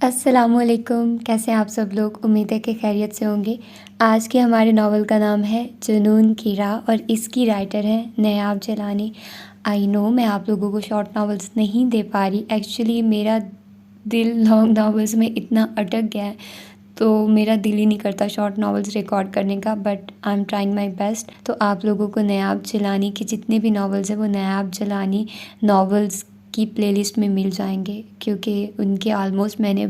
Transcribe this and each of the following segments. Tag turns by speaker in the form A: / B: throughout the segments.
A: अस्सलामुअलैकुम, कैसे हैं आप सब लोग। उम्मीद है कि खैरियत से होंगे। आज के हमारे नावल का नाम है जुनून की राह और इसकी राइटर हैं नयाब जलानी। आई नो मैं आप लोगों को शॉर्ट नावल्स नहीं दे पा रही। एक्चुअली मेरा दिल लॉन्ग नावल्स में इतना अटक गया है, तो मेरा दिल ही नहीं करता शॉर्ट नावल्स रिकॉर्ड करने का, but I am trying my best. तो आप लोगों को नयाब जलानी के जितने भी नावल्स हैं वो नयाब जलानी नावल्स की प्लेलिस्ट में मिल जाएंगे, क्योंकि उनके ऑलमोस्ट मैंने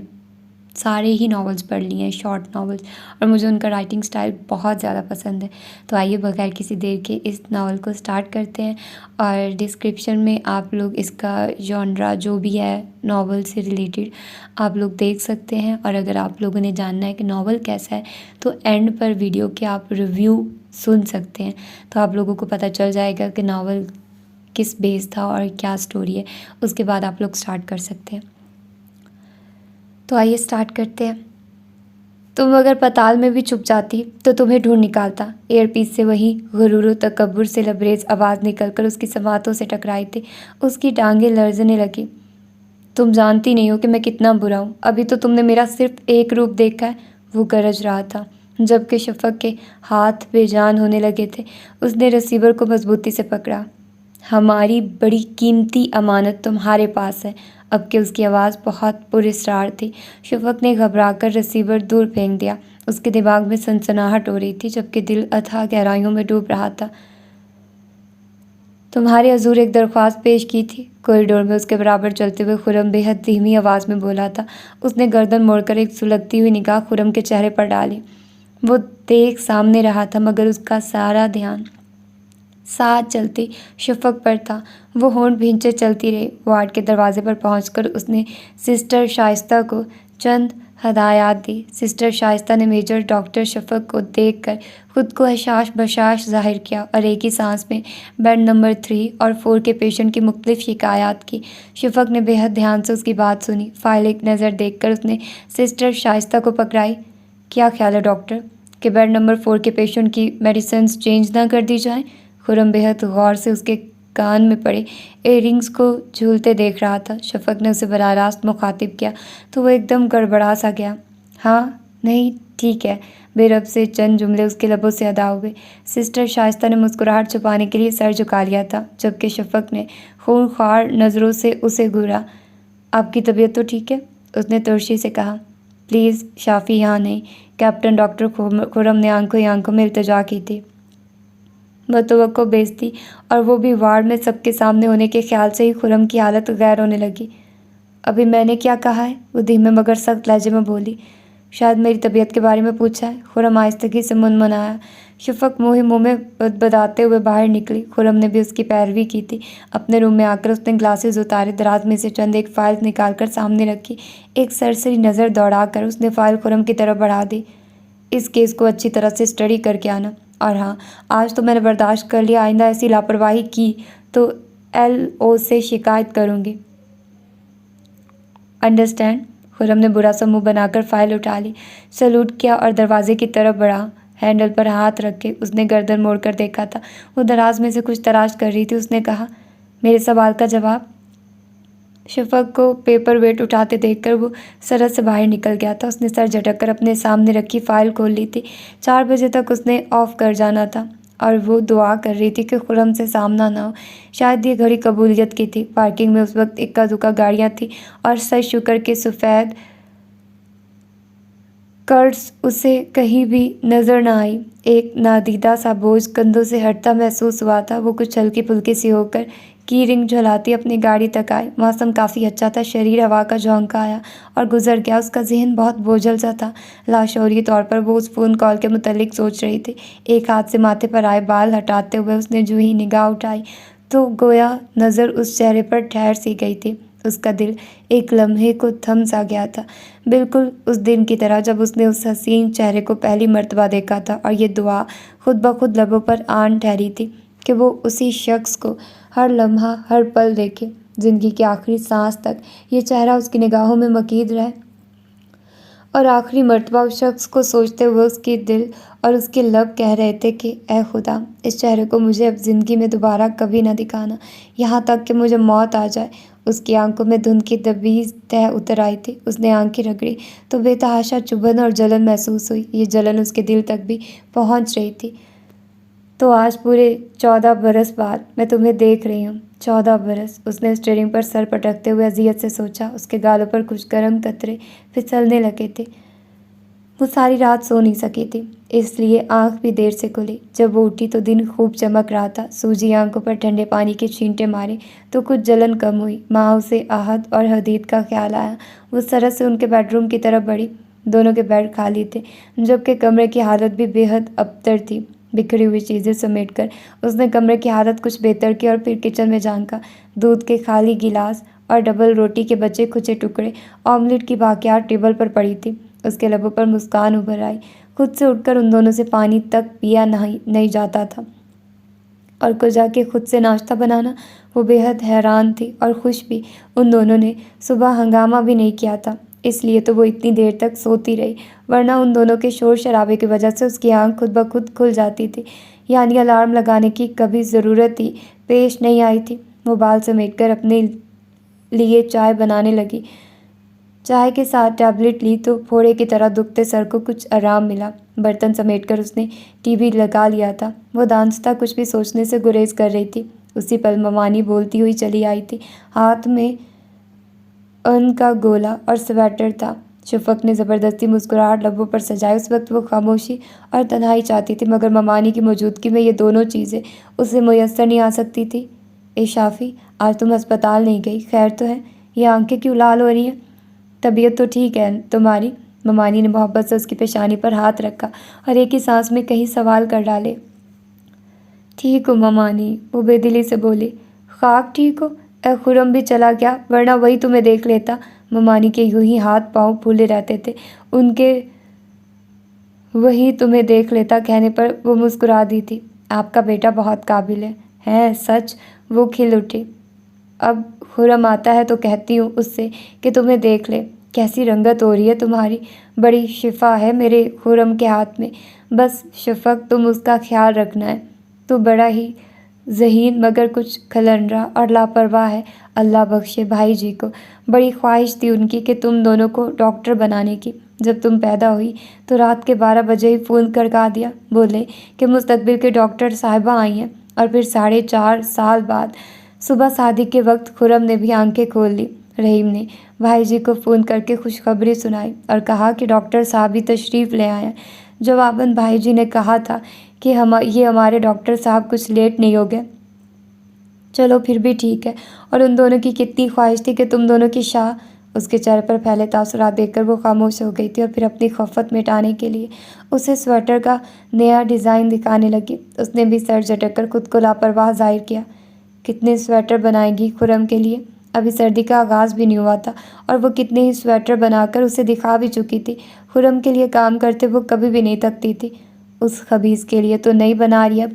A: सारे ही नावल्स पढ़ लिए हैं, शॉर्ट नावल्स, और मुझे उनका राइटिंग स्टाइल बहुत ज़्यादा पसंद है। तो आइए बगैर किसी देर के इस नावल को स्टार्ट करते हैं। और डिस्क्रिप्शन में आप लोग इसका जॉनरा जो भी है नावल से रिलेटेड आप लोग देख सकते हैं। और अगर आप लोगों ने जानना है कि नावल कैसा है तो एंड पर वीडियो के आप रिव्यू सुन सकते हैं, तो आप लोगों को पता चल जाएगा कि नावल किस बेस था और क्या स्टोरी है। उसके बाद आप लोग स्टार्ट कर सकते हैं। तो आइए स्टार्ट करते हैं। तुम अगर पताल में भी छुप जाती तो तुम्हें ढूंढ निकालता। एयरपीस से वही गुरूर तकब्बुर से लबरेज आवाज़ निकलकर उसकी समातों से टकराई थी। उसकी टांगें लर्जने लगी। तुम जानती नहीं हो कि मैं कितना बुरा हूँ। अभी तो तुमने मेरा सिर्फ एक रूप देखा है, वो गरज रहा था। जबकि शफक के हाथ बेजान होने लगे थे, उसने रिसीवर को मजबूती से पकड़ा। हमारी बड़ी कीमती अमानत तुम्हारे पास है। अब कि उसकी आवाज़ बहुत पुरस्रार थी। शफक ने घबराकर रिसीवर दूर फेंक दिया। उसके दिमाग में सनसनाहट हो रही थी, जबकि दिल अथाह गहराइयों में डूब रहा था। तुम्हारे हजूर एक दरख्वास्त पेश की थी, कॉरिडोर में उसके बराबर चलते हुए खुरम बेहद धीमी आवाज़ में बोला था। उसने गर्दन मोड़कर एक सुलगती हुई निगाह खुरम के चेहरे पर डाली। वो देख सामने रहा था, मगर उसका सारा ध्यान साथ चलती शफक पर था। वो होंठ भींचे चलती रही। वार्ड के दरवाजे पर पहुंचकर उसने सिस्टर शाइस्ता को चंद हदायत दी। सिस्टर शाइस्ता ने मेजर डॉक्टर शफक को देखकर खुद को हशाश बशाश जाहिर किया और एक ही सांस में बेड नंबर 3 और 4 के पेशेंट की मुख्तलिफ शिकायत की। शफक ने बेहद ध्यान से उसकी बात सुनी। फाइल एक नज़र देखकर उसने सिस्टर शाइस्ता को पकड़ाई। क्या ख्याल है डॉक्टर, कि बेड नंबर 4 के पेशेंट की मेडिसिन चेंज ना कर दी जाए? खुरम बेहद गौर से उसके कान में पड़े इयररिंग्स को झूलते देख रहा था। शफक ने उसे बराह रास्त मुखातिब किया तो वो एकदम गड़बड़ा सा गया। हाँ, नहीं, ठीक है। बेरब से चंद जुमले उसके लबों से अदा हुए। सिस्टर शाइस्ता ने मुस्कुराहट छुपाने के लिए सर झुका लिया था, जबकि शफक ने खूनख्वार नज़रों से उसे घूरा। आपकी तबीयत तो ठीक है? उसने तुर्शी से कहा। प्लीज़ शाफ़ी यहाँ नहीं। कैप्टन डॉक्टर खुरम ने आंखों ही आंखों में इल्तिजा की थी। बतवक्को बेइज्जती और वो भी वार्ड में सबके सामने होने के ख्याल से ही खुरम की हालत गैर होने लगी। अभी मैंने क्या कहा है? वो धीमे मगर सख्त लहजे में बोली। शायद मेरी तबीयत के बारे में पूछा है। खुरम आहिस्तगी से मुनमुनाया। शफक मुँह ही मुँह में बदबदाते हुए बाहर निकली। खुरम ने भी उसकी पैरवी की थी। अपने रूम में आकर उसने ग्लासेस उतारे, दराज में से चंद एक फ़ाइल निकालकर सामने रखी। एक सरसरी नज़र दौड़ाकर उसने फ़ाइल खुरम की तरफ बढ़ा दी। इस केस को अच्छी तरह से स्टडी करके आना। और हाँ, आज तो मैंने बर्दाश्त कर लिया, आइंदा ऐसी लापरवाही की तो LO से शिकायत करूँगी। अंडरस्टैंड? खुरम ने बुरा सा मुँह बनाकर फाइल उठा ली, सैल्यूट किया और दरवाजे की तरफ बढ़ा। हैंडल पर हाथ रख के उसने गर्दन मोड़कर देखा था। वो दराज में से कुछ तलाश कर रही थी। उसने कहा, मेरे सवाल का जवाब। शफक को पेपर वेट उठाते देखकर वो सरहद से बाहर निकल गया था। उसने सर झटक कर अपने सामने रखी फ़ाइल खोल ली थी। 4 बजे तक उसने ऑफ कर जाना था और वो दुआ कर रही थी कि खुरम से सामना ना हो। शायद ये घड़ी कबूलियत की थी। पार्किंग में उस वक्त इक्का दुक्का गाड़ियाँ थीं और सच शुक्र के सफ़ेद कर्ट्स उसे कहीं भी नज़र न आई। एक नादीदा सा बोझ कंधों से हटता महसूस हुआ था। वो कुछ हल्की फुल्की सी होकर की रिंग झुलाती अपनी गाड़ी तक आई। मौसम काफ़ी अच्छा था। शरीर हवा का झोंका आया और गुजर गया। उसका जहन बहुत बोझल सा था। लाशौरी तौर पर वो उस फ़ोन कॉल के मुतल्लिक सोच रही थी। एक हाथ से माथे पर आए बाल हटाते हुए उसने जो ही निगाह उठाई तो गोया नज़र उस चेहरे पर ठहर सी गई थी। उसका दिल एक लम्हे को थम सा गया था, बिल्कुल उस दिन की तरह जब उसने उस हसीन चेहरे को पहली मर्तबा देखा था। और ये दुआ खुद ब खुद लबों पर आन ठहरी थी कि वो उसी शख्स को हर लम्हा हर पल देखे, ज़िंदगी की आखिरी सांस तक ये चेहरा उसकी निगाहों में मकीद रहे। और आखिरी मर्तबा उस शख्स को सोचते हुए उसके दिल और उसके लब कह रहे थे कि ए खुदा, इस चेहरे को मुझे अब ज़िंदगी में दोबारा कभी ना दिखाना, यहाँ तक कि मुझे मौत आ जाए उसकी आंखों में धुंध की दबी तह उतर आई थी। उसने आंखें रगड़ी तो बेतहाशा चुभन और जलन महसूस हुई। ये जलन उसके दिल तक भी पहुंच रही थी। तो आज पूरे 14 बरस बाद मैं तुम्हें देख रही हूँ। 14 बरस। उसने स्टीयरिंग पर सर पटकते हुए अजियत से सोचा। उसके गालों पर कुछ गर्म कतरे फिसलने लगे थे। वो सारी रात सो नहीं सकी थी, इसलिए आंख भी देर से खुली। जब वो उठी तो दिन खूब चमक रहा था। सूजी आंखों पर ठंडे पानी के छींटे मारे तो कुछ जलन कम हुई। माँ उसे आहत और हदीद का ख्याल आया। वो सरस से उनके बेडरूम की तरफ बढ़ी। दोनों के बेड खाली थे, जबकि कमरे की हालत भी बेहद अबतर थी। बिखरी हुई चीज़ें समेटकर उसने कमरे की हालत कुछ बेहतर की और फिर किचन में झांका। दूध के खाली गिलास और डबल रोटी के बचे खुचे टुकड़े, ऑमलेट की बाकियात टेबल पर पड़ी थी। उसके लबों पर मुस्कान उभर आई। खुद से उठकर उन दोनों से पानी तक पिया नहीं जाता था, और को जाके खुद से नाश्ता बनाना। वो बेहद हैरान थी और खुश भी। उन दोनों ने सुबह हंगामा भी नहीं किया था, इसलिए तो वो इतनी देर तक सोती रही, वरना उन दोनों के शोर शराबे की वजह से उसकी आंख खुद ब खुद खुल जाती थी। यानी अलार्म लगाने की कभी ज़रूरत ही पेश नहीं आई थी। वो बाल समेटकर अपने लिए चाय बनाने लगी। चाय के साथ टैबलेट ली तो फोड़े की तरह दुखते सर को कुछ आराम मिला। बर्तन समेटकर उसने टीवी लगा लिया था। वो दांस्ता कुछ भी सोचने से गुरेज कर रही थी। उसी पल ममानी बोलती हुई चली आई थी। हाथ में अन्न का गोला और स्वेटर था। शफक ने ज़बरदस्ती मुस्कुराहट लबों पर सजाई। उस वक्त वो खामोशी और तन्हाई चाहती थी, मगर ममानी की मौजूदगी में ये दोनों चीज़ें उसे मुयस्सर नहीं आ सकती थी। ए शाफ़ी, आज तुम अस्पताल नहीं गई, खैर तो है? ये आंखें क्यों लाल हो रही हैं? तबीयत तो ठीक है तुम्हारी? ममानी ने मोहब्बत से उसकी पेशानी पर हाथ रखा और एक ही सांस में कई सवाल कर डाले। ठीक हो ममानी, वो बेदिली से बोली। खाक ठीक हो? खुरम भी चला गया, वरना वही तुम्हें देख लेता। ममानी के यूं ही हाथ पांव फूले रहते थे, उनके वही तुम्हें देख लेता कहने पर वो मुस्कुरा दी थी। आपका बेटा बहुत काबिल है सच। वो खिल उठी। अब खुरम आता है तो कहती हूँ उससे कि तुम्हें देख ले। कैसी रंगत हो रही है तुम्हारी, बड़ी शिफा है मेरे खुरम के हाथ में। बस शफक, तुम उसका ख्याल रखना है। तो बड़ा ही ज़हीन मगर कुछ खलंडरा और लापरवाह है। अल्लाह बख्शे भाई जी को। बड़ी ख्वाहिश थी उनकी कि तुम दोनों को डॉक्टर बनाने की। जब तुम पैदा हुई तो रात के 12 बजे ही फ़ोन करका दिया। बोले कि मुस्तकबिल के डॉक्टर साहिबा आई हैं। और फिर 4.5 साल बाद सुबह शादी के वक्त खुरम ने भी आंखें खोल ली। रहीम ने भाई जी को फ़ोन करके खुशखबरी सुनाई और कहा कि डॉक्टर साहब भी तशरीफ़ ले आए हैं। जवाबन भाई जी ने कहा था कि ये हमारे डॉक्टर साहब कुछ लेट नहीं हो गए। चलो फिर भी ठीक है। और उन दोनों की कितनी ख्वाहिश थी कि तुम दोनों की शाह। उसके चेहरे पर फैले तासुरात देखकर वो खामोश हो गई थी और फिर अपनी खफत मिटाने के लिए उसे स्वेटर का नया डिज़ाइन दिखाने लगी। उसने भी सर झटक कर खुद को लापरवाह जाहिर किया। कितने स्वेटर बनाएगी खुरम के लिए? अभी सर्दी का आगाज़ भी नहीं हुआ था और वो कितने ही स्वेटर बनाकर उसे दिखा भी चुकी थी। खुरम के लिए काम करते वो कभी भी नहीं थकती थी। उस खबीज़ के लिए तो नहीं बना रही अब।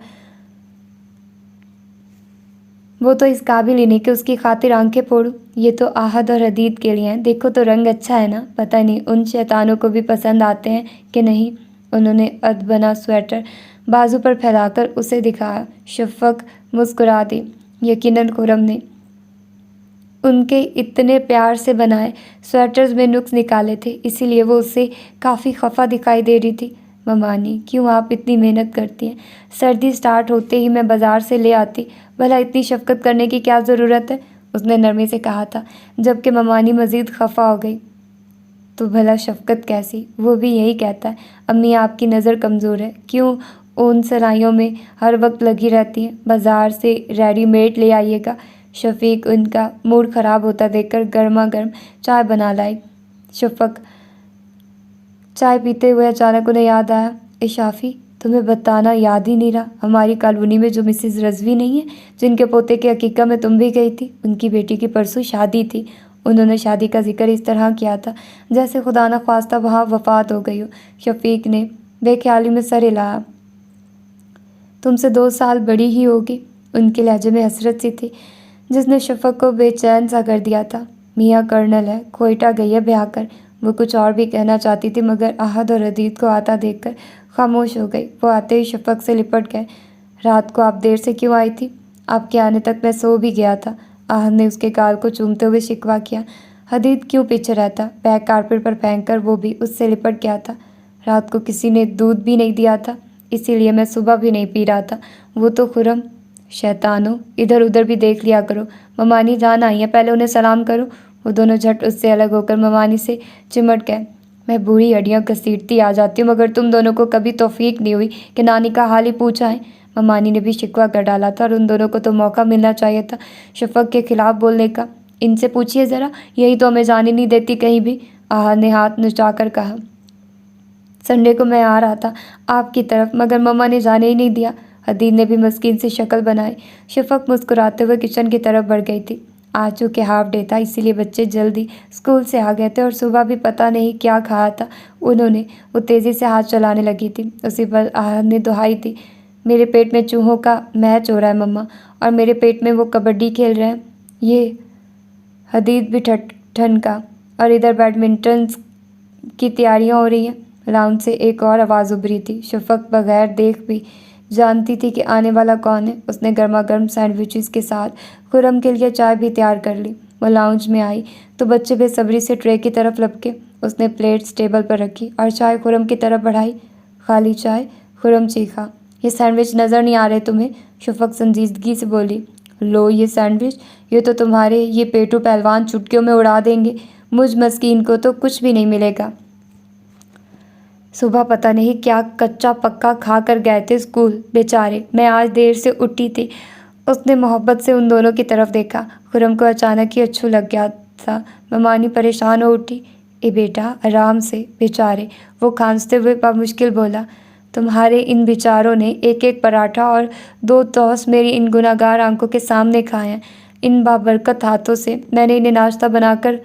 A: वो तो इस काबिल ही नहीं कि उसकी खातिर आंखें फोड़ूं। ये तो आहद और हदीद के लिए हैं। देखो तो रंग अच्छा है ना? पता नहीं उन शैतानों को भी पसंद आते हैं कि नहीं। उन्होंने अदबना स्वेटर बाजू पर फैलाकर उसे दिखाया। शफक मुस्कुरा दी। यकीनन खुरम ने उनके इतने प्यार से बनाए स्वेटर्स में नुक्स निकाले थे, इसीलिए वो उससे काफ़ी खफा दिखाई दे रही थी। ममानी, क्यों आप इतनी मेहनत करती हैं? सर्दी स्टार्ट होते ही मैं बाज़ार से ले आती, भला इतनी शफकत करने की क्या ज़रूरत है? उसने नरमी से कहा था, जबकि ममानी मज़ीद खफा हो गई। तो भला शफकत कैसी? वो भी यही कहता है, अम्मी आपकी नज़र कमज़ोर है, क्यों उन सलाइयों में हर वक्त लगी रहती हैं? बाज़ार से रेडीमेड ले आइएगा। शफीक उनका मूड ख़राब होता देखकर गर्मा गर्म चाय बना लाई। शफक चाय पीते हुए अचानक उन्हें याद आया, ए शाफ़ी, तुम्हें बताना याद ही नहीं रहा, हमारी कॉलोनी में जो मिसेस रज़वी नहीं है, जिनके पोते के अकीक़ा में तुम भी गई थी, उनकी बेटी की परसों शादी थी। उन्होंने शादी का जिक्र इस तरह किया था जैसे खुदा न ख्वास्ता वहाँ वफ़ात हो गई हो। शफीक ने बेख्याली में सर हिलाया। तुमसे 2 साल बड़ी ही होगी। उनके लहजे में हसरत सी थी जिसने शफक को बेचैन सा कर दिया था। मियाँ कर्नल है, कोयटा गई है ब्याह कर। वो कुछ और भी कहना चाहती थी, मगर आहद और हदीद को आता देखकर खामोश हो गई। वो आते ही शफक से लिपट गए। रात को आप देर से क्यों आई थी? आपके आने तक मैं सो भी गया था। आहद ने उसके गाल को चूमते हुए शिकवा किया। हदीद क्यों पीछे रहता? बैग कारपेट पर फेंककर वो भी उससे लिपट गया था। रात को किसी ने दूध भी नहीं दिया था, इसीलिए मैं सुबह भी नहीं पी रहा था। वो तो खुरम। शैतानो, इधर उधर भी देख लिया करो। ममानी जान आई है, पहले उन्हें सलाम करो। वो दोनों झट उससे अलग होकर ममानी से चिमट गए। मैं बूढ़ी हड्डियाँ घसीटती आ जाती हूँ, मगर तुम दोनों को कभी तौफीक नहीं हुई कि नानी का हाल ही पूछा है। ममानी ने भी शिकवा कर डाला था और उन दोनों को तो मौका मिलना चाहिए था शफक के खिलाफ बोलने का। इनसे पूछिए ज़रा, यही तो हमें जाने नहीं देती कहीं भी। आहद ने हाथ नुचाकर कहा। संडे को मैं आ रहा था आपकी तरफ, मगर मम्मा ने जाने ही नहीं दिया। हदीद ने भी मस्कीन सी शक्ल बनाई। शफक मुस्कुराते हुए किचन की तरफ बढ़ गई थी। आज चूँकि हाफ डे था, इसीलिए बच्चे जल्दी स्कूल से आ गए थे और सुबह भी पता नहीं क्या खाया था उन्होंने। वो तेज़ी से हाथ चलाने लगी थी। उसी पर आहद ने दुहाई दी। मेरे पेट में चूहों का मैच हो रहा है मम्मा, और मेरे पेट में वो कबड्डी खेल रहे हैं। ये हदीद भी ठनका। और इधर बैडमिंटन की तैयारियां हो रही हैं। लाउंज से एक और आवाज़ उभरी थी। शफक बगैर देख भी जानती थी कि आने वाला कौन है। उसने गर्मा गर्म सैंडविचेस के साथ खुरम के लिए चाय भी तैयार कर ली। वो लाउंज में आई तो बच्चे बेसब्री से ट्रे की तरफ लपके। उसने प्लेट्स टेबल पर रखी और चाय खुरम की तरफ बढ़ाई। खाली चाय? खुरम चीखा। ये सैंडविच नज़र नहीं आ रहे तुम्हें? शफक संजीदगी से बोली। लो ये सैंडविच, ये तो तुम्हारे ये पेटू पहलवान चुटकियों में उड़ा देंगे। मुझ मस्कीन को तो कुछ भी नहीं मिलेगा। सुबह पता नहीं क्या कच्चा पक्का खा कर गए थे स्कूल बेचारे। मैं आज देर से उठी थी। उसने मोहब्बत से उन दोनों की तरफ देखा। खुरम को अचानक ही अच्छू लग गया था। ममानी परेशान हो उठी। ए बेटा, आराम से। बेचारे, वो खांसते हुए मुश्किल बोला। तुम्हारे इन बेचारों ने एक एक पराठा और 2 टॉस मेरी इन गुनाहगार आंखों के सामने खाए हैं। इन बाबरकत हाथों से मैंने इन्हें नाश्ता बनाकर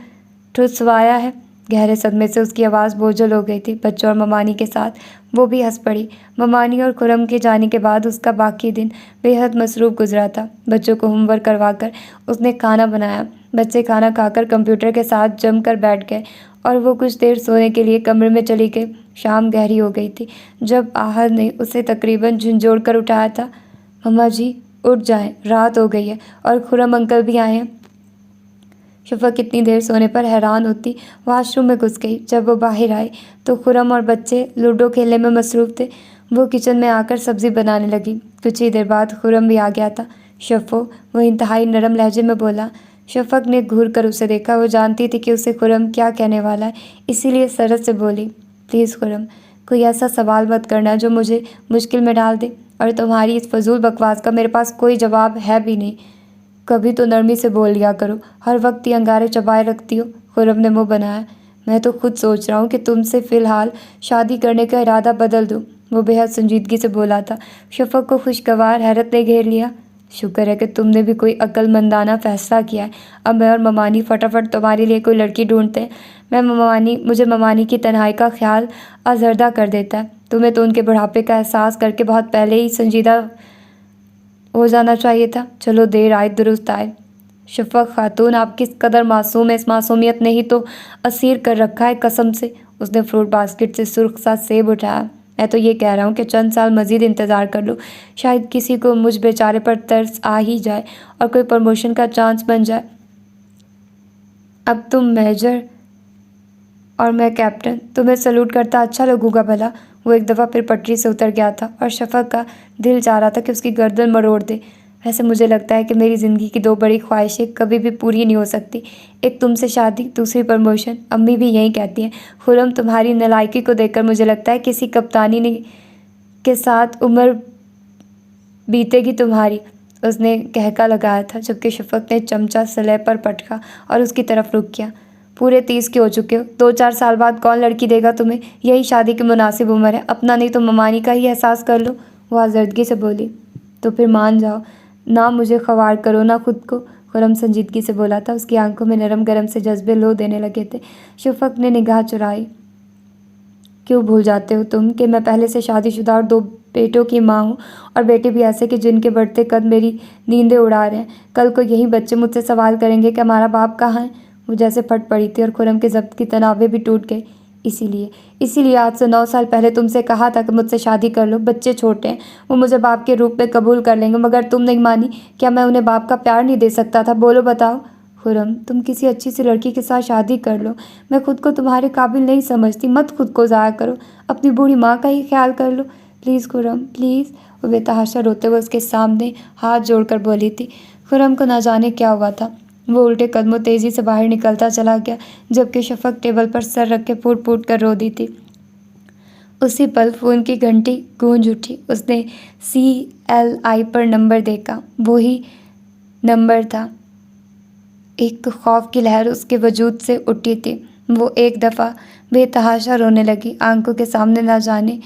A: ठुसवाया है। गहरे सदमे से उसकी आवाज़ बोझल हो गई थी। बच्चों और ममानी के साथ वो भी हंस पड़ी। ममानी और खुरम के जाने के बाद उसका बाकी दिन बेहद मसरूफ़ गुजरा था। बच्चों को होमवर्क करवाकर उसने खाना बनाया। बच्चे खाना खाकर कंप्यूटर के साथ जमकर बैठ गए और वो कुछ देर सोने के लिए कमरे में चली गई। शाम गहरी हो गई थी जब आहद ने उसे तकरीबन झंझोड़ कर उठाया था। मम्मा जी, उठ जाएं, रात हो गई है और खुरम अंकल भी आए हैं। शफक कितनी देर सोने पर हैरान होती। वॉशरूम में घुस गई। जब वो बाहर आई तो खुरम और बच्चे लूडो खेलने में मसरूफ़ थे। वो किचन में आकर सब्ज़ी बनाने लगी। कुछ ही देर बाद खुरम भी आ गया था। शफ़ो, वो इंतहाई नरम लहजे में बोला। शफक ने घूर कर उसे देखा। वो जानती थी कि उसे खुरम क्या कहने वाला है, इसीलिए सरस से बोली। प्लीज़ खुरम, कोई ऐसा सवाल मत करना जो मुझे मुश्किल में डाल दे, और तुम्हारी इस फजूल बकवास का मेरे पास कोई जवाब है भी नहीं। कभी तो नरमी से बोल लिया करो, हर वक्त ये अंगारे चबाए रखती हो। खुरम ने मुँह बनाया। मैं तो खुद सोच रहा हूँ कि तुमसे फ़िलहाल शादी करने का इरादा बदल दूँ। वो बेहद संजीदगी से बोला था। शफक को खुशगवार हैरत ने घेर लिया। शुक्र है कि तुमने भी कोई अक्लमंदाना फ़ैसला किया है। अब मैं और ममानी फटाफट तुम्हारे लिए कोई लड़की ढूंढते हैं। मुझे ममानी की तन्हाई का ख्याल आज़रदा कर देता है। तुम्हें तो उनके बुढ़ापे का एहसास करके बहुत पहले ही संजीदा हो जाना चाहिए था। चलो, देर आए दुरुस्त आए। शफक खातून, आप किस कदर मासूम है। इस मासूमियत ने ही तो असीर कर रखा है, कसम से। उसने फ्रूट बास्केट से सुर्ख सा सेब उठाया। मैं तो ये कह रहा हूँ कि चंद साल मज़ीद इंतज़ार कर लो। शायद किसी को मुझ बेचारे पर तरस आ ही जाए और कोई प्रमोशन का चांस बन जाए। अब तुम मेजर और मैं कैप्टन, तुम्हें सल्यूट करता अच्छा लगूगा भला। वो एक दफ़ा फिर पटरी से उतर गया था और शफक का दिल चाह रहा था कि उसकी गर्दन मरोड़ दे। वैसे मुझे लगता है कि मेरी ज़िंदगी की 2 बड़ी ख्वाहिशें कभी भी पूरी नहीं हो सकती। एक तुमसे शादी, दूसरी प्रमोशन। अम्मी भी यही कहती हैं। खुरम, तुम्हारी नालायकी को देखकर मुझे लगता है किसी कप्तानी ने के साथ उम्र बीतेगी तुम्हारी। उसने कहका लगाया था, जबकि शफक ने चमचा स्लेब पर पटका और उसकी तरफ रुक किया। पूरे 30 के हो चुके हो, 2-4 साल बाद कौन लड़की देगा तुम्हें? यही शादी की मुनासिब उम्र है। अपना नहीं तो ममानी का ही एहसास कर लो। वो आज़र्दगी से बोली। तो फिर मान जाओ, ना मुझे ख्वार करो ना खुद को। खुरम संजीदगी से बोला था। उसकी आंखों में नरम गरम से जज्बे लो देने लगे थे। शफक ने निगाह चुराई। क्यों भूल जाते हो तुम कि मैं पहले से शादीशुदा और 2 बेटों की माँ हूँ, और बेटे भी ऐसे कि जिनके बढ़ते कद मेरी नींदें उड़ा रहे हैं। कल को यही बच्चे मुझसे सवाल करेंगे कि हमारा बाप कहाँ है। वो जैसे फट पड़ी थी और खुरम के ज़ब्त की तनावें भी टूट गई। इसीलिए आज से 9 साल पहले तुमसे कहा था कि मुझसे शादी कर लो, बच्चे छोटे हैं, वो मुझे बाप के रूप में कबूल कर लेंगे, मगर तुम नहीं मानी। क्या मैं उन्हें बाप का प्यार नहीं दे सकता था? बोलो बताओ। खुरम, तुम किसी अच्छी सी लड़की के साथ शादी कर लो। मैं खुद को तुम्हारे काबिल नहीं समझती। मत खुद को ज़ाया करो, अपनी बूढ़ी माँ का ही ख्याल कर लो। Please Khurram, please. वो बेतहाशा रोते हुए उसके सामने हाथ जोड़कर बोली थी। खुरम को ना जाने क्या हुआ था। वो उल्टे कदमों तेज़ी से बाहर निकलता चला गया, जबकि शफक टेबल पर सर रख के फूट फूट कर रो दी थी। उसी पल फ़ोन की घंटी गूंज उठी। उसने CLI पर नंबर देखा। वो ही नंबर था। एक खौफ की लहर उसके वजूद से उठी थी। वो एक दफ़ा बेतहाशा रोने लगी। आंखों के सामने ना जाने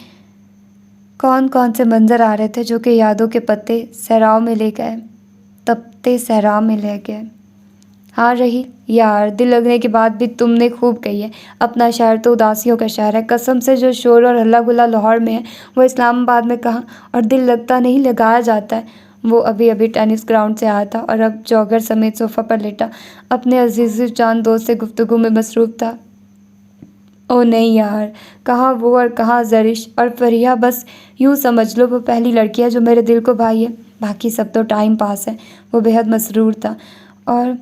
A: कौन कौन से मंजर आ रहे थे, जो कि यादों के पत्ते सहराव में ले गए, तपते सहराव में ले गए। हाँ रही यार, दिल लगने के बाद भी तुमने खूब कही है। अपना शहर तो उदासियों का शहर है। कसम से जो शोर और हल्ला गुल्ला लाहौर में है, वो इस्लामाबाद में कहाँ। और दिल लगता नहीं, लगाया जाता है। वो अभी अभी टेनिस ग्राउंड से आया था और अब जॉगर समेत सोफ़ा पर लेटा अपने अजीज़ जान दोस्त से गुफ्तगू में मसरूफ़ था। ओ नहीं यार, कहाँ वो और कहाँ जरिश और फरिया। बस यूँ समझ लो वो पहली लड़की है जो मेरे दिल को भाई है। बाकी सब तो टाइम पास है। वो बेहद मसरूर था और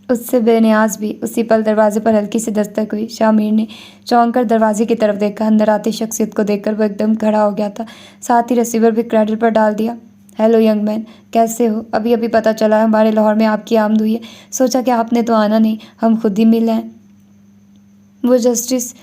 A: उससे बेनियाज भी। उसी पल दरवाजे पर हल्की सी दस्तक हुई। शामिर ने चौंक कर दरवाजे की तरफ देखा। अंदर आती शख्सियत को देखकर वो एकदम खड़ा हो गया था। साथ ही रिसीवर भी क्रेडिट पर डाल दिया। हेलो यंग मैन, कैसे हो? अभी अभी पता चला है हमारे लाहौर में आपकी आमद हुई है। सोचा कि आपने तो आना नहीं, हम खुद ही मिले हैं। वो जस्टिस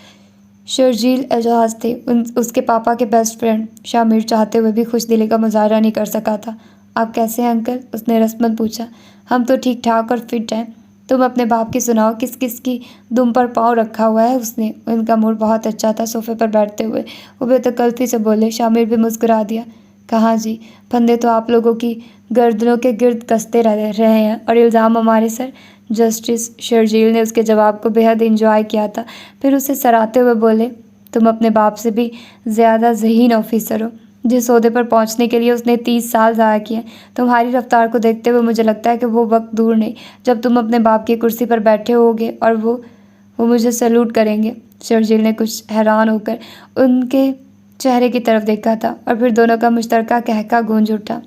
A: शर्जील एजाज थे, उसके पापा के बेस्ट फ्रेंड। शामिर चाहते हुए भी खुश दिली का मुजाहरा नहीं कर सका था। आप कैसे हैं अंकल? उसने रस्मन पूछा। हम तो ठीक ठाक और फिट हैं। तुम अपने बाप की सुनाओ, किस किस की दुम पर पाँव रखा हुआ है उसने? उनका मूड बहुत अच्छा था। सोफे पर बैठते हुए वो बेतकल्फी से बोले। शामिर भी मुस्कुरा दिया। कहाँ जी, फंदे तो आप लोगों की गर्दनों के गिर्द कसते रहे हैं और इल्ज़ाम हमारे सर। जस्टिस शर्जील ने उसके जवाब को बेहद इंजॉय किया था। फिर उसे सराहते हुए बोले, तुम अपने बाप से भी ज़्यादा ज़हीन ऑफिसर हो। जिस ओहदे पर पहुंचने के लिए उसने 30 साल ज़ाया किए। तुम्हारी रफ्तार को देखते हुए मुझे लगता है कि वो वक्त दूर नहीं जब तुम अपने बाप की कुर्सी पर बैठे होगे और वो मुझे सैल्यूट करेंगे। शर्जील ने कुछ हैरान होकर उनके चेहरे की तरफ देखा था और फिर दोनों का मुश्तरका कहका गूंज उठा।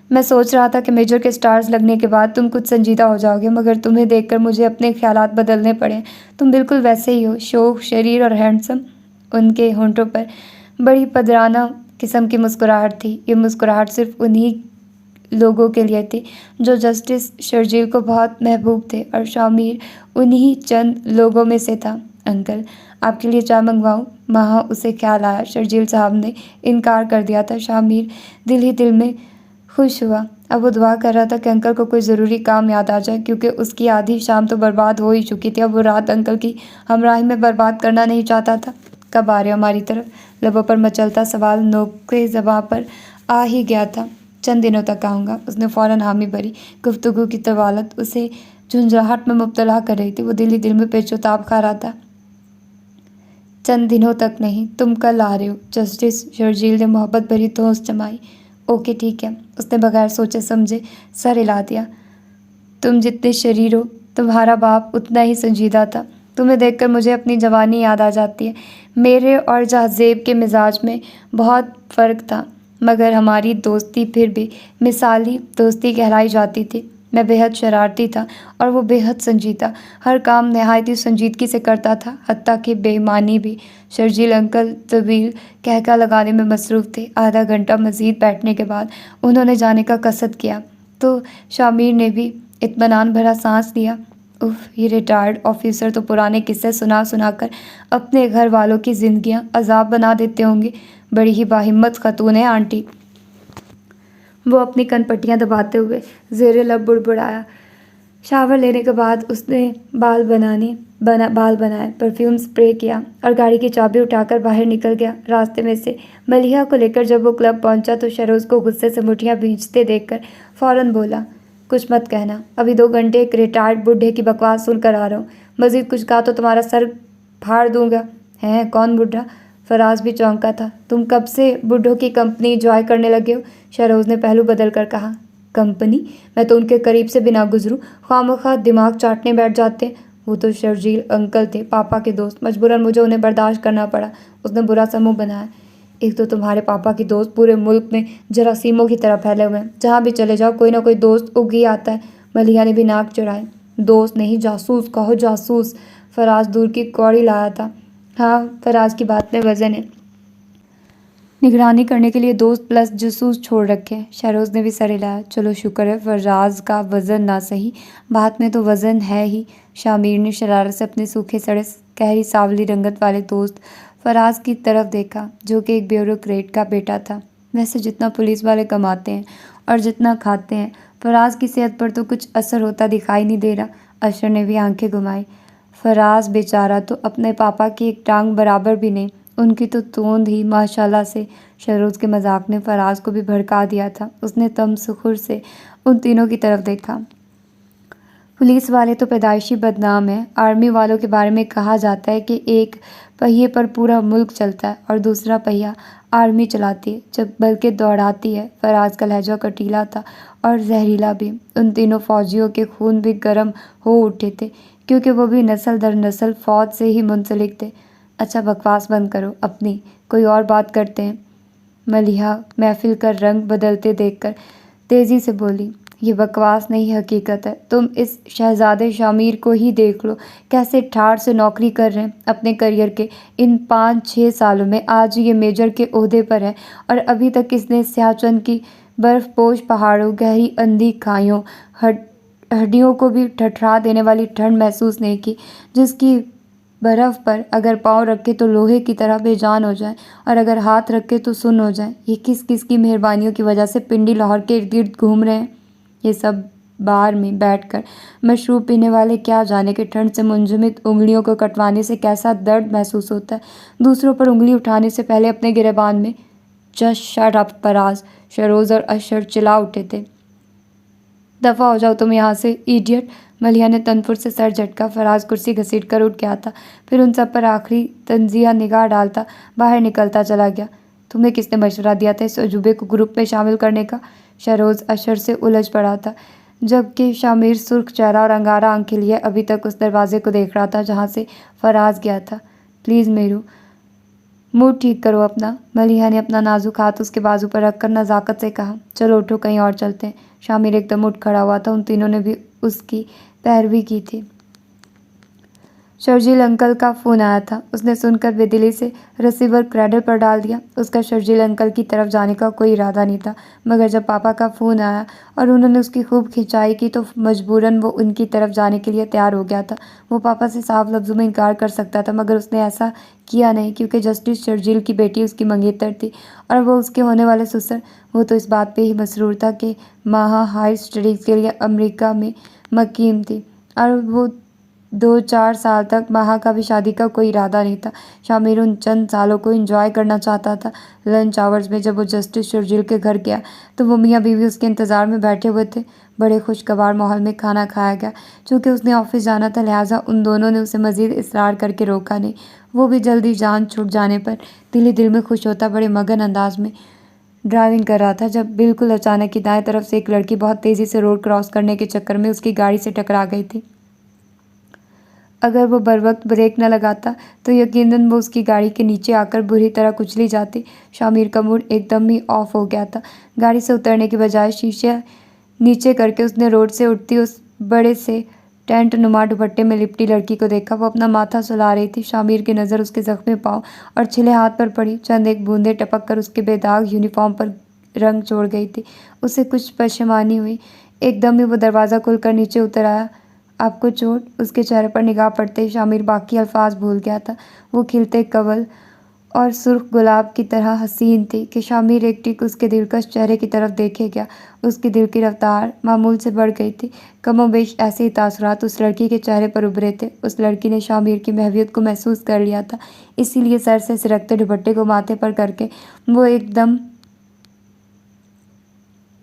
A: मैं सोच रहा था कि मेजर के स्टार्स लगने के बाद तुम कुछ संजीदा हो जाओगे, मगर तुम्हें देखकर मुझे अपने ख्यालात बदलने पड़े। तुम बिल्कुल वैसे ही हो, शोख, शरीर और हैंडसम। उनके होंठों पर बड़ी पदराना किस्म की मुस्कुराहट थी। ये मुस्कुराहट सिर्फ उन्हीं लोगों के लिए थी जो जस्टिस शर्जील को बहुत महबूब थे और शामिर उन्हीं चंद लोगों में से था। अंकल, आपके लिए चाय मंगवाऊं? वहाँ उसे ख्याल आया शर्जील साहब ने इनकार कर दिया था। शामिर दिल ही दिल में खुश हुआ। अब वो दुआ कर रहा था कि अंकल को कोई ज़रूरी काम याद आ जाए, क्योंकि उसकी आधी शाम तो बर्बाद हो ही चुकी थी। अब वो रात अंकल की हमराही में बर्बाद करना नहीं चाहता था। कब आ रहे हो हमारी तरफ? लबों पर मचलता सवाल नोके ज़बां पर आ ही गया था। चंद दिनों तक आऊँगा। उसने फ़ौरन हामी भरी। गुफ्तगू की तवालत उसे झुंझलाहट में मुब्तला कर रही थी। वो दिल ही दिल में पेचोताब खा रहा था। चंद दिनों तक नहीं, तुम कल आ रहे हो। जस्टिस शर्जील ने मोहब्बत भरी धौंस जमाई। ओके ठीक है। उसने बगैर सोचे समझे सर हिला दिया। तुम जितने शरीर हो, तुम्हारा बाप उतना ही संजीदा था। तुम्हें देखकर मुझे अपनी जवानी याद आ जाती है। मेरे और जहज़ेब के मिजाज में बहुत फ़र्क था, मगर हमारी दोस्ती फिर भी मिसाली दोस्ती कहलाई जाती थी। मैं बेहद शरारती था और वो बेहद संजीदा। हर काम नहायत ही संजीदगी से करता था, हत्ता कि बेईमानी भी। शर्जील अंकल तवील कहका लगाने में मसरूफ़ थे। आधा घंटा मज़ीद बैठने के बाद उन्होंने जाने का कसद किया तो शामिर ने भी इत्मीनान भरा सांस लिया। उफ, ये रिटायर्ड ऑफिसर तो पुराने किस्से सुना सुना कर अपने घर वालों की ज़िंदगियां अजाब बना देते होंगे। बड़ी ही बाहिम्मत खतून है आंटी। वो अपनी कनपट्टियाँ दबाते हुए ज़ेरे लब बुड़बुड़ाया। शावर लेने के बाद उसने बाल बनाए, परफ्यूम स्प्रे किया और गाड़ी की चाबी उठाकर बाहर निकल गया। रास्ते में से मलिहा को लेकर जब वो क्लब पहुंचा तो शरोज़ को गुस्से से मुठियाँ भींचते देखकर फ़ौरन बोला, कुछ मत कहना, अभी 2 घंटे एक रिटायर्ड बूढ़े की बकवास सुनकर आ रहा हूँ। मज़ीद कुछ कहा तो तुम्हारा सर फाड़ दूंगा। हैं, कौन बूढ़ा? फराज भी चौंका था। तुम कब से बूढ़ों की कंपनी एंजॉय करने लगे हो? शरोज़ ने पहलू बदल कर कहा। कंपनी? मैं तो उनके करीब से बिना गुजरूं खामखा दिमाग चाटने बैठ जाते हैं। वो तो शर्जील अंकल थे, पापा के दोस्त। मजबूरन मुझे उन्हें बर्दाश्त करना पड़ा। उसने बुरा समूह बनाया। एक तो तुम्हारे पापा के दोस्त पूरे मुल्क में जरासीमों की तरह फैले हुए हैं। जहाँ भी चले जाओ कोई ना कोई दोस्त उग ही आता है। मलिया ने भी नाक चढ़ाई। दोस्त नहीं, जासूस कहो, जासूस। फराज दूर की कौड़ी लाया था। हाँ, फराज की बात में वजन है। निगरानी करने के लिए दोस्त प्लस जासूस छोड़ रखे हैं। शहरोज़ ने भी सर हिलाया। चलो शुक्र है फराज का वज़न ना सही, बात में तो वज़न है ही। शामिर ने शरारत से अपने सूखे सड़े गहरी सांवली रंगत वाले दोस्त फराज की तरफ देखा, जो कि एक ब्यूरोक्रेट का बेटा था। वैसे जितना पुलिस वाले कमाते हैं और जितना खाते हैं, फराज की सेहत पर तो कुछ असर होता दिखाई नहीं दे रहा। अशर ने भी आंखें घुमाई। फराज बेचारा तो अपने पापा की एक टांग बराबर भी नहीं। उनकी तो तोंद ही माशाल्लाह से। शहरोज़ के मजाक ने फराज को भी भड़का दिया था। उसने तमसखुर से उन तीनों की तरफ देखा। पुलिस वाले तो पैदाइशी बदनाम हैं। आर्मी वालों के बारे में कहा जाता है कि एक पहिए पर पूरा मुल्क चलता है और दूसरा पहिया आर्मी चलाती है, जब बल्कि दौड़ाती है। फराज का लहजा कटीला था और जहरीला भी। उन तीनों फौजियों के खून भी गर्म हो उठे थे, क्योंकि वो भी नस्ल दर नस्ल फ़ौज से ही मुंसलिक थे। अच्छा बकवास बंद करो अपनी, कोई और बात करते हैं। मलिहा महफिल का रंग बदलते देखकर तेज़ी से बोली, ये बकवास नहीं हकीकत है। तुम इस शहजादे शामिर को ही देख लो, कैसे ठाठ से नौकरी कर रहे हैं। अपने करियर के इन 5-6 सालों में आज ये मेजर के ओहदे पर है और अभी तक इसने सियाचिन की बर्फपोश पहाड़ों, गहरी अंधी खाइयों, हड्डियों को भी ठठरा देने वाली ठंड महसूस नहीं की, जिसकी बर्फ़ पर अगर पाँव रखे तो लोहे की तरह बेजान हो जाए और अगर हाथ रखे तो सुन्न हो जाए। ये किस किस की मेहरबानियों की वजह से पिंडी लाहौर के इर्द गिर्द घूम रहे हैं। ये सब बार में बैठकर मशरूब पीने वाले क्या जाने कि ठंड से मुंजमद उंगलियों को कटवाने से कैसा दर्द महसूस होता है। दूसरों पर उंगली उठाने से पहले अपने गिरेबान में। Just shut up Faraz, Sharoz और अशर चिल्ला उठे थे। दफ़ा हो जाओ तुम यहाँ से, इडियट। मलिया ने तनपुर से सर झटका। फराज कुर्सी घसीट कर उठ गया था। फिर उन सब पर आखिरी तंजिया निगाह डालता बाहर निकलता चला गया। तुम्हें किसने मशवरा दिया था इस अजूबे को ग्रुप में शामिल करने का? शरोज़ अशर से उलझ पड़ा था, जबकि शामिर सुर्ख चेहरा और अंगारा आंखें लिए अभी तक उस दरवाजे को देख रहा था जहाँ से फराज गया था। प्लीज़ मेरू, मूड ठीक करो अपना। मलिहा ने अपना नाजुक हाथ उसके बाजू पर रखकर नज़ाकत से कहा। चलो उठो, कहीं और चलते हैं। शामिर एकदम उठ खड़ा हुआ था। उन तीनों ने भी उसकी पैरवी की थी। शर्जील अंकल का फ़ोन आया था। उसने सुनकर बेदिली से रिसीवर क्रैडल पर डाल दिया। उसका शर्जील अंकल की तरफ जाने का कोई इरादा नहीं था, मगर जब पापा का फ़ोन आया और उन्होंने उसकी खूब खिंचाई की तो मजबूरन वो उनकी तरफ जाने के लिए तैयार हो गया था। वो पापा से साफ लफ्ज़ों में इनकार कर सकता था, मगर उसने ऐसा किया नहीं, क्योंकि जस्टिस शर्जील की बेटी उसकी मंगेतर थी और वो उसके होने वाले ससुर। वो तो इस बात पर ही मसरूर था कि माहा हाई स्टडीज़ के लिए अमरीका में मकीम थी और वो 2-4 साल तक माहा का भी शादी का कोई इरादा नहीं था। शामिर उन चंद सालों को एंजॉय करना चाहता था। लंच आवर्स में जब वो जस्टिस शर्जील के घर गया तो वो मियाँ बीवी उसके इंतज़ार में बैठे हुए थे। बड़े खुशगवार माहौल में खाना खाया गया। चूँकि उसने ऑफिस जाना था, लिहाजा उन दोनों ने उसे मज़ीद इसरार करके रोका नहीं। वो भी जल्दी जान छूट जाने पर दिल ही दिल में खुश होता बड़े मगन अंदाज में ड्राइविंग कर रहा था, जब बिल्कुल अचानक ही दाएं तरफ से एक लड़की बहुत तेज़ी से रोड क्रॉस करने के चक्कर में उसकी गाड़ी से टकरा गई थी। अगर वो बरवक्त ब्रेक न लगाता तो यकीनन वो उसकी गाड़ी के नीचे आकर बुरी तरह कुचली जाती। शामिर का मूड एकदम ही ऑफ हो गया था। गाड़ी से उतरने के बजाय शीशे नीचे करके उसने रोड से उठती उस बड़े से टेंट नुमा दुपट्टे में लिपटी लड़की को देखा। वो अपना माथा सुला रही थी। शामिर की नज़र उसके जख्मी पाँव और छिले हाथ पर पड़ी। चंद एक बूंदें टपक कर उसके बेदाग यूनिफॉर्म पर रंग छोड़ गई थी। उसे कुछ परेशानी हुई। एकदम ही वो दरवाज़ा खुलकर नीचे उतर आया। आपको चोट? उसके चेहरे पर निगाह पड़ते ही शामिर बाकी अल्फाज भूल गया था। वो खिलते कवल और सुर्ख गुलाब की तरह हसीन थी कि शामिर एक टिक उसके दिलकश चेहरे की तरफ देखे गया। उसकी दिल की रफ्तार मामूल से बढ़ गई थी। कमोबेश ऐसे ही तासुरात उस लड़की के चेहरे पर उभरे थे। उस लड़की ने शामिर की महवियत को महसूस कर लिया था, इसीलिए सर से सिरकते दुपट्टे को माथे पर करके वो एकदम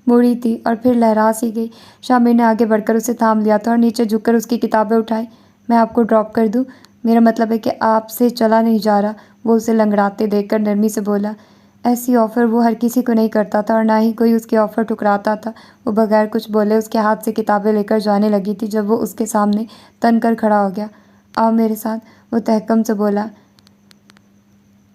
A: मुड़ी थी और फिर लहरा सी गई। शामिर ने आगे बढ़कर उसे थाम लिया था और नीचे झुककर उसकी किताबें उठाई। मैं आपको ड्रॉप कर दूं? मेरा मतलब है कि आपसे चला नहीं जा रहा। वो उसे लंगड़ाते देखकर नरमी से बोला। ऐसी ऑफ़र वो हर किसी को नहीं करता था और ना ही कोई उसकी ऑफ़र ठुकराता था। वो बगैर कुछ बोले उसके हाथ से किताबें लेकर जाने लगी थी जब वो उसके सामने तन कर खड़ा हो गया। आओ मेरे साथ, वो तहक़्क़ुम से बोला,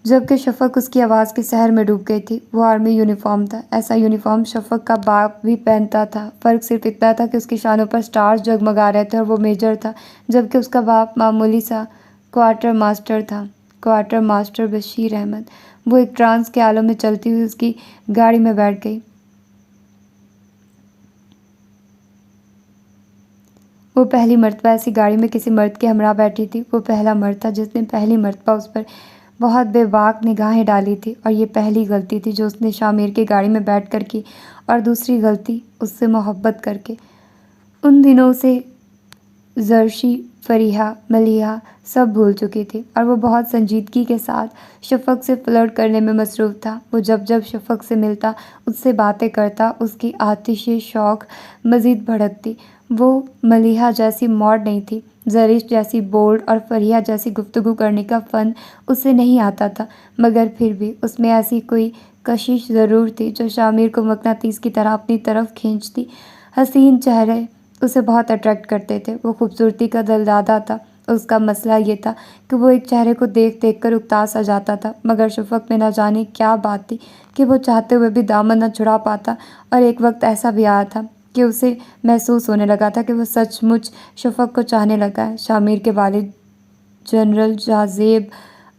A: जबकि शफ़क़ उसकी आवाज़ के सहर में डूब गई थी। वो आर्मी यूनिफ़ॉर्म था। ऐसा यूनिफ़ॉर्म शफ़क़ का बाप भी पहनता था। फ़र्क सिर्फ़ इतना था कि उसकी शानों पर स्टार्स जगमगा रहे थे और वो मेजर था, जबकि उसका बाप मामूली सा क्वार्टर मास्टर था। Quarter master Bashir Ahmad. वो एक ट्रांस के आलम में चलती हुई उसकी गाड़ी में बैठ गई। वो पहली मर्तबा ऐसी गाड़ी में किसी मर्द के हमरा बैठी थी। वो पहला मर्द था जिसने पहली मर्तबा उस पर बहुत बेबाक निगाहें डाली थी, और ये पहली गलती थी जो उसने शामिर की गाड़ी में बैठ कर की, और दूसरी गलती उससे मोहब्बत करके। उन दिनों से जर्शी, फरीहा, मलीहा सब भूल चुकी थी और वो बहुत संजीदगी के साथ शफ़क़ से फ्लर्ट करने में मसरूफ़ था। वो जब जब शफ़क़ से मिलता, उससे बातें करता, उसकी आतिशे शौक़ मज़ीद भड़कती। वो मलीहा जैसी मॉड नहीं थी। ज़रिश जैसी बोल्ड और फरीहा जैसी गुफ्तगू करने का फ़न उसे नहीं आता था, मगर फिर भी उसमें ऐसी कोई कशिश ज़रूर थी जो शामिर को मकनातीस की तरह अपनी तरफ खींचती। हसीन चेहरे उसे बहुत अट्रैक्ट करते थे। वो खूबसूरती का दिलदादा था। उसका मसला ये था कि वो एक चेहरे को देख देख कर उकता सा जाता था, मगर शफ़क़ में न जाने क्या बात थी कि वो चाहते हुए भी दामन न छुड़ा पाता। और एक वक्त ऐसा भी आया था कि उसे महसूस होने लगा था कि वो सचमुच शफ़क़ को चाहने लगा है। शामिर के वालिद जनरल जाज़ेब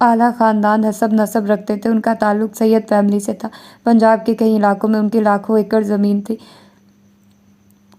A: आला ख़ानदान हसब नसब रखते थे। उनका ताल्लुक़ सैयद फैमिली से था। पंजाब के कई इलाकों में उनकी लाखों एकड़ ज़मीन थी।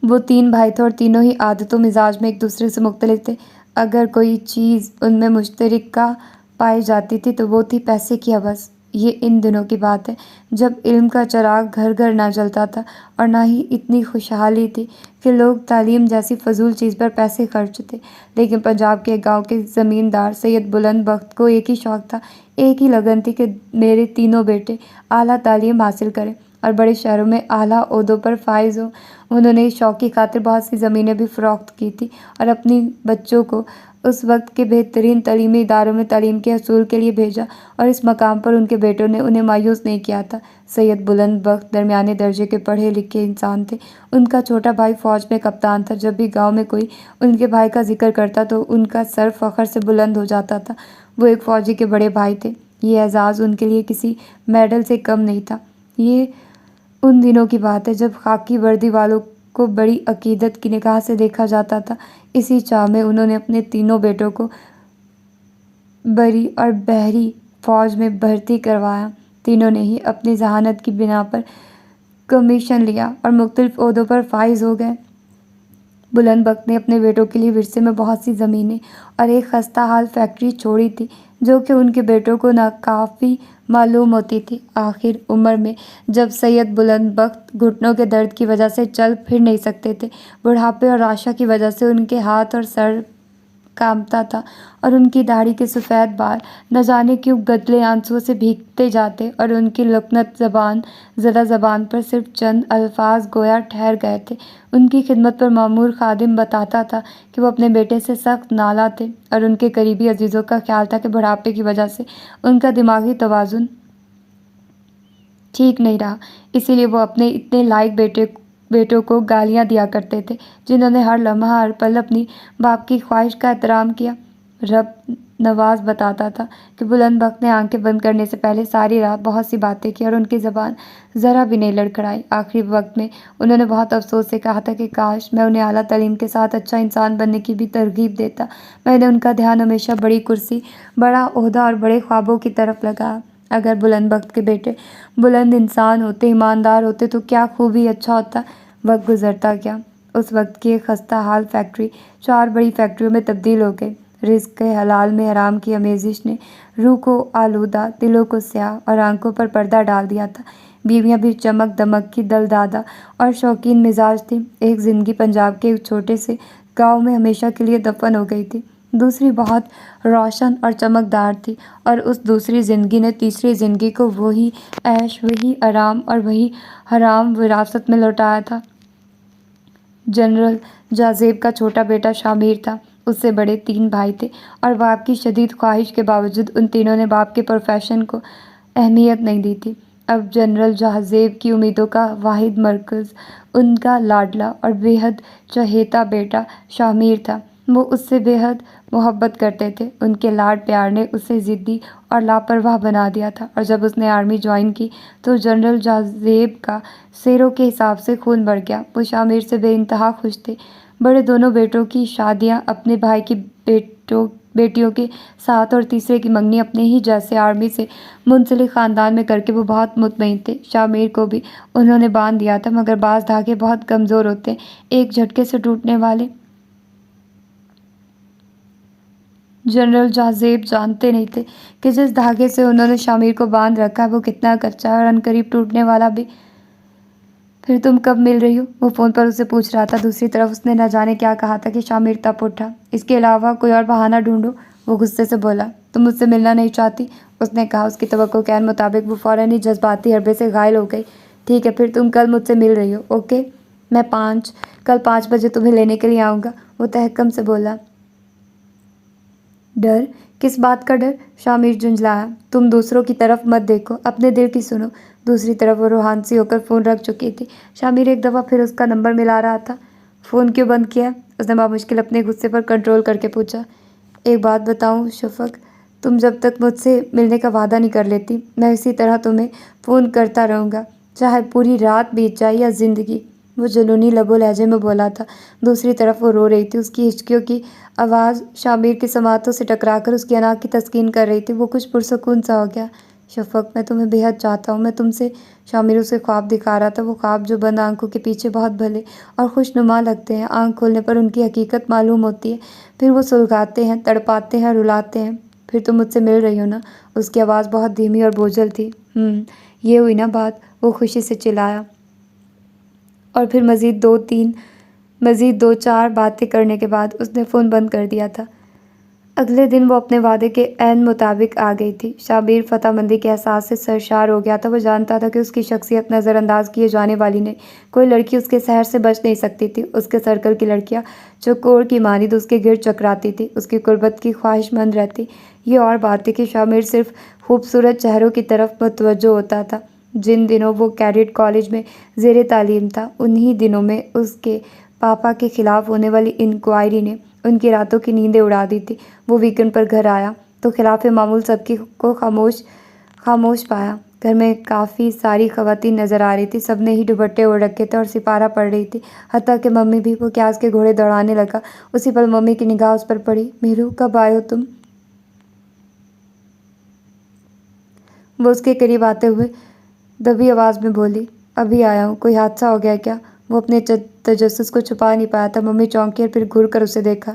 A: वो 3 भाई थे और तीनों ही आदतों मिजाज में एक दूसरे से मुख्तलिफ थे। अगर कोई चीज़ उनमें मुश्तरका पाई जाती थी तो वो थी पैसे की हवस। ये इन दिनों की बात है जब इल्म का चिराग घर घर ना जलता था, और ना ही इतनी खुशहाली थी कि लोग तालीम जैसी फ़जूल चीज़ पर पैसे खर्चते। लेकिन पंजाब के गांव के ज़मींदार सैयद बुलंद बख्त को एक ही शौक़ था, एक ही लगन थी कि मेरे तीनों बेटे आला तालीम हासिल करें और बड़े शहरों में आला ओहदों पर फाइज हों। उन्होंने इस शौक़ की खातिर बहुत सी ज़मीनें भी फ़रोख्त की थी और अपनी बच्चों को उस वक्त के बेहतरीन तलीमी इदारों में तालीम के हसूल के लिए भेजा, और इस मकाम पर उनके बेटों ने उन्हें मायूस नहीं किया था। सैयद बुलंद बख्त दरमियाने दर्जे के पढ़े लिखे इंसान थे। उनका छोटा भाई फ़ौज में कप्तान था। जब भी गाँव में कोई उनके भाई का जिक्र करता तो उनका सर फ़ख्र से बुलंद हो जाता था। वो एक फ़ौजी के बड़े भाई थे। ये एज़ाज़ उनके लिए किसी मेडल से कम नहीं था। ये उन दिनों की बात है जब खाकी वर्दी वालों को बड़ी अकीदत की निगाह से देखा जाता था। इसी चाह में उन्होंने अपने तीनों बेटों को बरी और बहरी फ़ौज में भर्ती करवाया। तीनों ने ही अपनी जहानत की बिना पर कमीशन लिया और मुख्तलिफ ओहदों पर फाइज हो गए। बुलंद बख्त ने अपने बेटों के लिए विरसे में बहुत सी ज़मीनें और एक खस्ता हाल फैक्ट्री छोड़ी थी, जो कि उनके बेटों को नाकाफ़ी मालूम होती थी। आखिर उम्र में जब सैयद बुलंद बख्त घुटनों के दर्द की वजह से चल फिर नहीं सकते थे, बुढ़ापे और आशा की वजह से उनके हाथ और सर कांपता था और उनकी दाढ़ी के सफ़ेद बाल न जाने क्यों गदले आंसुओं से भीगते जाते, और उनकी लकनत ज़बान ज़रा ज़बान पर सिर्फ चंद अल्फाज गोया ठहर गए थे। उनकी खिदमत पर मामूर खादिम बताता था कि वो अपने बेटे से सख्त नाला थे, और उनके करीबी अजीज़ों का ख्याल था कि बुढ़ापे की वजह से उनका दिमागी तवाज़ुन ठीक नहीं रहा। इसीलिए वो अपने इतने लायक बेटों को गालियां दिया करते थे, जिन्होंने हर लम्हा हर पल अपनी बाप की ख्वाहिश का एहतराम किया। रब नवाज बताता था कि बुलंद बख्त ने आंखें बंद करने से पहले सारी रात बहुत सी बातें की और उनकी ज़बान ज़रा भी नहीं लड़खड़ाई। आखिरी वक्त में उन्होंने बहुत अफसोस से कहा था कि काश मैं उन्हें आला तालीम के साथ अच्छा इंसान बनने की भी तरगीब देता। मैंने उनका ध्यान हमेशा बड़ी कुर्सी, बड़ा ओहदा और बड़े ख्वाबों की तरफ लगाया। अगर बुलंद बख्त के बेटे बुलंद इंसान होते, ईमानदार होते तो क्या खूब ही अच्छा होता। वक्त गुजरता गया। उस वक्त की एक खस्ता हाल फैक्ट्री 4 बड़ी फैक्ट्रियों में तब्दील हो गई। रिज़्क़ के हलाल में हराम की आमेज़िश ने रूह को आलूदा, दिलों को स्याह और आंखों पर पर्दा डाल दिया था। बीवियाँ भी चमक दमक की दलदादा और शौकीन मिजाज थी। एक ज़िंदगी पंजाब के एक छोटे से गाँव में हमेशा के लिए दफन हो गई थी। दूसरी बहुत रोशन और चमकदार थी, और उस दूसरी ज़िंदगी ने तीसरी ज़िंदगी को वही ऐश, वही आराम और वही हराम विरासत में लौटाया था। जनरल जाज़ेब का छोटा बेटा शामिर था। उससे बड़े 3 भाई थे, और बाप की शदीद ख्वाहिश के बावजूद उन तीनों ने बाप के प्रोफेशन को अहमियत नहीं दी थी। अब जनरल जहाज़ेब की उम्मीदों का वाहिद मरकज़ उनका लाडला और बेहद चहेता बेटा शामिर था। वो उससे बेहद मोहब्बत करते थे। उनके लाड प्यार ने उसे ज़िद्दी और लापरवाह बना दिया था, और जब उसने आर्मी ज्वाइन की तो जनरल जहाज़ेब का शेरों के हिसाब से खून बढ़ गया। वो शामिर से बेइंतहा खुश थे। बड़े दोनों बेटों की शादियां अपने भाई की बेटियों के साथ और तीसरे की मंगनी अपने ही जैसे आर्मी से मुंसलिक ख़ानदान में करके वो बहुत मुतमईन थे। शामिर को भी उन्होंने बांध दिया था, मगर बाज़ धागे बहुत कमज़ोर होते हैं, एक झटके से टूटने वाले। जनरल जहाज़ेब जानते नहीं थे कि जिस धागे से उन्होंने शामिर को बांध रखा है वो कितना कच्चा है और अनकरीब टूटने वाला भी। फिर तुम कब मिल रही हो? वो फ़ोन पर उससे पूछ रहा था। दूसरी तरफ उसने न जाने क्या कहा था कि शामिर तप उठा। इसके अलावा कोई और बहाना ढूंढो, वो गुस्से से बोला। तुम मुझसे मिलना नहीं चाहती? उसने कहा। उसकी तवक्को के मुताबिक वो फ़ौरन ही जज्बाती हड़बे से घायल हो गई। ठीक है, फिर तुम कल मुझसे मिल रही हो, ओके? मैं कल 5 बजे तुम्हें लेने के लिए आऊँगा, वो तहक्कुम से बोला। डर? किस बात का डर? शामिर झुंझलाया। तुम दूसरों की तरफ मत देखो, अपने दिल की सुनो। दूसरी तरफ वो रूहान सी होकर फ़ोन रख चुकी थी। शामिर एक दफ़ा फिर उसका नंबर मिला रहा था। फ़ोन क्यों बंद किया? उसने बामुश्किल अपने गुस्से पर कंट्रोल करके पूछा। एक बात बताऊं शफक, तुम जब तक मुझसे मिलने का वादा नहीं कर लेती, मैं इसी तरह तुम्हें फ़ोन करता रहूँगा, चाहे पूरी रात बीत जाए या ज़िंदगी। वो जुनूनी लबो लहजे में बोला था। दूसरी तरफ वो रो रही थी। उसकी हिचकियों की आवाज़ शामिर के समातों से टकराकर उसकी अनाक की तस्कीन कर रही थी। वो कुछ पुरसकून सा हो गया। शफ़क़, मैं तुम्हें बेहद चाहता हूँ। मैं तुमसे। शामिर उसे ख्वाब दिखा रहा था, वो ख्वाब जो बंद आंखों के पीछे बहुत भले और खुशनुमा लगते हैं। आंख खोलने पर उनकी हकीकत मालूम होती है, फिर वो सुलगाते हैं, तड़पाते हैं, रुलाते हैं। फिर तुम मुझसे मिल रही हो ना? उसकी आवाज़ बहुत धीमी और बोझल थी। ये हुई ना बात, वो खुशी से चिल्लाया। और फिर मज़ीद 2-4 बातें करने के बाद उसने फ़ोन बंद कर दिया था। अगले दिन वो अपने वादे के ऐन मुताबिक आ गई थी। शामिर फ़तहमंदी के एहसास से सरशार हो गया था। वो जानता था कि उसकी शख्सियत नज़रअंदाज किए जाने वाली नहीं। कोई लड़की उसके सहर से बच नहीं सकती थी। उसके सर्कल की लड़कियाँ चकोर की मानिंद उसके गिर्द चकराती थी, उसकी कुर्बत की ख्वाहिशमंद रहती। ये और बात थी कि शामिर सिर्फ खूबसूरत चेहरों की तरफ मुतवज्जो होता था। जिन दिनों वो कैडेट कॉलेज में ज़ेरे तालीम था, उन्हीं दिनों में उसके पापा के ख़िलाफ़ होने वाली इंक्वायरी ने उनकी रातों की नींदें उड़ा दी थी। वो वीकेंड पर घर आया तो खिलाफ मामूल सबकी को खामोश पाया। घर में काफ़ी सारी ख़वातीन नज़र आ रही थी। सब ने ही दुपट्टे ओढ़ रखे थे और सिपारा पड़ रही थी, हत्ता कि मम्मी भी। वो क्यास के घोड़े दौड़ाने लगा। उसी पल मम्मी की निगाह उस पर पड़ी। मीरू, कब आए हो तुम? वो उसके करीब आते हुए दबी आवाज़ में बोली। अभी आया हूँ। कोई हादसा हो गया क्या? वो अपने तजस्सुस को छुपा नहीं पाया था। मम्मी चौंकी और फिर घूर कर उसे देखा।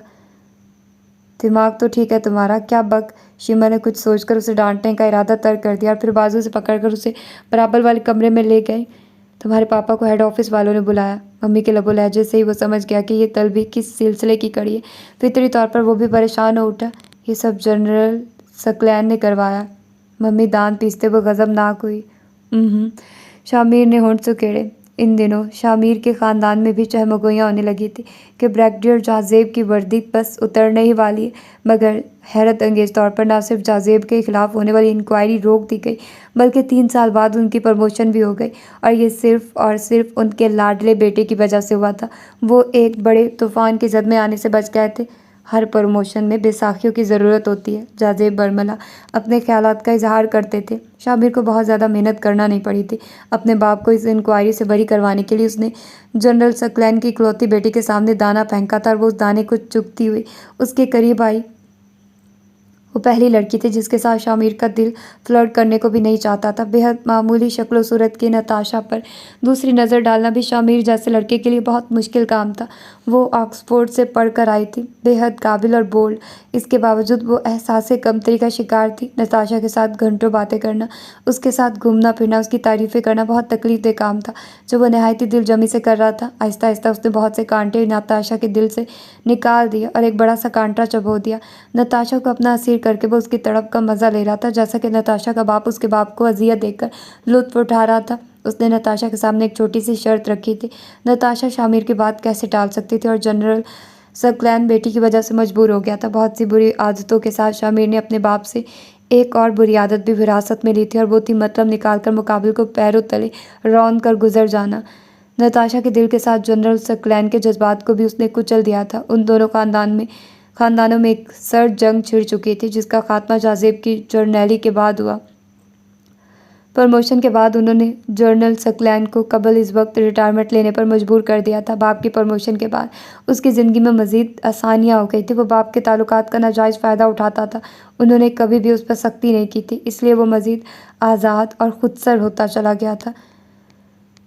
A: दिमाग तो ठीक है तुम्हारा, क्या बक? शिमा ने कुछ सोचकर उसे डांटने का इरादा तर्क कर दिया और फिर बाजू से पकड़कर उसे बराबर वाले कमरे में ले गई। तुम्हारे पापा को हेड ऑफिस वालों ने बुलाया। मम्मी के लबो लहजे से ही वो समझ गया कि ये तलबी किस सिलसिले की कड़ी है। फितरी तौर पर वो भी परेशान हो उठा। ये सब जनरल सकलैन ने करवाया। मम्मी दांत पीसते हुए गज़बनाक हुई। शामिर ने होंठ सुकेड़े। इन दिनों शामिर के ख़ानदान में भी चहमगोइयाँ होने लगी थी कि ब्रिगेडियर जहाज़ेब की वर्दी बस उतरने ही वाली है। मगर हैरत अंगेज़ तौर पर न सिर्फ जहाज़ेब के ख़िलाफ़ होने वाली इंक्वायरी रोक दी गई, बल्कि 3 साल बाद उनकी प्रमोशन भी हो गई। और ये सिर्फ़ और सिर्फ उनके लाडले बेटे की वजह से हुआ था। वो एक बड़े तूफ़ान की जद में आने से बच गए थे। हर प्रमोशन में बैसाखियों की ज़रूरत होती है, जहाज़ेब बरमला अपने ख़यालात का इजहार करते थे। शामिर को बहुत ज़्यादा मेहनत करना नहीं पड़ी थी। अपने बाप को इस इंक्वायरी से बरी करवाने के लिए उसने जनरल सकलैन की इकलौती बेटी के सामने दाना फेंका था और वो उस दाने को चुगती हुई उसके करीब आई। वो पहली लड़की थी जिसके साथ शामिर का दिल फ्लर्ट करने को भी नहीं चाहता था। बेहद मामूली शक्ल सूरत की नताशा पर दूसरी नज़र डालना भी शामिर जैसे लड़के के लिए बहुत मुश्किल काम था। वो ऑक्सफोर्ड से पढ़कर आई थी, बेहद काबिल और बोल्ड। इसके बावजूद वो एहसास कमतरी का शिकार थी। नताशा के साथ घंटों बातें करना, उसके साथ घूमना फिरना, उसकी तारीफ़ें करना बहुत तकलीफ़देह काम था जो वो नहायती दिलजमी से कर रहा था। आहिस्ता आहिस्ता उसने बहुत से कांटे नताशा के दिल से निकाल दिए और एक बड़ा सा कांटा चबो दिया। नताशा को अपना असीर करके वो उसकी तड़प का मज़ा ले रहा था, जैसा कि नताशा का बाप उसके बाप को अजियत देकर लुत्फ़ उठा रहा था। उसने नताशा के सामने एक छोटी सी शर्त रखी थी। नताशा शामिर की बात कैसे टाल सकती थी और जनरल सकलैन बेटी की वजह से मजबूर हो गया था। बहुत सी बुरी आदतों के साथ शामिर ने अपने बाप से एक और बुरी आदत भी विरासत में ली थी और वो थी मतलब निकालकर मुकाबले को पैरों तले रौंद कर गुजर जाना। नताशा के दिल के साथ जनरल सकलैन के जज्बात को भी उसने कुचल दिया था। उन दोनों खानदानों में एक सर्द जंग छिड़ चुकी थी जिसका खात्मा जाजेब की जर्नैली के बाद हुआ। प्रमोशन के बाद उन्होंने जनरल सकलैन को कबल इस वक्त रिटायरमेंट लेने पर मजबूर कर दिया था। बाप की प्रमोशन के बाद उसकी ज़िंदगी में मज़ीद आसानियाँ हो गई थी। वो बाप के ताल्लुकात का नाजायज़ फ़ायदा उठाता था। उन्होंने कभी भी उस पर सख्ती नहीं की थी, इसलिए वो मज़ीद आज़ाद और खुदसर होता चला गया था।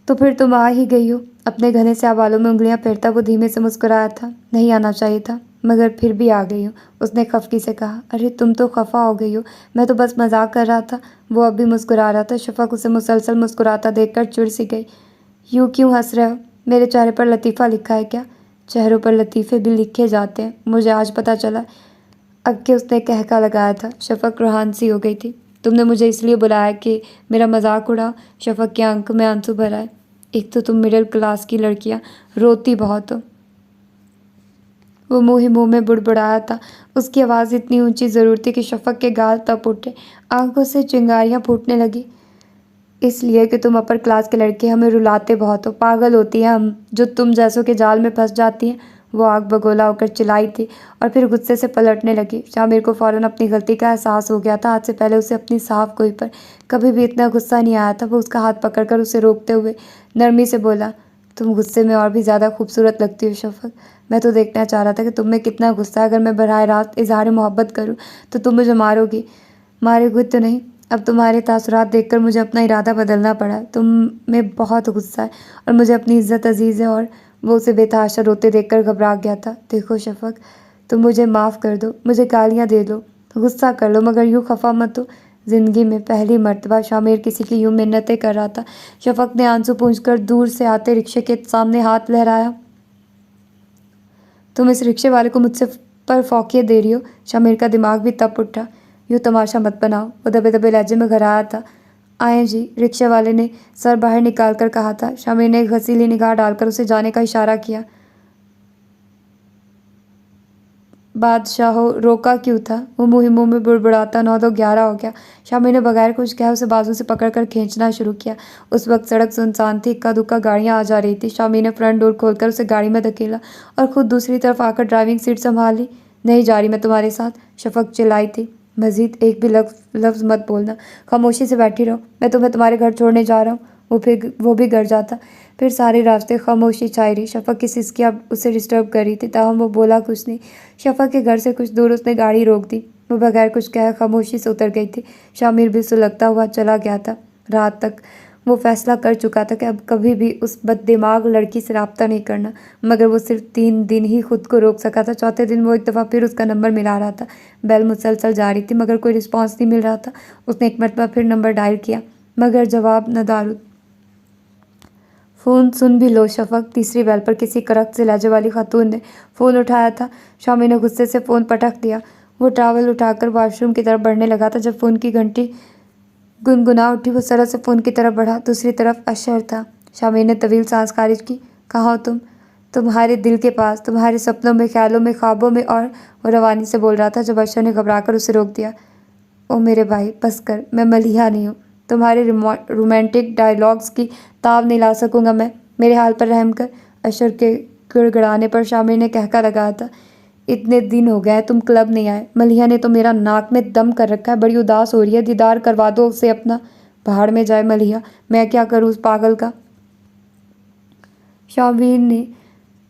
A: तो फिर तुम आ ही गई हो। अपने घने से बालों में उंगलियां फेरता वो धीमे से मुस्कुराया था। नहीं आना चाहिए था, मगर फिर भी आ गई हूँ, उसने खफकी से कहा। अरे तुम तो खफा हो गई हो, मैं तो बस मजाक कर रहा था। वो अब भी मुस्कुरा रहा था। शफक उसे मुसलसल मुस्कुराता देखकर चिढ़ सी गई। यूँ क्यों हंस रहे हो? मेरे चेहरे पर लतीफ़ा लिखा है क्या? चेहरों पर लतीफ़े भी लिखे जाते हैं, मुझे आज पता चला। अब के उसने कहका लगाया था। शफक रूहान सी हो गई थी। तुमने मुझे इसलिए बुलाया कि मेरा मजाक उड़ा? शफक की आंख में आंसू भर आए। एक तो तुम मिडिल क्लास की लड़कियां रोती बहुत हो। वो मुँह ही मुँह में बुड़बुड़ाया था। उसकी आवाज़ इतनी ऊंची ज़रूर थी कि शफक के गाल तप उठे, आंखों से चिंगारियां फूटने लगी। इसलिए कि तुम अपर क्लास के लड़के हमें रुलाते बहुत हो, पागल होती हैं हम, जो तुम जैसों के जाल में फंस जाती हैं। वो आग बगोला होकर चिल्लाई थी और फिर गुस्से से पलटने लगी। शामिर को फ़ौरन अपनी गलती का एहसास हो गया था। आज से पहले उसे अपनी साफ गोई पर कभी भी इतना गुस्सा नहीं आया था। वो उसका हाथ पकड़कर उसे रोकते हुए नरमी से बोला, तुम गुस्से में और भी ज़्यादा खूबसूरत लगती हो शफक। मैं तो देखना चाह रहा था कि तुम में कितना गुस्सा है। अगर मैं बराह रास्त इजहार मोहब्बत करूँ तो तुम मुझे मारोगी। मारोगी तो नहीं, अब तुम्हारे तासुरात देखकर मुझे अपना इरादा बदलना पड़ा। तुम में बहुत गुस्सा है और मुझे अपनी इज्जत अजीज़ है। और वो उसे बेतहाशा रोते देखकर घबरा गया था। देखो शफक, तुम मुझे माफ़ कर दो, मुझे गालियाँ दे दो, गुस्सा कर लो, मगर यूँ खफा मत हो। ज़िंदगी में पहली मर्तबा शामिर किसी की यूँ मिन्नतें कर रहा था। शफक ने आंसू पूंछकर दूर से आते रिक्शे के सामने हाथ लहराया। तुम इस रिक्शे वाले को मुझसे पर फौकियत दे रही हो? शामिर का दिमाग भी तप उठा। यूँ तमाशा मत बनाओ, वो दबे दबे लहजे में घराया था। आए जी, रिक्शे वाले ने सर बाहर निकाल कर कहा था। शामिर ने एक हसीली निगाह डालकर उसे जाने का इशारा किया। बादशाहो, रोका क्यों था? वो मुँह ही मुँह में बुड़बुड़ाता 9-2-11 हो गया। शामिर ने बगैर कुछ कहे उसे बाजू से पकड़कर खींचना शुरू किया। उस वक्त सड़क सुनसान थी, इक्का दुक्का गाड़ियाँ आ जा रही थी। शामिर ने फ्रंट डोर खोलकर उसे गाड़ी में धकेला और खुद दूसरी तरफ आकर ड्राइविंग सीट संभाल ली। नहीं जा रही मैं तुम्हारे साथ, शफक चिल्लाई थी। मजीद एक भी लफ्ज़ मत बोलना, खामोशी से बैठी रहो। मैं तुम्हें तुम्हारे घर छोड़ने जा रहा हूँ। वो भी घर जाता। फिर सारे रास्ते खामोशी छाई रही। शफक की सिसकियाँ उसे डिस्टर्ब कर रही थी, ताहम वो बोला कुछ नहीं। शफक के घर से कुछ दूर उसने गाड़ी रोक दी। वो बगैर कुछ कहे खामोशी से उतर गई थी। शामिर भी सुलगता हुआ चला गया था। रात तक वो फैसला कर चुका था कि अब कभी भी उस बददिमाग लड़की से रब्ता नहीं करना, मगर वो सिर्फ 3 दिन ही खुद को रोक सका था। चौथे दिन वो एक दफ़ा फिर उसका नंबर मिला रहा था। बेल मुसलसल जा रही थी, मगर कोई रिस्पॉन्स नहीं मिल रहा था। उसने एक मरतबा फिर नंबर डायल किया, मगर जवाब नदारुद। फ़ोन सुन भी लो शफक, तीसरी बेल पर किसी करख्त से लहजे वाली खातून ने फ़ोन उठाया था। शामी ने गुस्से से फ़ोन पटक दिया। वो टॉवल उठाकर वॉशरूम की तरफ बढ़ने लगा था जब फ़ोन की घंटी गुनगुना उठी। वो सरल से फ़ोन की तरफ बढ़ा। दूसरी तरफ अशर था। शामी ने तवील सांस खारिज की। कहाँ हो तुम? तुम्हारे दिल के पास, तुम्हारे सपनों में, ख्यालों में, ख्वाबों में। और वो रवानी से बोल रहा था जब अशर ने घबराकर उसे रोक दिया। ओ मेरे भाई, बस कर, मैं मलिहा नहीं हूँ। तुम्हारे रोमांटिक डायलॉग्स की ताव नहीं ला सकूँगा मैं। मेरे हाल पर रहम कर। अशर के गिड़गिड़ाने पर शामिर ने कहका लगाया था। इतने दिन हो गए तुम क्लब नहीं आए। मलिहा ने तो मेरा नाक में दम कर रखा है, बड़ी उदास हो रही है। दीदार करवा दो उसे अपना। भाड़ में जाए मलिहा, मैं क्या करूँ उस पागल का? शामिर ने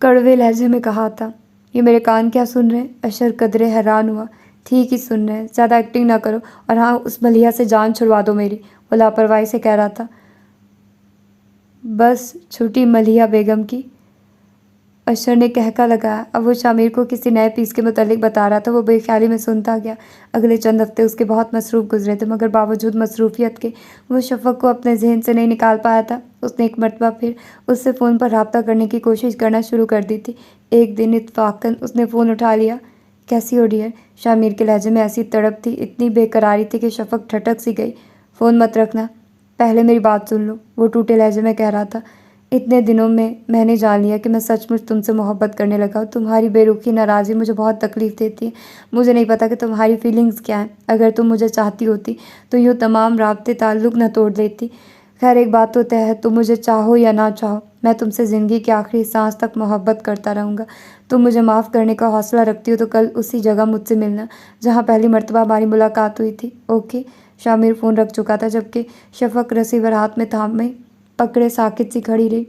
A: कड़वे लहजे में कहा था। ये मेरे कान क्या सुन रहे हैं? अशर कदरे हैरान हुआ। ठीक ही सुन रहे हैं, ज़्यादा एक्टिंग ना करो। और हाँ, उस मलिहा से जान छुड़वा दो मेरी, वो लापरवाही से कह रहा था। बस छुट्टी मलिहा बेगम की, अशर ने कहका लगाया। अब वो शामिर को किसी नए पीस के मुतालिक बता रहा था। वो बेख्याली में सुनता गया। अगले चंद हफ्ते उसके बहुत मसरूफ़ गुजरे थे, मगर बावजूद मसरूफियत के वो शफक को अपने जहन से नहीं निकाल पाया था। उसने एक मरतबा फिर उससे फ़ोन पर रब्ता करने की कोशिश करना शुरू कर दी थी। एक दिन इत्तफाकन उसने फ़ोन उठा लिया। कैसी हो डियर? शामिर के लहजे में ऐसी तड़प थी, इतनी बेकरारी थी कि शफक ठटक सी गई। फ़ोन मत रखना, पहले मेरी बात सुन लो, वो टूटे लहजे में कह रहा था। इतने दिनों में मैंने जान लिया कि मैं सचमुच तुमसे मोहब्बत करने लगा हूँ। तुम्हारी बेरुखी नाराज़गी मुझे बहुत तकलीफ़ देती है। मुझे नहीं पता कि तुम्हारी फीलिंग्स क्या हैं। अगर तुम मुझे चाहती होती तो यूँ तमाम राब्ते ताल्लुक़ न तोड़ देती। खैर एक बात तो तय है, तुम मुझे चाहो या ना चाहो, मैं तुमसे ज़िंदगी की आखिरी सांस तक मोहब्बत करता रहूँगा। तुम मुझे माफ़ करने का हौसला रखती हो तो कल उसी जगह मुझसे मिलना जहाँ पहली मर्तबा हमारी मुलाकात हुई थी। ओके। शामिर फ़ोन रख चुका था जबकि शफ़क़ रिसीवर हाथ में थामे पकड़े साकित सी खड़ी रही।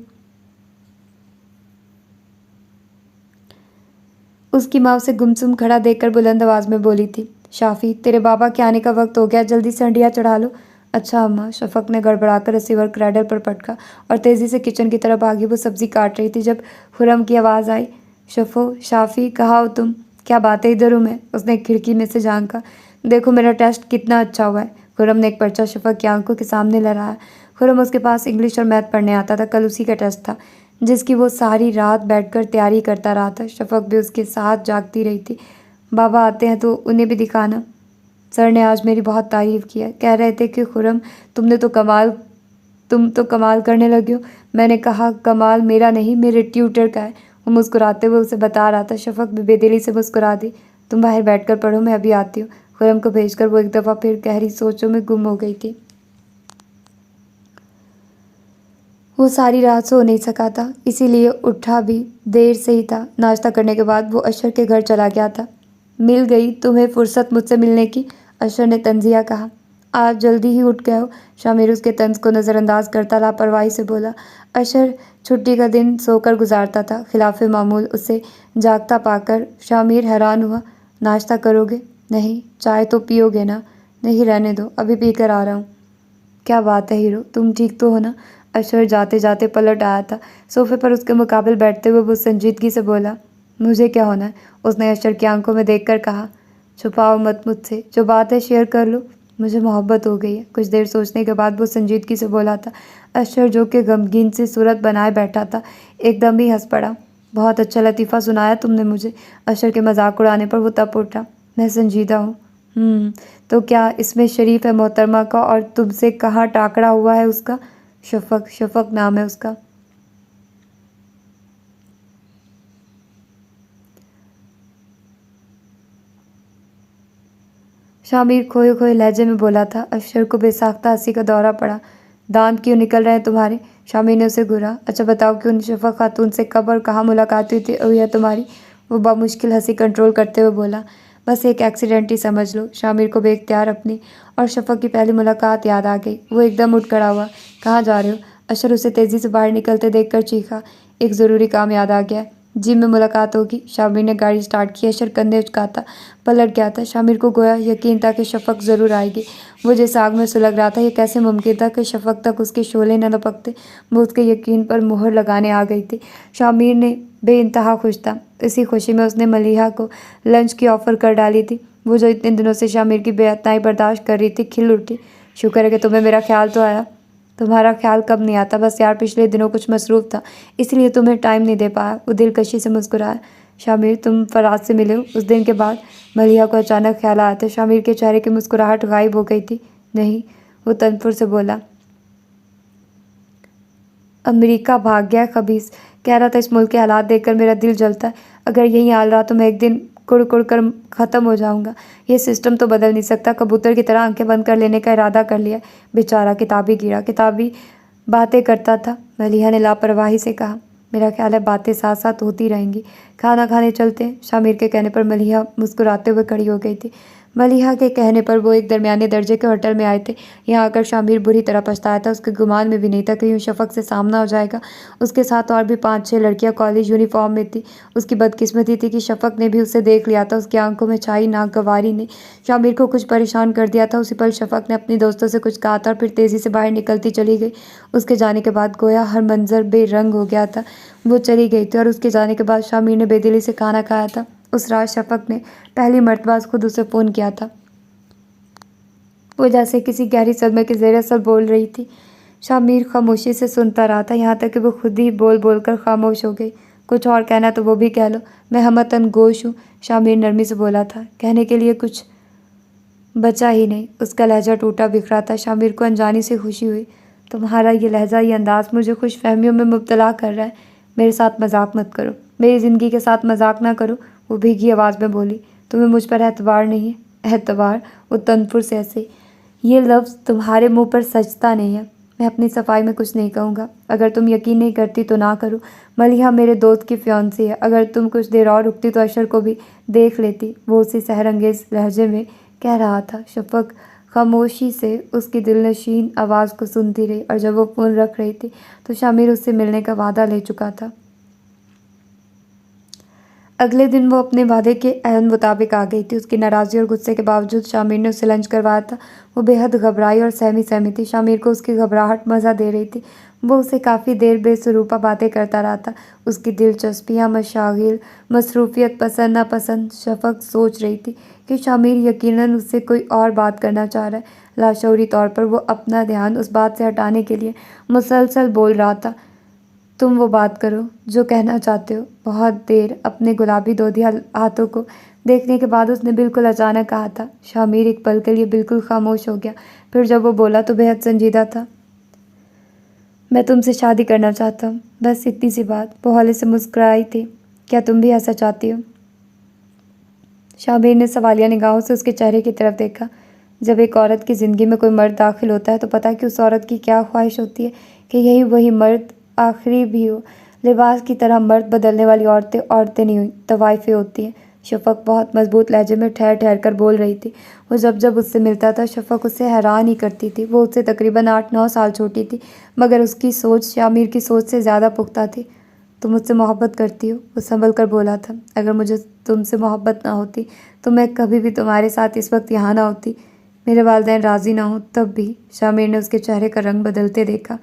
A: उसकी माँ उसे गुमसुम खड़ा देखकर बुलंद आवाज़ में बोली थी, शाफ़ी तेरे बाबा के आने का वक्त हो गया, जल्दी से हंडिया चढ़ा लो। अच्छा अम्मा। शफ़क़ ने गड़बड़ाकर रिसीवर क्रैडल पर पटका और तेज़ी से किचन की तरफ भागी। वो सब्ज़ी काट रही थी जब खुर्रम की आवाज़ आई, शाफ़ी कहाँ हो तुम? क्या बात है, इधर हूँ मैं। उसने खिड़की में से झांका। देखो मेरा टेस्ट कितना अच्छा हुआ है। खुर्रम ने एक पर्चा शफ़क़ की आंखों के सामने लहराया। खुर्रम उसके पास इंग्लिश और मैथ पढ़ने आता था। कल उसी का टेस्ट था जिसकी वो सारी रात बैठकर तैयारी करता रहा था। शफ़क़ भी उसके साथ जागती रही थी। बाबा आते हैं तो उन्हें भी दिखाना। सर ने आज मेरी बहुत तारीफ़ की है, कह रहे थे कि खुर्रम तुम तो कमाल करने लगे हो। मैंने कहा कमाल मेरा नहीं, मेरे ट्यूटर का है। वो मुस्कुराते हुए उसे बता रहा था। शफ़क़ भी बेदिली से मुस्कुरा दी। तुम बाहर बैठकर पढ़ो, मैं अभी आती हूँ। खुर्रम को भेजकर वो एक दफ़ा फिर गहरी सोचों में गुम हो गई थी। वो सारी रात सो नहीं सका था, इसीलिए उठा भी देर से ही था। नाश्ता करने के बाद वो अशर के घर चला गया था। मिल गई तुम्हें फुर्सत मुझसे मिलने की, अशर ने तंजिया कहा। आज जल्दी ही उठ गए हो, शामिर उसके तंज को नज़रअंदाज करता लापरवाही से बोला। अशर छुट्टी का दिन सोकर गुजारता था। खिलाफ़े मामूल उसे जागता पाकर शामिर हैरान हुआ। नाश्ता करोगे? नहीं। चाय तो पियोगे ना? नहीं, रहने दो, अभी पी कर आ रहा हूँ। क्या बात है हीरो, तुम ठीक तो हो ना? अशर जाते जाते पलट आया था। सोफे पर उसके मुकाबले बैठते हुए वो संजीदगी से बोला, मुझे क्या होना है? उसने अशर की आंखों में देखकर कहा, छुपाओ मत मुझसे, जो बात है शेयर कर लो। मुझे मोहब्बत हो गई है। कुछ देर सोचने के बाद वो संजीदगी से बोला था। अशर जो कि गमगीन सी सूरत बनाए बैठा था एकदम ही हंस पड़ा। बहुत अच्छा लतीफ़ा सुनाया तुमने मुझे। अशर के मजाक उड़ाने पर वो तप उठा। मैं संजीदा हूँ। तो क्या इसमें शरीफ है मोहतरमा का, और तुमसे कहाँ टाकरा हुआ है उसका? शफ़क़ नाम है उसका। शामिर खोए खोए लहजे में बोला था। अशर को बेसाख्ता हंसी का दौरा पड़ा। दांत क्यों निकल रहे हैं तुम्हारे? शामिर ने उसे घूरा। अच्छा बताओ क्यों शफ़क़ खातून से कब और कहाँ मुलाकात हुई थी हुई है तुम्हारी? वो बामुश्किल हंसी कंट्रोल करते हुए बोला। बस एक एक्सीडेंट ही समझ लो। शामिर को बेख्तियार अपनी और शफ़क़ की पहली मुलाकात याद आ गई। वो एकदम उठ खड़ा हुआ। कहाँ जा रहे हो? अशर उसे तेज़ी से बाहर निकलते देखकर चीखा। एक ज़रूरी काम याद आ गया। जिम में मुलाकात होगी। शामिर ने गाड़ी स्टार्ट की। अशर कंधे उचकाता पलट गया था। शामिर को गोया यकीन था कि शफ़क़ ज़रूर आएगी। वो जिस आग में सुलग रहा था, ये कैसे मुमकिन था कि शफ़क़ तक उसके शोले न लपकते। वो उसके यकीन पर मुहर लगाने आ गई थी। शामिर ने बेइंतहा खुश था। इसी खुशी में उसने मलिहा को लंच की ऑफ़र कर डाली थी। वो जो इतने दिनों से शामिर की बेअतनाई बर्दाश्त कर रही थी, खिल उठी। शुक्र है कि तुम्हें मेरा ख्याल तो आया। तुम्हारा ख्याल कब नहीं आता? बस यार पिछले दिनों कुछ मसरूफ़ था, इसलिए तुम्हें टाइम नहीं दे पाया। वो दिलकशी से मुस्कुराया। शामिर तुम फराज से मिले हो? उस दिन के बाद मलिहा को अचानक ख्याल आया था। शामिर के चेहरे की मुस्कुराहट गायब हो गई थी। नहीं, वो तनपुर से बोला। अमेरिका भाग गया खबीस। कह रहा था इस मुल्क के हालात देखकर मेरा दिल जलता है। अगर यही हाल रहा तो मैं एक दिन कुड़ कुड़ कर ख़त्म हो जाऊंगा। ये सिस्टम तो बदल नहीं सकता। कबूतर की तरह आंखें बंद कर लेने का इरादा कर लिया। बेचारा किताबी कीड़ा किताबी बातें करता था। मलिहा ने लापरवाही से कहा। मेरा ख्याल है बातें साथ साथ होती रहेंगी। खाना खाने चलते हैं। शामिर के कहने पर मलिहा मुस्कुराते हुए खड़ी हो गई थी। मलिहा के कहने पर वो एक दरमियाने दर्जे के होटल में आए थे। यहाँ आकर शामिर बुरी तरह पछताया था। उसके गुमान में भी नहीं था कि यूँ शफ़क़ से सामना हो जाएगा। उसके साथ और भी 5-6 लड़कियाँ कॉलेज यूनिफॉर्म में थी। उसकी बदकिस्मती थी कि शफ़क़ ने भी उसे देख लिया था। उसकी आंखों में छाई नागवारी ने शामिर को कुछ परेशान कर दिया था। उसी पल शफ़क़ ने अपनी दोस्तों से कुछ कहा था और फिर तेज़ी से बाहर निकलती चली गई। उसके जाने के बाद गोया हर मंजर बेरंग हो गया था। वो चली गई थी और उसके जाने के बाद शामिर ने बेदिली से खाना खाया था। उस रात शफ़क़ ने पहली मर्तबा खुद उसे फ़ोन किया था। वो जैसे किसी गहरी सदमे के ज़ेर असर बोल रही थी। शामिर खामोशी से सुनता रहा था, यहाँ तक कि वो खुद ही बोल बोल कर खामोश हो गई। कुछ और कहना तो वो भी कह लो, मैं हमतन गोश हूँ। शामिर नरमी से बोला था। कहने के लिए कुछ बचा ही नहीं। उसका लहजा टूटा बिखरा था। शामिर को अनजानी से खुशी हुई। तुम्हारा ये लहजा, ये अंदाज़ मुझे खुशफहमियों में मुब्तला कर रहा है। मेरे साथ मजाक मत करो, मेरी ज़िंदगी के साथ मजाक ना करो। वो भीगी आवाज़ में बोली। तुम्हें मुझ पर एतबार नहीं है? एतबार? वो तनपुर से ऐसे। ये लफ्ज़ तुम्हारे मुंह पर सजता नहीं है। मैं अपनी सफाई में कुछ नहीं कहूँगा। अगर तुम यकीन नहीं करती तो ना करो। मलिहा मेरे दोस्त की फियांसी है। अगर तुम कुछ देर और रुकती तो अशर को भी देख लेती। वो उसी सहरंगेज़ लहजे में कह रहा था। शफक खामोशी से उसकी दिलनशीन आवाज़ को सुनती रही, और जब वो फ़ोन रख रही थी तो शामिर उससे मिलने का वादा ले चुका था। अगले दिन वो अपने वादे के अहद मुताबिक आ गई थी। उसकी नाराज़गी और गुस्से के बावजूद शामिर ने उसे लंच करवाया था। वो बेहद घबराई और सहमी सहमी थी। शामिर को उसकी घबराहट मज़ा दे रही थी। वो उसे काफ़ी देर बेसुरूपा बातें करता रहा था। उसकी दिलचस्पियाँ, मशागिल, मसरूफ़ियत, पसंद नापसंद। शफक सोच रही थी कि शामिर यकीनन उससे कोई और बात करना चाह रहा है। लाशऊरी तौर पर वो अपना ध्यान उस बात से हटाने के लिए मुसलसल बोल रहा था। तुम वो बात करो जो कहना चाहते हो। बहुत देर अपने गुलाबी दोधिया हाथों को देखने के बाद उसने बिल्कुल अचानक कहा था। शामिर एक पल के लिए बिल्कुल खामोश हो गया। फिर जब वो बोला तो बेहद संजीदा था। मैं तुमसे शादी करना चाहता हूँ, बस इतनी सी बात। वो हौले से मुस्कुराई थी। क्या तुम भी ऐसा चाहती हो? शामिर ने सवालिया निगाहों से उसके चेहरे की तरफ देखा। जब एक औरत की ज़िंदगी में कोई मर्द दाखिल होता है तो पता है कि उस औरत की क्या ख्वाहिश होती है कि यही वही मर्द आखिरी भी हो। लिबास की तरह मर्द बदलने वाली औरतें औरतें नहीं हुई, तवाइफें होती हैं। शफक बहुत मजबूत लहजे में ठहर ठहर कर बोल रही थी। वो जब जब उससे मिलता था शफक उससे हैरान ही करती थी। वो उससे तकरीबन 8-9 साल छोटी थी, मगर उसकी सोच शामिर की सोच से ज़्यादा पुख्ता थी। तुम मुझसे मोहब्बत करती हो? वो संभल कर बोला था। अगर मुझे तुमसे मोहब्बत ना होती तो मैं कभी भी तुम्हारे साथ इस वक्त यहाँ ना होती। मेरे वालिदैन राज़ी ना हो तब भी। शामिर ने उसके चेहरे का रंग बदलते देखा।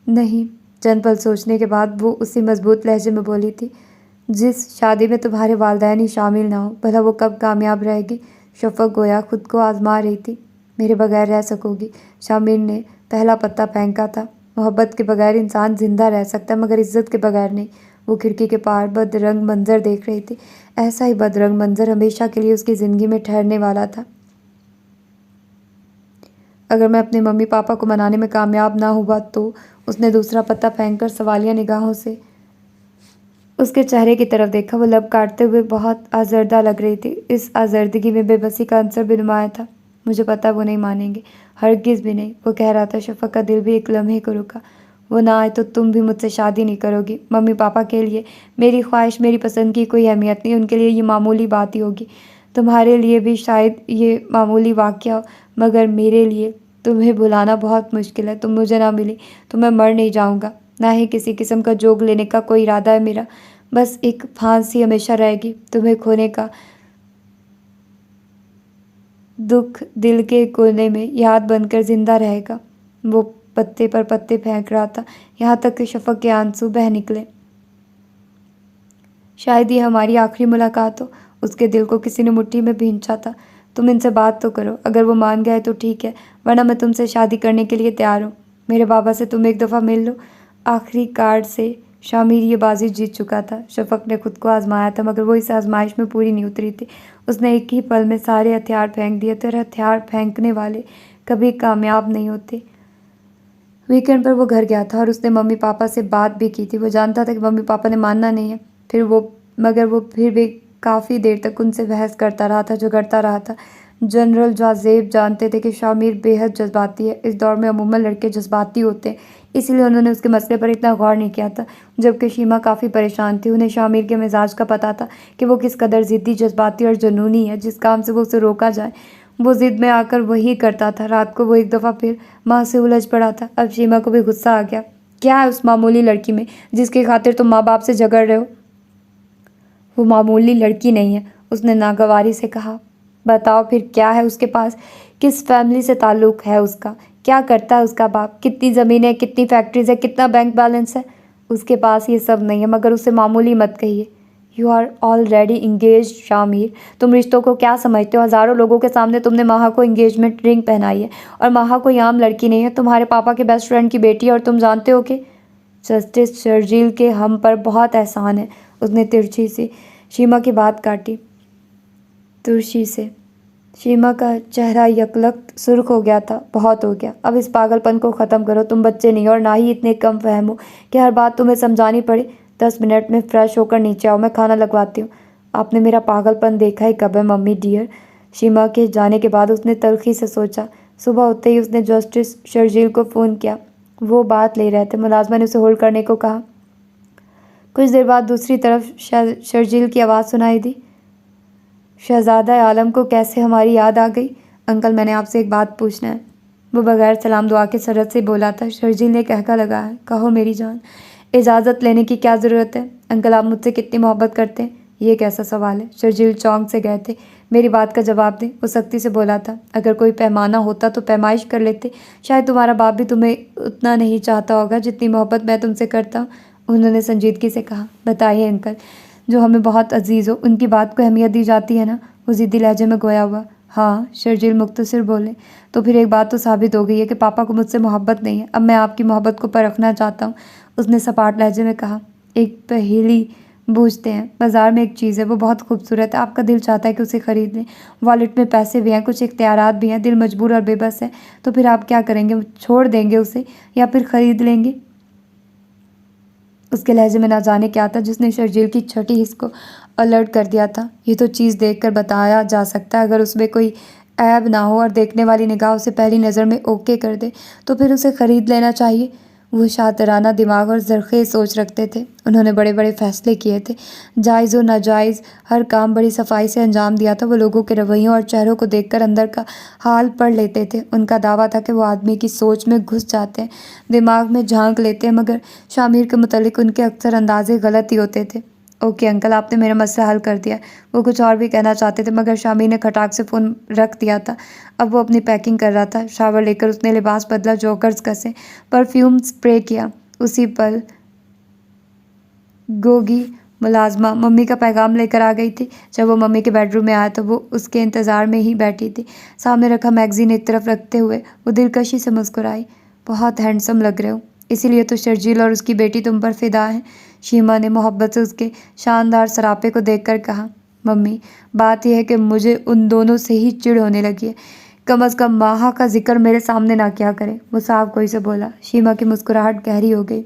A: नहीं। चंद पल सोचने के बाद वो उसी मजबूत लहजे में बोली थी। जिस शादी में तुम्हारे वालिदैन ही शामिल ना हो, भला वो कब कामयाब रहेगी? शफक गोया खुद को आजमा रही थी। मेरे बगैर रह सकोगी? शामिर ने पहला पत्ता फेंका था। मोहब्बत के बगैर इंसान जिंदा रह सकता है, मगर इज्जत के बगैर नहीं। वो खिड़की के पार बदरंग मंजर देख रही थी। ऐसा ही बदरंग मंजर हमेशा के लिए उसकी ज़िंदगी में ठहरने वाला था। अगर मैं अपने मम्मी पापा को मनाने में कामयाब ना हुआ तो? उसने दूसरा पत्ता फेंककर सवालिया निगाहों से उसके चेहरे की तरफ देखा। वो लब काटते हुए बहुत आजर्दा लग रही थी। इस आजर्दगी में बेबसी का अंसर भी नुमाया था। मुझे पता वो नहीं मानेंगे, हरगिज़ भी नहीं। वो कह रहा था। शफक का दिल भी एक लम्हे को रुका। वो ना आए तो तुम भी मुझसे शादी नहीं करोगी? मम्मी पापा के लिए मेरी ख्वाहिश, मेरी पसंद की कोई अहमियत नहीं। उनके लिए ये मामूली बात ही होगी। तुम्हारे लिए भी शायद ये मामूली वाक़या हो, मगर मेरे लिए तुम्हें भुलाना बहुत मुश्किल है। तुम मुझे ना मिली तो मैं मर नहीं जाऊँगा। ना ही किसी किस्म का जोग लेने का कोई इरादा है मेरा। बस एक फांसी हमेशा रहेगी। तुम्हें खोने का दुख दिल के कोने में याद बनकर जिंदा रहेगा। वो पत्ते पर पत्ते फेंक रहा था, यहाँ तक कि शफक के आंसू बह निकले। शायद ये हमारी आखिरी मुलाकात हो। उसके दिल को किसी ने मुट्ठी में भींचा था। तुम इनसे बात तो करो। अगर वो मान गए तो ठीक है, वरना मैं तुमसे शादी करने के लिए तैयार हूँ। मेरे बाबा से तुम एक दफ़ा मिल लो। आखिरी कार्ड से शामिर ये बाजी जीत चुका था। शफक ने खुद को आजमाया था, मगर वो इस आजमाइश में पूरी नहीं उतरी थी। उसने एक ही पल में सारे हथियार फेंक दिए थे, और हथियार फेंकने वाले कभी कामयाब नहीं होते। वीकेंड पर वो घर गया था और उसने मम्मी पापा से बात भी की थी। वो जानता था कि मम्मी पापा ने मानना नहीं है, मगर वो फिर भी काफ़ी देर तक उनसे बहस करता रहा था, झगड़ता रहा था। जनरल जाजेब जानते थे कि शामिर बेहद जज्बाती है। इस दौर में अमूमन लड़के जज्बाती होते हैं, इसीलिए उन्होंने उसके मसले पर इतना गौर नहीं किया था। जबकि शीमा काफ़ी परेशान थी। उन्हें शामिर के मिजाज का पता था कि वो किस कदर ज़िद्दी, जज्बाती और जुनूनी है। जिस काम से वो उसे रोका जाए वो ज़िद में आकर वही करता था। रात को वो एक दफ़ा फिर माँ से उलझ पड़ा था। अब शीमा को भी गुस्सा आ गया। क्या है उस मामूली लड़की में जिसकी खातिर तुम माँ बाप से झगड़ रहे हो? वो मामूली लड़की नहीं है, उसने नागवारी से कहा। बताओ फिर क्या है उसके पास? किस फैमिली से ताल्लुक़ है उसका? क्या करता है उसका बाप? कितनी ज़मीन है, कितनी फैक्ट्रीज है, कितना बैंक बैलेंस है? उसके पास ये सब नहीं है, मगर उसे मामूली मत कहिए। You are already engage Shamir. तुम रिश्तों को क्या समझते हो? हज़ारों लोगों के सामने तुमने माहा को इंगेजमेंट रिंग पहनाई है, और माहा कोई आम लड़की नहीं है, तुम्हारे पापा के बेस्ट फ्रेंड की बेटी है। और तुम जानते हो कि जस्टिस शर्जील के हम पर बहुत एहसान है। उसने तिरछी सी शीमा की बात काटी। तुर्शी से शीमा का चेहरा यकलक सुर्ख हो गया था। बहुत हो गया, अब इस पागलपन को ख़त्म करो। तुम बच्चे नहीं और ना ही इतने कम फहम हो कि हर बात तुम्हें समझानी पड़े। 10 मिनट में फ्रेश होकर नीचे आओ, मैं खाना लगवाती हूँ। आपने मेरा पागलपन देखा ही कब है मम्मी डियर। शीमा के जाने के बाद उसने तल्खी से सोचा। सुबह उठते ही उसने जस्टिस शर्जील को फ़ोन किया। वो बात ले रहे थे। मुलाजमा ने उसे होल्ड करने को कहा। कुछ देर बाद दूसरी तरफ शर्जील की आवाज़ सुनाई दी। शहज़ादा आलम को कैसे हमारी याद आ गई? अंकल, मैंने आपसे एक बात पूछना है। वो बगैर सलाम दुआ के सरहद से बोला था। शर्जील ने कहका लगा है। कहो मेरी जान। इजाज़त लेने की क्या ज़रूरत है? अंकल, आप मुझसे कितनी मोहब्बत करते हैं? ये कैसा सवाल है? शर्जील चौंक से गए थे। मेरी बात का जवाब दें। वो सख्ती से बोला था। अगर कोई पैमाना होता तो पैमाइश कर लेते। शायद तुम्हारा बाप भी तुम्हें उतना नहीं चाहता होगा जितनी मोहब्बत मैं तुमसे करता हूँ। उन्होंने संजीदगी से कहा। बताइए अंकल, जो हमें बहुत अजीज़ हो उनकी बात को अहमियत दी जाती है ना? वो ज़िद्दी लहजे में गोया हुआ। हाँ, शर्जील मुख्तसर बोले। तो फिर एक बात तो साबित हो गई है कि पापा को मुझसे मोहब्बत नहीं है। अब मैं आपकी मोहब्बत को परखना चाहता हूँ, उसने सपाट लहजे में कहा। एक पहेली बूझते हैं। बाज़ार में एक चीज़ है, वो बहुत खूबसूरत है। आपका दिल चाहता है कि उसे ख़रीद लें। वॉलेट में पैसे भी हैं, कुछ इख्तियारात भी हैं। दिल मजबूर और बेबस है। तो फिर आप क्या करेंगे? छोड़ देंगे उसे या फिर ख़रीद लेंगे? उसके लहजे में ना जाने क्या था जिसने शर्जील की छठी हिस्स को अलर्ट कर दिया था। ये तो चीज़ देखकर बताया जा सकता है। अगर उसमें कोई ऐब ना हो और देखने वाली निगाह उसे पहली नज़र में ओके कर दे तो फिर उसे ख़रीद लेना चाहिए। वो शातिराना दिमाग और ज़रख़ेज़ सोच रखते थे। उन्होंने बड़े बड़े फ़ैसले किए थे। जायज़ व नाजायज़ हर काम बड़ी सफाई से अंजाम दिया था। वो लोगों के रवैयों और चेहरों को देखकर अंदर का हाल पढ़ लेते थे। उनका दावा था कि वो आदमी की सोच में घुस जाते हैं, दिमाग में झांक लेते हैं, मगर शामिर के मुतालिक उनके अक्सर अंदाजे गलत ही होते थे। ओके अंकल, आपने मेरा मसला हल कर दिया। वो कुछ और भी कहना चाहते थे मगर शामिर ने खटाक से फ़ोन रख दिया था। अब वो अपनी पैकिंग कर रहा था। शावर लेकर उसने लिबास बदला, जॉगर्स कसे, परफ्यूम स्प्रे किया। उसी पल गोगी मुलाजमा मम्मी का पैगाम लेकर आ गई थी। जब वो मम्मी के बेडरूम में आया तो वो उसके इंतज़ार में ही बैठी थी, सामने रखा मैगज़ीन एक तरफ रखते हुए। वो दिलकशी से मुस्कुराई। बहुत हैंडसम लग रहे हो, इसीलिए तो शर्जील और उसकी बेटी तुम पर फ़िदा हैं। शीमा ने मोहब्बत से उसके शानदार सरापे को देखकर कहा। मम्मी, बात यह है कि मुझे उन दोनों से ही चिढ़ होने लगी है। कम अज़ कम माहा का जिक्र मेरे सामने ना किया करे। वो साहब कोई से बोला। शीमा की मुस्कुराहट गहरी हो गई।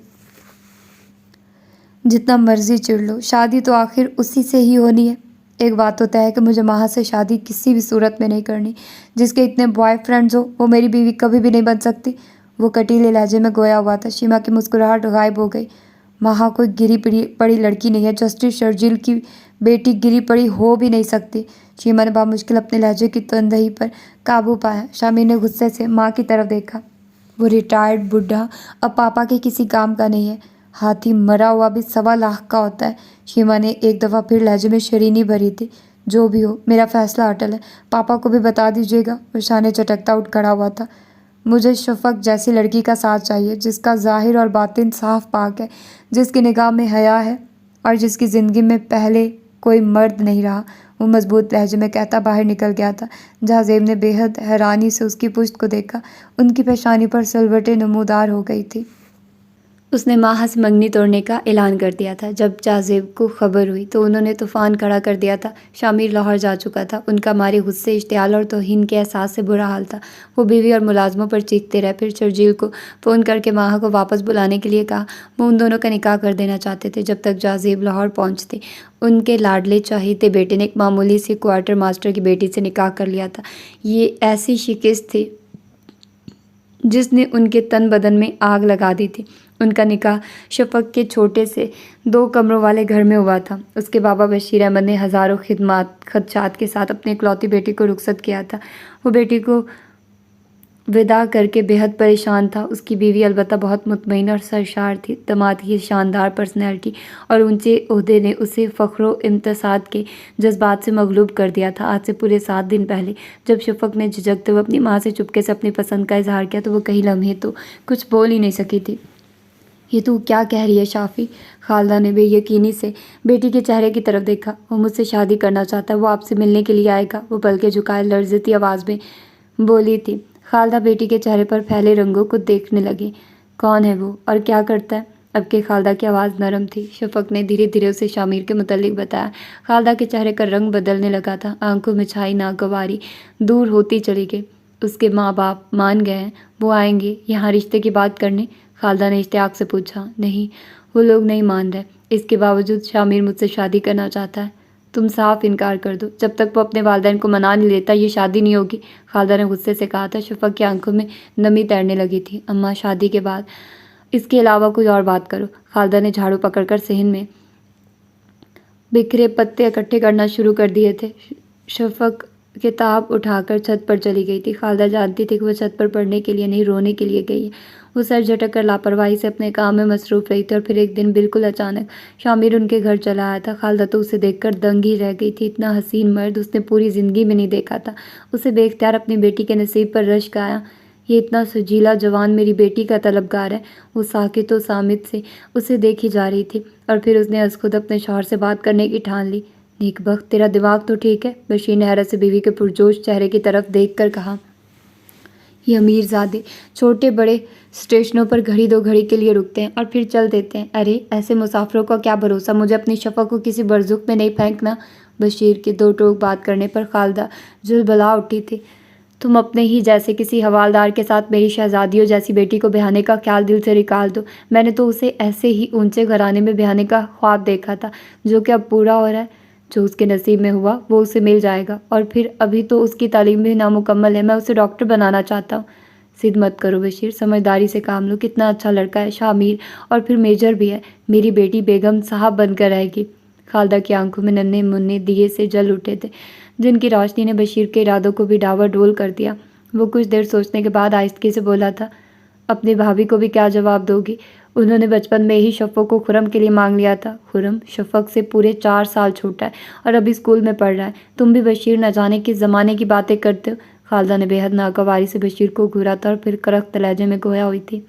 A: जितना मर्जी चिढ़ लो, शादी तो आखिर उसी से ही होनी है। एक बात तो तय है कि मुझे माहा से शादी किसी भी सूरत में नहीं करनी। जिसके इतने बॉयफ्रेंड्स हो वो मेरी बीवी कभी भी नहीं बन सकती। वो कटीले लहजे में गोया हुआ था। शीमा की मुस्कुराहट गायब हो गई। माहा कोई गिरी पड़ी लड़की नहीं है। जस्टिस शर्जील की बेटी गिरी पड़ी हो भी नहीं सकती। शीमा ने बामुश्किल अपने लहजे की तंदही पर काबू पाया। शामिर ने गुस्से से माँ की तरफ देखा। वो रिटायर्ड बुढ़ा अब पापा के किसी काम का नहीं है। हाथी मरा हुआ भी 1.25 लाख का होता है। शीमा ने एक दफ़ा फिर लहजे में शरीनी भरी थी। जो भी हो, मेरा फैसला अटल है। पापा को भी बता दीजिएगा। वो शाने चटकता उठ खड़ा हुआ था। मुझे शफक जैसी लड़की का साथ चाहिए, जिसका ज़ाहिर और बातिन साफ पाक है, जिसकी निगाह में हया है और जिसकी ज़िंदगी में पहले कोई मर्द नहीं रहा। वो मजबूत लहजे में कहता बाहर निकल गया था। जहाँ ज़ेब ने बेहद हैरानी से उसकी पुश्त को देखा। उनकी पेशानी पर सलवटें नमूदार हो गई थी। उसने माहा से मंगनी तोड़ने का ऐलान कर दिया था। जब जाज़ेब को खबर हुई तो उन्होंने तूफ़ान खड़ा कर दिया था। शामिर लाहौर जा चुका था। उनका मारे गुस्से, इश्तियाल और तौहीन के एहसास से बुरा हाल था। वो बीवी और मुलाजमों पर चीखते रहे। फिर शर्जील को फ़ोन करके माहा को वापस बुलाने के लिए कहा। वो उन दोनों का निकाह कर देना चाहते थे। जब तक जाज़ेब लाहौर पहुँचते उनके लाडले चहेते बेटे ने एक मामूली सी क्वार्टर मास्टर की बेटी से निकाह कर लिया था। ये ऐसी शिकस्त थी जिसने उनके तन बदन में आग लगा दी थी। उनका निकाह शफक के छोटे से 2 कमरों वाले घर में हुआ था। उसके बाबा बशीर अहमद ने हज़ारों खदशात के साथ अपनी इकलौती बेटी को रुखसत किया था। वो बेटी को विदा करके बेहद परेशान था। उसकी बीवी अलबत्ता बहुत मुतमईन और सरशार थी। दामाद की शानदार पर्सनैलिटी और ऊंचे ओहदे ने उसे फ़ख्र इम्तसाद के जज्बात से मगलूब कर दिया था। आज से पूरे 7 दिन पहले जब शफक ने झिझकते हुए अपनी माँ से चुपके से अपनी पसंद का इजहार किया तो वो कई लम्हे तो कुछ बोल ही नहीं सकी थी। ये तू क्या कह रही है शाफ़ी? खालदा ने बेयकीनी से बेटी के चेहरे की तरफ देखा। वो मुझसे शादी करना चाहता है। वो आपसे मिलने के लिए आएगा। वो पलके झुकाए लर्ज़ती आवाज़ में बोली थी। खालदा बेटी के चेहरे पर फैले रंगों को देखने लगी। कौन है वो और क्या करता है? अब के खालदा की आवाज़ नरम थी। शफक ने धीरे धीरे उसे शामिर के मुतल्लिक बताया। खालदा के चेहरे का रंग बदलने लगा था, आंखों में छाई नागवारी दूर होती चली गई। उसके माँ बाप मान गए हैं, वो आएंगे यहाँ रिश्ते की बात करने? खालदा ने इश्तियाक से पूछा। नहीं, वो लोग नहीं मान रहे। इसके बावजूद शामिर मुझसे शादी करना चाहता है। तुम साफ इनकार कर दो, जब तक वो अपने वालिदैन को मना नहीं लेता ये शादी नहीं होगी, खालदा ने गुस्से से कहा था। शफक की आंखों में नमी तैरने लगी थी। अम्मा, शादी के बाद इसके अलावा कोई और बात करो। खालदा ने झाड़ू पकड़कर सहन में बिखरे पत्ते इकट्ठे करना शुरू कर दिए थे। शफक किताब उठाकर छत पर चली गई थी। खालदा जानती थी कि वह छत पर पढ़ने के लिए नहीं, रोने के लिए गई है। वो सर झटक कर लापरवाही से अपने काम में मसरूफ़ रही थी और फिर एक दिन बिल्कुल अचानक शामिर उनके घर चला आया था। खालदा तो उसे देखकर दंग ही रह गई थी। इतना हसीन मर्द उसने पूरी ज़िंदगी में नहीं देखा था। उसे बेख्तियार अपनी बेटी के नसीब पर रश्क आया। ये इतना सुजीला जवान मेरी बेटी का तलबगार है। वो साकित व सामित से उसे देखी जा रही थी और फिर उसने अज़ खुद अपने शौहर से बात करने की ठान ली। नेकबख्त, तेरा दिमाग तो ठीक है? बशीर ने हैरत से बीवी के पुरजोश चेहरे की तरफ देख कर कहा। ये अमीरजादे छोटे बड़े स्टेशनों पर घड़ी दो घड़ी के लिए रुकते हैं और फिर चल देते हैं। अरे ऐसे मुसाफिरों का क्या भरोसा, मुझे अपनी शफा को किसी बरजुख में नहीं फेंकना। बशीर के दो टोक बात करने पर खालदा जुलबला उठी थी। तुम अपने ही जैसे किसी हवालदार के साथ मेरी शहजादियों जैसी बेटी को ब्याहने का ख्याल दिल से निकाल दो। मैंने तो उसे ऐसे ही ऊंचे घराने में ब्याहने का ख्वाब देखा था, जो कि अब पूरा हो रहा है। जो उसके नसीब में हुआ वो उसे मिल जाएगा, और फिर अभी तो उसकी तालीम भी नामुकम्मल है। मैं उसे डॉक्टर बनाना चाहता हूँ। जिद मत करो बशीर, समझदारी से काम लो। कितना अच्छा लड़का है शामिर, और फिर मेजर भी है। मेरी बेटी बेगम साहब बनकर रहेगी। खालदा की आंखों में नन्हे मुन्ने दिए से जल उठे थे, जिनकी रोशनी ने बशीर के इरादों को भी डावाडोल कर दिया। वो कुछ देर सोचने के बाद आहिस्तगी से बोला था, अपनी भाभी को भी क्या जवाब दोगी? उन्होंने बचपन में ही शफ़क़ को खुरम के लिए मांग लिया था। खुरम शफ़क़ से पूरे 4 साल छोटा है और अभी स्कूल में पढ़ रहा है। तुम भी बशीर न जाने किस ज़माने की बातें करते हो। खालदा ने बेहद नागवारी से बशीर को घूरा था और फिर करख्त लहजे में गोया हुई थी।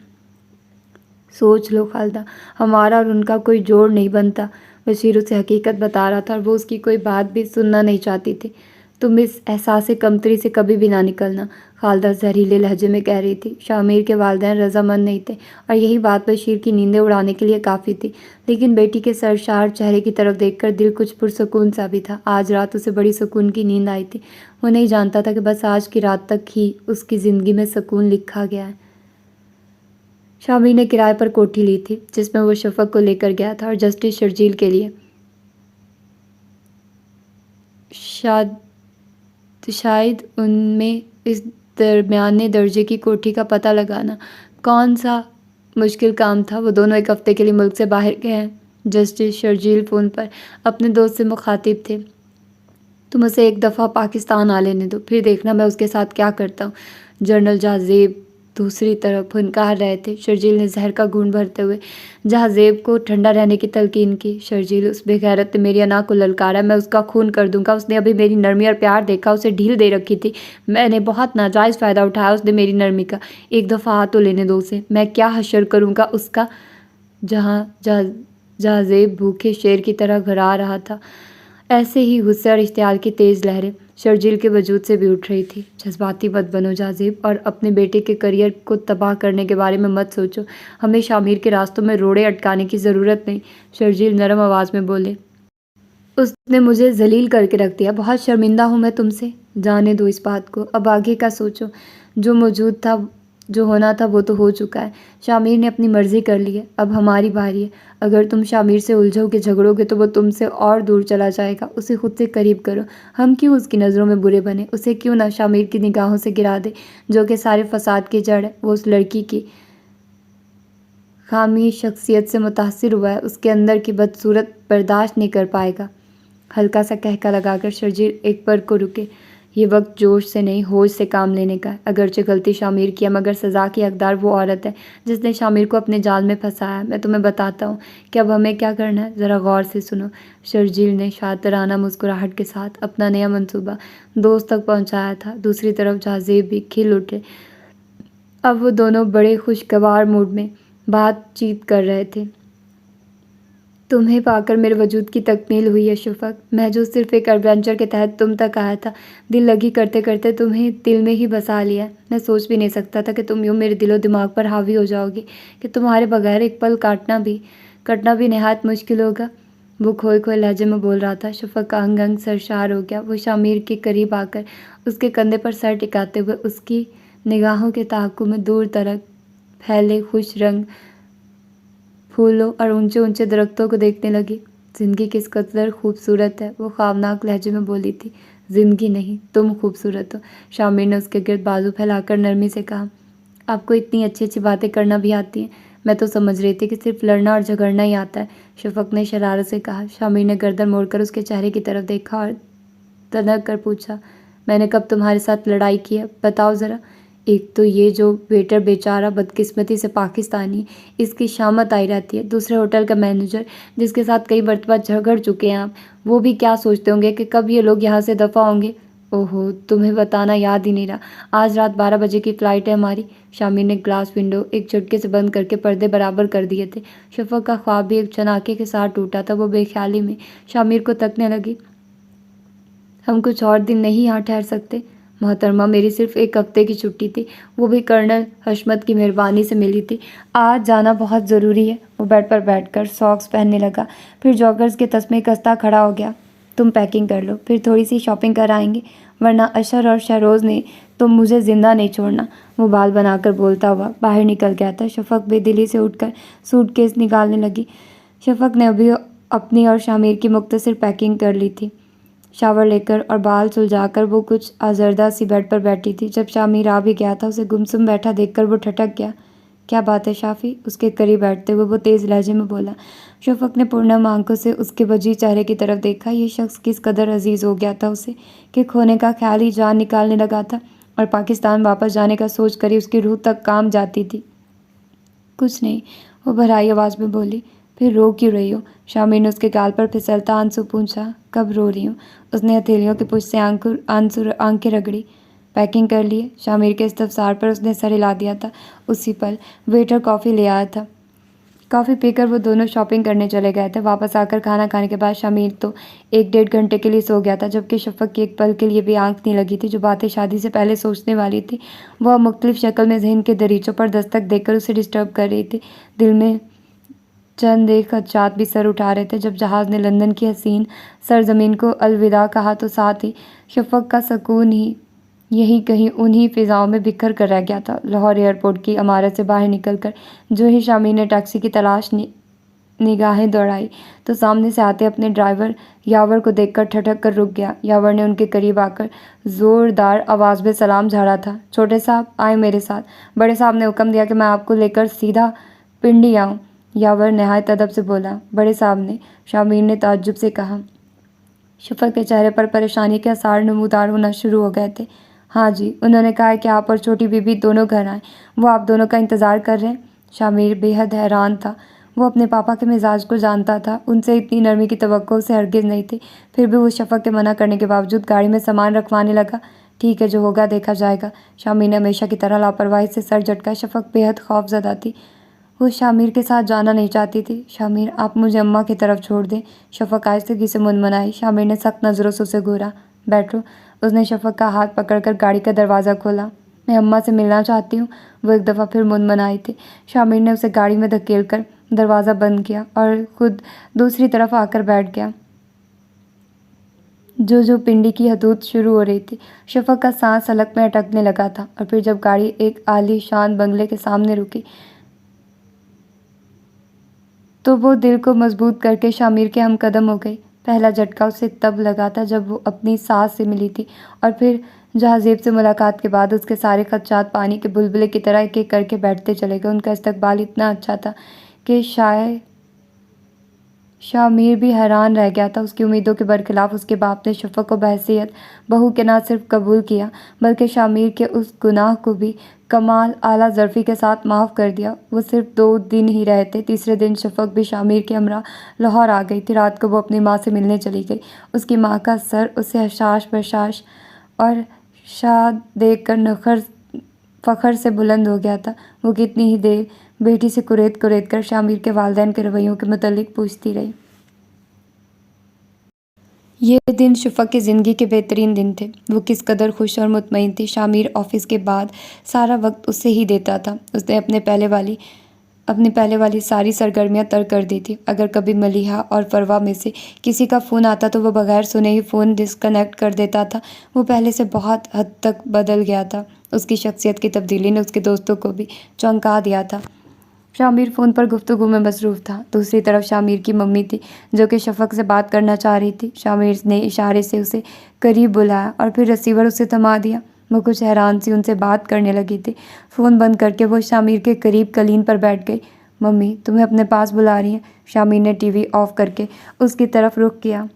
A: सोच लो खालदा, हमारा और उनका कोई जोड़ नहीं बनता। बशीर उसे हकीकत बता रहा था और वो उसकी कोई बात भी सुनना नहीं चाहती थी। तुम इस एहसास कमतरी से कभी भी ना निकलना, खालदा जहरीले लहजे में कह रही थी। शामिर के वालिदैन रजामंद नहीं थे और यही बात बशीर की नींदें उड़ाने के लिए काफ़ी थी। लेकिन बेटी के सरशार चेहरे की तरफ देखकर दिल कुछ पुरसकून सा भी था। आज रात उसे बड़ी सुकून की नींद आई थी। वो नहीं जानता था कि बस आज की रात तक ही उसकी ज़िंदगी में सुकून लिखा गया है। शामिर ने किराए पर कोठी ली थी, जिसमें वो शफ़क़ को लेकर गया था और जस्टिस शर्जील के लिए शायद उनमें इस दरमियाने दर्जे की कोठी का पता लगाना कौन सा मुश्किल काम था। वो दोनों एक हफ्ते के लिए मुल्क से बाहर गए हैं। जस्टिस शर्जील फ़ोन पर अपने दोस्त से मुखातिब थे। तुम उसे एक दफ़ा पाकिस्तान आ लेने दो, फिर देखना मैं उसके साथ क्या करता हूँ। जनरल जहाज़ेब दूसरी तरफ हुनकार रहे थे। शर्जील ने जहर का घूंट भरते हुए जहाज़ेब को ठंडा रहने की तलकीन की। शर्जील, उस बेगैरत ने मेरी अना को ललकारा, मैं उसका खून कर दूंगा। उसने अभी मेरी नरमी और प्यार देखा, उसे ढील दे रखी थी। मैंने बहुत नाजायज़ फ़ायदा उठाया उसने मेरी नरमी का। एक दफ़ा आ तो लेने दो उसे, मैं क्या हशर करूँगा उसका। जहाज़ेब भूखे शेर की तरह घरा रहा था। ऐसे ही गुस्से और इश्तियाल की तेज़ लहरें शर्जील के वजूद से भी उठ रही थी। जज्बाती मत बनो जहाज़ेब, और अपने बेटे के करियर को तबाह करने के बारे में मत सोचो। हमें शामिर के रास्तों में रोड़े अटकाने की ज़रूरत नहीं। शर्जील नरम आवाज़ में बोले, उसने मुझे जलील करके रख दिया। बहुत शर्मिंदा हूँ मैं तुमसे। जाने दो इस बात को, अब आगे का सोचो। जो मौजूद था, जो होना था वो तो हो चुका है। शामिर ने अपनी मर्ज़ी कर ली है, अब हमारी बारी है। अगर तुम शामिर से उलझोगे, झगड़ोगे तो वो तुमसे और दूर चला जाएगा। उसे खुद से करीब करो। हम क्यों उसकी नज़रों में बुरे बने? उसे क्यों ना शामिर की निगाहों से गिरा दे, जो कि सारे फसाद की जड़ है। वो उस लड़की की खामी शख्सियत से मुतासिर हुआ है, उसके अंदर की बदसूरत बर्दाश्त नहीं कर पाएगा। हल्का सा कहका लगाकर शर्जील एक पल को रुके। ये वक्त जोश से नहीं, होश से काम लेने का है। अगरचे गलती शामिर की है, मगर सज़ा की हकदार वो औरत है जिसने शामिर को अपने जाल में फंसाया। मैं तुम्हें बताता हूँ कि अब हमें क्या करना है, ज़रा गौर से सुनो। शर्जील ने शातिराना मुस्कुराहट के साथ अपना नया मंसूबा दोस्त तक पहुँचाया था। दूसरी तरफ जहाज़ेब भी खिल उठे। अब वो दोनों बड़े खुशगवार मूड में बातचीत कर रहे थे। तुम्हें पाकर मेरे वजूद की तकमील हुई है शफ़क़। मैं जो सिर्फ़ एक एडवेंचर के तहत तुम तक आया था, दिल लगी करते करते तुम्हें दिल में ही बसा लिया। मैं सोच भी नहीं सकता था कि तुम यूँ मेरे दिलो दिमाग पर हावी हो जाओगी, कि तुम्हारे बगैर एक पल कटना भी नहायत मुश्किल होगा। वो खोए खोए लहजे में बोल रहा था। शफ़क़ का अंग अंग सरशार हो गया। वो शामिर के करीब आकर उसके कंधे पर सर टिकाते हुए उसकी निगाहों के ताक़ुब में दूर तक फैले खुश रंग फूलों और ऊंचे ऊंचे दरख्तों को देखने लगी। ज़िंदगी किस कदर खूबसूरत है, वो ख़्वाबनाक लहजे में बोली थी। ज़िंदगी नहीं, तुम खूबसूरत हो। शामिर ने उसके गिर्द बाजू फैलाकर नरमी से कहा। आपको इतनी अच्छी अच्छी बातें करना भी आती हैं। मैं तो समझ रही थी कि सिर्फ लड़ना और झगड़ना ही आता है, शफ़क़ ने शरारत से कहा। शामिर ने गर्दन मोड़कर उसके चेहरे की तरफ देखा और तनक कर पूछा, मैंने कब तुम्हारे साथ लड़ाई की है, बताओ ज़रा। एक तो ये जो वेटर बेचारा बदकिस्मती से पाकिस्तानी, इसकी शामत आई रहती है। दूसरे होटल का मैनेजर जिसके साथ कई मरतबा झगड़ चुके हैं आप, वो भी क्या सोचते होंगे कि कब ये लोग यहाँ से दफ़ा होंगे। ओहो, तुम्हें बताना याद ही नहीं रहा, आज रात 12 बजे की फ़्लाइट है हमारी। शामिर ने ग्लास विंडो एक झटके से बंद करके पर्दे बराबर कर दिए थे। शफ़क़ का ख्वाब भी एक चनाके के साथ टूटा था। वो बेख्याली में शामिर को तकने लगी। हम कुछ और दिन नहीं यहाँ ठहर सकते? मोहतरमा, मेरी सिर्फ एक हफ्ते की छुट्टी थी, वो भी कर्नल हशमत की मेहरबानी से मिली थी। आज जाना बहुत ज़रूरी है। वो बेड पर बैठकर सॉक्स पहनने लगा, फिर जॉगर्स के तस्मे कसता खड़ा हो गया। तुम पैकिंग कर लो, फिर थोड़ी सी शॉपिंग कर आएंगे, वरना अशर और शहरोज़ ने तो मुझे ज़िंदा नहीं छोड़ना। वो बाल बनाकर बोलता हुआ बाहर निकल गया था। शफ़क़ बेदिली से उठकर सूटकेस निकालने लगी। शफ़क़ ने अभी अपनी और शामिर की मुख्तसर पैकिंग कर ली थी। शावर लेकर और बाल सुलझाकर वो कुछ आज़रदा सी बेड पर बैठी थी। जब शामिर आ भी गया था, उसे गुमसुम बैठा देखकर वो ठटक गया। क्या बात है शाफ़ी? उसके करीब बैठते हुए वो तेज़ लहजे में बोला। शफ़क़ ने पूर्णम आंखों से उसके वजी चेहरे की तरफ देखा। ये शख्स किस कदर अजीज़ हो गया था उसे, कि खोने का ख्याल ही जान निकालने लगा था, और पाकिस्तान वापस जाने का सोच कर ही उसकी रूह तक काम जाती थी। कुछ नहीं, वो भराई आवाज़ में बोली। फिर रो क्यों रही हो? शामिर ने उसके गाल पर फिसलता आंसू पूछा। कब रो रही हूँ? उसने हथेलियों की पुछ से आंखें रगड़ी। पैकिंग कर लिए? शामिर के इस्तफसार पर उसने सर हिला दिया था। उसी पल वेटर कॉफ़ी ले आया था। कॉफ़ी पीकर वो दोनों शॉपिंग करने चले गए थे। वापस आकर खाना खाने के बाद शामिर तो 1-1.5 घंटे के लिए सो गया था, जबकि शफ़क़ की एक पल के लिए भी आंख नहीं लगी थी। जो बातें शादी से पहले सोचने वाली थी, वह मुख्तलिफ शक्ल में ज़हन के दरीचों पर दस्तक देकर उसे डिस्टर्ब कर रही थी। दिल में चंद एक खदशात भी सर उठा रहे थे। जब जहाज़ ने लंदन की हसीन सरजमीन को अलविदा कहा, तो साथ ही शफ़क़ का सुकून ही यहीं कहीं उन्हीं फ़िज़ाओं में बिखर कर रह गया था। लाहौर एयरपोर्ट की इमारत से बाहर निकलकर जो ही शामिर ने टैक्सी की तलाश निगाहें दौड़ाई, तो सामने से आते अपने ड्राइवर यावर को देखकर ठठक कर रुक गया। यावर ने उनके करीब आकर ज़ोरदार आवाज़ में सलाम झाड़ा था। छोटे साहब, आए मेरे साथ। बड़े साहब ने हुक्म दिया कि मैं आपको लेकर सीधा पिंडी आऊँ। यावर नहायत अदब से बोला। बड़े साहब ने? शामिर ने ताज्जुब से कहा। शफ़क़ के चेहरे पर परेशानी के आसार नमूदार होना शुरू हो गए थे। हाँ जी, उन्होंने कहा है कि आप और छोटी बीबी दोनों घर आएँ। वो आप दोनों का इंतज़ार कर रहे हैं। शामिर बेहद हैरान था। वो अपने पापा के मिजाज को जानता था, उनसे इतनी नरमी की तवक्को उसे हरगिज़ नहीं थी। फिर भी वो शफ़क़ के मना करने के बावजूद गाड़ी में सामान रखवाने लगा। ठीक है, जो होगा देखा जाएगा। शामिर ने हमेशा की तरह लापरवाही से सर झटका। शफ़क़ बेहद खौफज़दा थी। वो शामिर के साथ जाना नहीं चाहती थी। शामिर, आप मुझे अम्मा की तरफ छोड़ दें। शफ़क़ आहिस्तगी से मुनमुनाई। शामिर ने सख्त नज़रों से उसे घूरा। बैठो। उसने शफ़क़ का हाथ पकड़कर गाड़ी का दरवाज़ा खोला। मैं अम्मा से मिलना चाहती हूँ। वो एक दफ़ा फिर मुनमुनाई थी। शामिर ने उसे गाड़ी में धकेलकर दरवाज़ा बंद किया और ख़ुद दूसरी तरफ आकर बैठ गया। जो पिंडी की हदूद शुरू हो रही थी। शफ़क़ का सांस हलक में अटकने लगा था, और फिर जब गाड़ी एक आलीशान बंगले के सामने रुकी, तो वो दिल को मजबूत करके शामिर के हम कदम हो गई। पहला झटका उसे तब लगा था जब वो अपनी सास से मिली थी, और फिर जहाज़ेब से मुलाकात के बाद उसके सारे खदशात पानी के बुलबुले की तरह एक एक करके बैठते चले गए। उनका इस्तकबाल इतना अच्छा था कि शायद शामिर भी हैरान रह गया था। उसकी उम्मीदों के बरखिलाफ उसके बाप ने शफ़क़ को बहैसियत बहू के न सिर्फ कबूल किया, बल्कि शामिर के उस गुनाह को भी कमाल आला ज़र्फ़ी के साथ माफ़ कर दिया। वो सिर्फ 2 दिन ही रहे थे। तीसरे दिन शफ़क़ भी शामिर के हमरा लाहौर आ गई थी। रात को वो अपनी माँ से मिलने चली गई। उसकी माँ का सर उसे हशाश बशाश और शाद देख कर नखर फ़ख्र से बुलंद हो गया था। वो कितनी ही देर बेटी से कुरेद कुरेद कर शामिर के वालिदैन के रवैयों के मुतल्लिक पूछती रही। ये दिन शफ़क़ की ज़िंदगी के बेहतरीन दिन थे। वो किस कदर खुश और मुतमईन थी। शामिर ऑफ़िस के बाद सारा वक्त उससे ही देता था। उसने अपनी पहले वाली सारी सरगर्मियां तर्क कर दी थी। अगर कभी मलिहा और फरवा में से किसी का फ़ोन आता तो वो बगैर सुने ही फ़ोन डिस्कनेक्ट कर देता था। वो पहले से बहुत हद तक बदल गया था। उसकी शख्सियत की तब्दीली ने उसके दोस्तों को भी चौंका दिया था। शामिर फ़ोन पर गुफ्तगू में मसरूफ़ था। दूसरी तरफ शामिर की मम्मी थी जो कि शफ़क़ से बात करना चाह रही थी। शामिर ने इशारे से उसे करीब बुलाया और फिर रिसीवर उसे थमा दिया। वो कुछ हैरान सी उनसे बात करने लगी थी। फ़ोन बंद करके वो शामिर के करीब कलीन पर बैठ गई। मम्मी तुम्हें अपने पास बुला रही हैं। शामिर ने टीवी ऑफ़ करके उसकी तरफ रुख किया।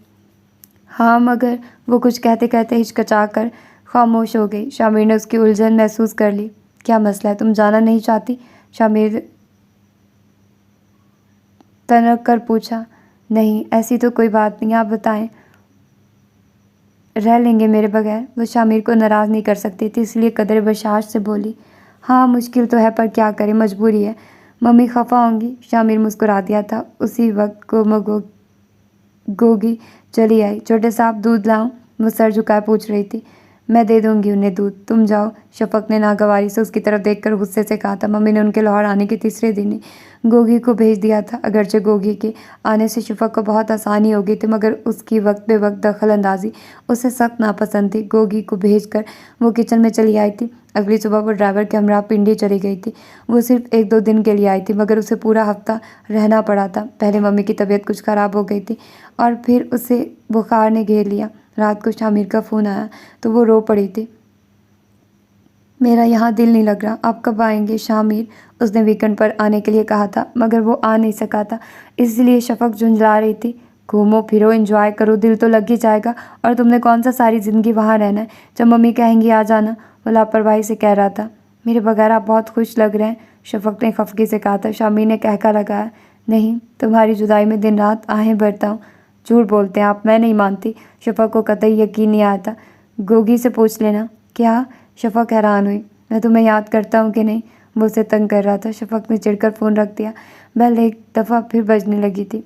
A: हाँ मगर वो कुछ कहते कहते हिचकिचा कर खामोश हो गई। शामिर ने उसकी उलझन महसूस कर ली। क्या मसला है, तुम जाना नहीं चाहती? शामिर तनक कर पूछा। नहीं ऐसी तो कोई बात नहीं, आप बताएं। रह लेंगे मेरे बगैर? वो शामिर को नाराज़ नहीं कर सकती थी, इसलिए कदर बर्दाश्त से बोली। हाँ मुश्किल तो है पर क्या करें, मजबूरी है। मम्मी खफा होंगी। शामिर मुस्कुरा दिया था। उसी वक्त गोगी चली आई। छोटे साहब दूध लाऊं? वो सर झुकाए पूछ रही थी। मैं दे दूंगी उन्हें दूध, तुम जाओ। शफ़क़ ने नागवारी से उसकी तरफ देखकर गुस्से से कहा था। मम्मी ने उनके लाहौर आने के तीसरे दिन ही गोगी को भेज दिया था। अगरचे गोगी के आने से शफ़क़ को बहुत आसानी हो गई थी, मगर उसकी वक्त बे वक्त दखल अंदाजी उसे सख्त नापसंद थी। गोगी को भेज कर वो किचन में चली आई थी। अगली सुबह वो ड्राइवर के हमरा पिंडी चली गई थी। वो सिर्फ 1-2 दिन के लिए आई थी, मगर उसे पूरा हफ्ता रहना पड़ा था। पहले मम्मी की तबीयत कुछ ख़राब हो गई थी और फिर उसे बुखार ने घेर लिया। रात को शामिर का फ़ोन आया तो वो रो पड़ी थी। मेरा यहाँ दिल नहीं लग रहा, आप कब आएंगे? शामिर उसने वीकेंड पर आने के लिए कहा था, मगर वो आ नहीं सका था, इसलिए शफ़क़ झुंझला रही थी। घूमो फिरो, एंजॉय करो, दिल तो लग ही जाएगा। और तुमने कौन सा सारी ज़िंदगी वहाँ रहना है? जब मम्मी कहेंगी आ जाना। वो लापरवाही से कह रहा था। मेरे बगैर आप बहुत खुश लग रहे हैं, शफ़क़ ने खफगी से कहा था। शामिर ने कहका लगाया। नहीं, तुम्हारी जुदाई में दिन रात आहें भरता हूँ। झूठ बोलते हैं आप, मैं नहीं मानती। शफ़क़ को कतई यकीन नहीं आता। गोगी से पूछ लेना। क्या? शफ़क़ हैरान हुई। मैं तुम्हें याद करता हूँ कि नहीं? वो उसे तंग कर रहा था। शफ़क़ ने चिढ़कर फ़ोन रख दिया। बेल एक दफ़ा फिर बजने लगी थी।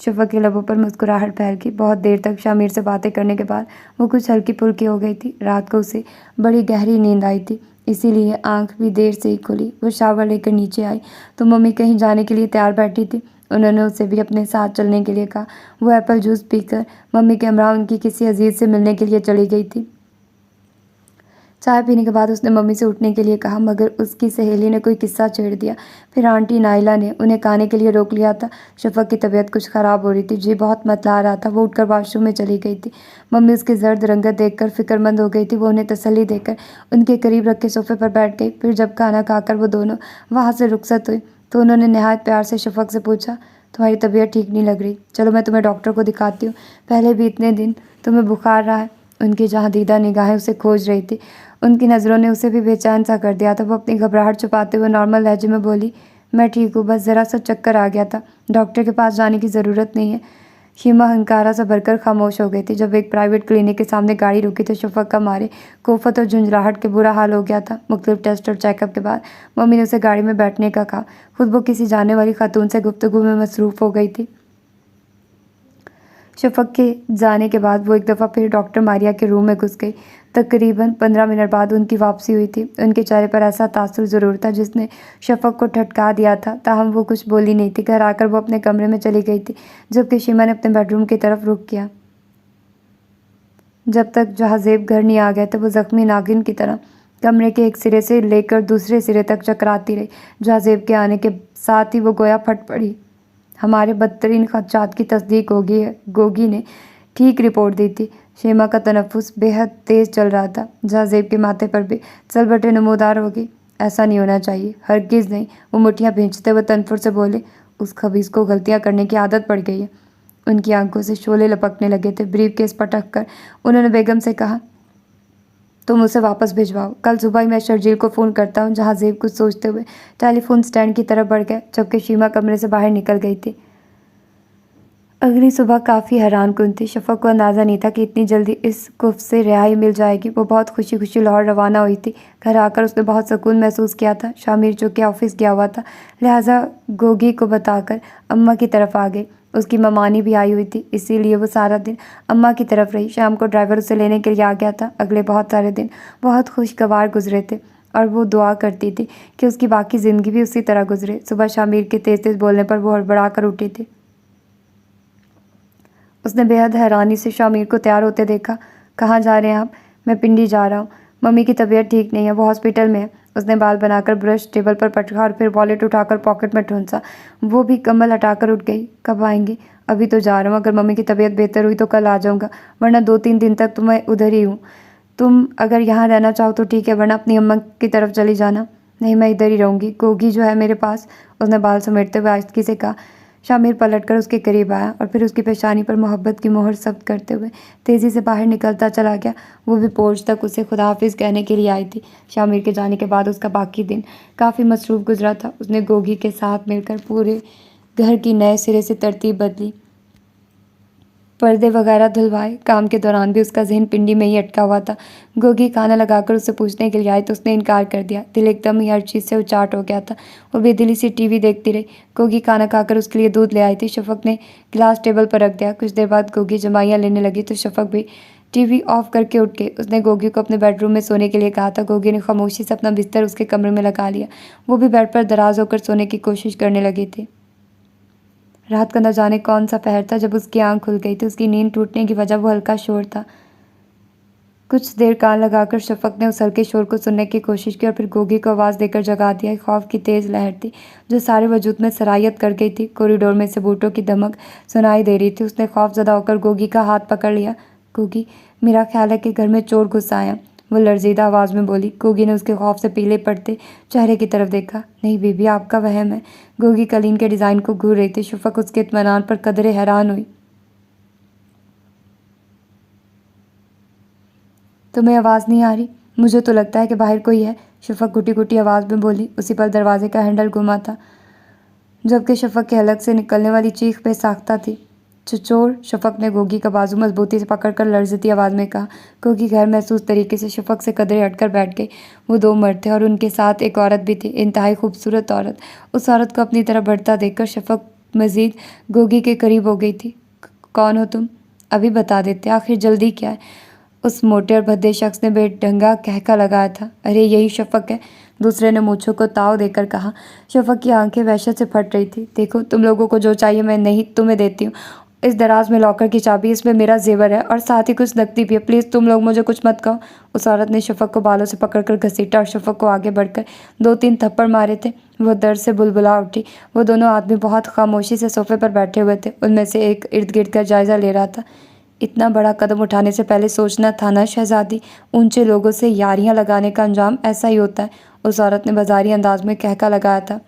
A: शफ़क़ के लबों पर मुस्कुराहट फैल गई। बहुत देर तक शामिर से बातें करने के बाद वो कुछ हल्की फुल्की हो गई थी। रात को उसे बड़ी गहरी नींद आई थी, इसीलिए आँख भी देर से ही खुली। वो शावर लेकर नीचे आई तो मम्मी कहीं जाने के लिए तैयार बैठी थी। उन्होंने उसे भी अपने साथ चलने के लिए कहा। वो एप्पल जूस पीकर मम्मी के हमरा उनकी किसी अजीज़ से मिलने के लिए चली गई थी। चाय पीने के बाद उसने मम्मी से उठने के लिए कहा, मगर उसकी सहेली ने कोई किस्सा छेड़ दिया। फिर आंटी नाइला ने उन्हें खाने के लिए रोक लिया था। शफ़क़ की तबीयत कुछ ख़राब हो रही थी, जी बहुत मतला रहा था। वो उठकर वॉशरूम में चली गई थी। मम्मी उसकी जर्द रंगत देखकर फ़िक्रमंद हो गई थी। वो उन्हें तसल्ली देकर उनके करीब रखे सोफ़े पर बैठ गई। फिर जब खाना खाकर वो दोनों वहाँ से रुखसत हुई तो उन्होंने नहायत प्यार से शफ़क़ से पूछा, तुम्हारी तबीयत ठीक नहीं लग रही, चलो मैं तुम्हें डॉक्टर को दिखाती हूँ। पहले भी इतने दिन तुम्हें बुखार रहा है। उनकी जहाँ दीदा निगाहें उसे खोज रही थी, उनकी नज़रों ने उसे भी बेचैन सा कर दिया था। वो अपनी घबराहट छुपाते हुए नॉर्मल लहजे में बोली, मैं ठीक हूँ, बस ज़रा सा चक्कर आ गया था, डॉक्टर के पास जाने की ज़रूरत नहीं है। शीमा हंकारा सा भरकर खामोश हो गई थी। जब एक प्राइवेट क्लिनिक के सामने गाड़ी रुकी तो शफ़क़ का मारे कोफत और झुंझलाहट के बुरा हाल हो गया था। मुख्तलिफ टेस्ट और चेकअप के बाद मम्मी ने उसे गाड़ी में बैठने का कहा। खुद वो किसी जाने वाली खातून से गुफ्तगू में मसरूफ़ हो गई थी। शफ़क़ के जाने के बाद वो एक दफ़ा फिर डॉक्टर मारिया के रूम में घुस गई। तकरीबन 15 मिनट बाद उनकी वापसी हुई थी। उनके चेहरे पर ऐसा तासुर ज़रूर था जिसने शफ़क़ को ठटका दिया था, ताहम वो कुछ बोली नहीं थी। घर आकर वो अपने कमरे में चली गई थी, जबकि शीमा ने अपने बेडरूम की तरफ रुख किया। जब तक जहाज़ेब घर नहीं आ गए थे वो ज़ख्मी नागिन की तरह कमरे के एक सिरे से लेकर दूसरे सिरे तक चकराती रही। जहाज़ेब के आने के साथ ही वो गोया फट पड़ी। हमारे बदतरीन खदशात की तस्दीक गोगी ने ठीक रिपोर्ट दी थी। शीमा का तनफ़ुस बेहद तेज़ चल रहा था। जहाज़ेब के माथे पर भी चलबटे नमूदार हो गई। ऐसा नहीं होना चाहिए, हरगिज़ नहीं। वो मुठ्ठियाँ भींचते हुए तनफुर से बोले, उस खबीज़ को गलतियाँ करने की आदत पड़ गई है। उनकी आंखों से शोले लपकने लगे थे। ब्रीफकेस पटक कर उन्होंने बेगम से कहा, तुम उसे वापस भिजवाओ, कल सुबह ही मैं शर्जील को फ़ोन करता हूँ। जहाज़ेब कुछ सोचते हुए टेलीफोन स्टैंड की तरफ बढ़ गए, जबकि शीमा कमरे से बाहर निकल गई थी। अगली सुबह काफ़ी हैरान-कुन थी। शफ़क़ को अंदाज़ा नहीं था कि इतनी जल्दी इस कुफ़ से रिहाई मिल जाएगी। वो बहुत खुशी-खुशी लाहौर रवाना हुई थी। घर आकर उसने बहुत सुकून महसूस किया था। शामिर जो कि ऑफ़िस गया हुआ था, लिहाजा गोगी को बताकर अम्मा की तरफ आ गई। उसकी ममानी भी आई हुई थी, इसीलिए वो सारा दिन अम्मा की तरफ रही। शाम को ड्राइवर उसे लेने के लिए आ गया था। अगले बहुत सारे दिन बहुत खुशगवार गुजरे थे और वो दुआ करती थी कि उसकी बाकी ज़िंदगी भी उसी तरह गुजरे। सुबह शामिर के तेज़-तेज़ बोलने पर वो हड़बड़ा कर उठी थी। उसने बेहद हैरानी से शामिर को तैयार होते देखा। कहाँ जा रहे हैं आप? मैं पिंडी जा रहा हूँ। मम्मी की तबीयत ठीक नहीं है, वो हॉस्पिटल में है। उसने बाल बनाकर ब्रश टेबल पर पटका और फिर वॉलेट उठाकर पॉकेट में ठूंसा। वो भी कम्बल हटाकर उठ गई। कब आएंगी? अभी तो जा रहा हूँ। अगर मम्मी की तबीयत बेहतर हुई तो कल आ जाऊँगा, वरना 2-3 दिन तक तो मैं उधर ही हूँ। तुम अगर यहाँ रहना चाहो तो ठीक है, वरना अपनी अम्मा की तरफ चली जाना। नहीं, मैं इधर ही रहूँगी। गोगी जो है मेरे पास, उसने बाल समेटते हुए आहिस्तगी से कहा। शामिर पलटकर उसके करीब आया और फिर उसकी पेशानी पर मोहब्बत की मोहर जब्त करते हुए तेज़ी से बाहर निकलता चला गया। वो भी पोर्च तक उसे खुदाहाफिज़ कहने के लिए आई थी। शामिर के जाने के बाद उसका बाकी दिन काफ़ी मसरूफ़ गुजरा था। उसने गोगी के साथ मिलकर पूरे घर की नए सिरे से तरतीब बदली, पर्दे वगैरह धुलवाए। काम के दौरान भी उसका ज़हन पिंडी में ही अटका हुआ था। गोगी खाना लगाकर उससे पूछने के लिए आई तो उसने इनकार कर दिया। दिल एकदम ही हर चीज़ से उचाट हो गया था। वो बेदिली सी टीवी देखती रही। गोगी खाना खाकर उसके लिए दूध ले आई थी। शफ़क़ ने गिलास टेबल पर रख दिया। कुछ देर बाद गोगी जमाइयाँ लेने लगी तो शफ़क़ भी टीवी ऑफ करके उठ गई। उसने गोगी को अपने बेडरूम में सोने के लिए कहा था। गोगी ने खामोशी से अपना बिस्तर उसके कमरे में लगा लिया। वो भी बेड पर दराज होकर सोने की कोशिश करने लगी थी। रात का न जाने कौन सा पहर था जब उसकी आंख खुल गई थी। उसकी नींद टूटने की वजह वो हल्का शोर था। कुछ देर कान लगाकर शफ़क़ ने उस हल्के शोर को सुनने की कोशिश की और फिर गोगी को आवाज़ देकर जगा दिया। खौफ की तेज़ लहर थी जो सारे वजूद में सरायत कर गई थी। कॉरिडोर में से बूटों की धमक सुनाई दे रही थी। उसने खौफज़दा होकर गोगी का हाथ पकड़ लिया। गोगी, मेरा ख्याल है कि घर में चोर घुस आया, वो लर्जीदा आवाज़ में बोली। गोगी ने उसके खौफ से पीले पड़ते चेहरे की तरफ देखा। नहीं बीबी, आपका वहम है। गोगी कलीन के डिज़ाइन को घूर रही थी। शफ़क़ उसके इत्मीनान पर कदरे हैरान हुई। तुम्हें आवाज़ नहीं आ रही? मुझे तो लगता है कि बाहर कोई है, शफ़क़ घुटी-घुटी आवाज़ में बोली। उसी पल दरवाजे का हैंडल घुमा था, जबकि शफ़क़ के हलक से निकलने वाली चीख बेसाख्ता थी। चोर! शफ़क़ ने गोगी का बाजू मजबूती से पकड़कर लर्ज़ती आवाज़ में कहा। गोगी गैर महसूस तरीके से शफ़क़ से कदरे हटकर बैठ गई। वो 2 मर्द थे और उनके साथ एक औरत भी थी, इंतहाई खूबसूरत औरत। उस औरत को अपनी तरफ बढ़ता देखकर शफ़क़ मज़ीद गोगी के करीब हो गई थी। कौन हो तुम? अभी बता देते, आखिर जल्दी क्या है? उस मोटे और भद्दे शख्स ने बेढंगा कहका लगाया था। अरे यही शफ़क़ है, दूसरे ने मूँछों को ताव देकर कहा। शफ़क़ की आंखें वहशत से फट रही थी। देखो, तुम लोगों को जो चाहिए मैं नहीं तुम्हें देती हूँ। इस दराज में लॉकर की चाबी, इसमें मेरा जेवर है और साथ ही कुछ नकदी भी है। प्लीज़ तुम लोग मुझे कुछ मत कहो। उस औरत ने शफ़क़ को बालों से पकड़कर घसीटा और शफ़क़ को आगे बढ़कर 2-3 थप्पड़ मारे थे। वो दर्द से बुलबुला उठी। वो दोनों आदमी बहुत खामोशी से सोफे पर बैठे हुए थे। उनमें से एक इर्द गिर्द का जायज़ा ले रहा था। इतना बड़ा कदम उठाने से पहले सोचना था ना शहज़ादी, ऊंचे लोगों से यारियां लगाने का अंजाम ऐसा ही होता है। उस औरत ने बाजारी अंदाज में कहका लगाया था।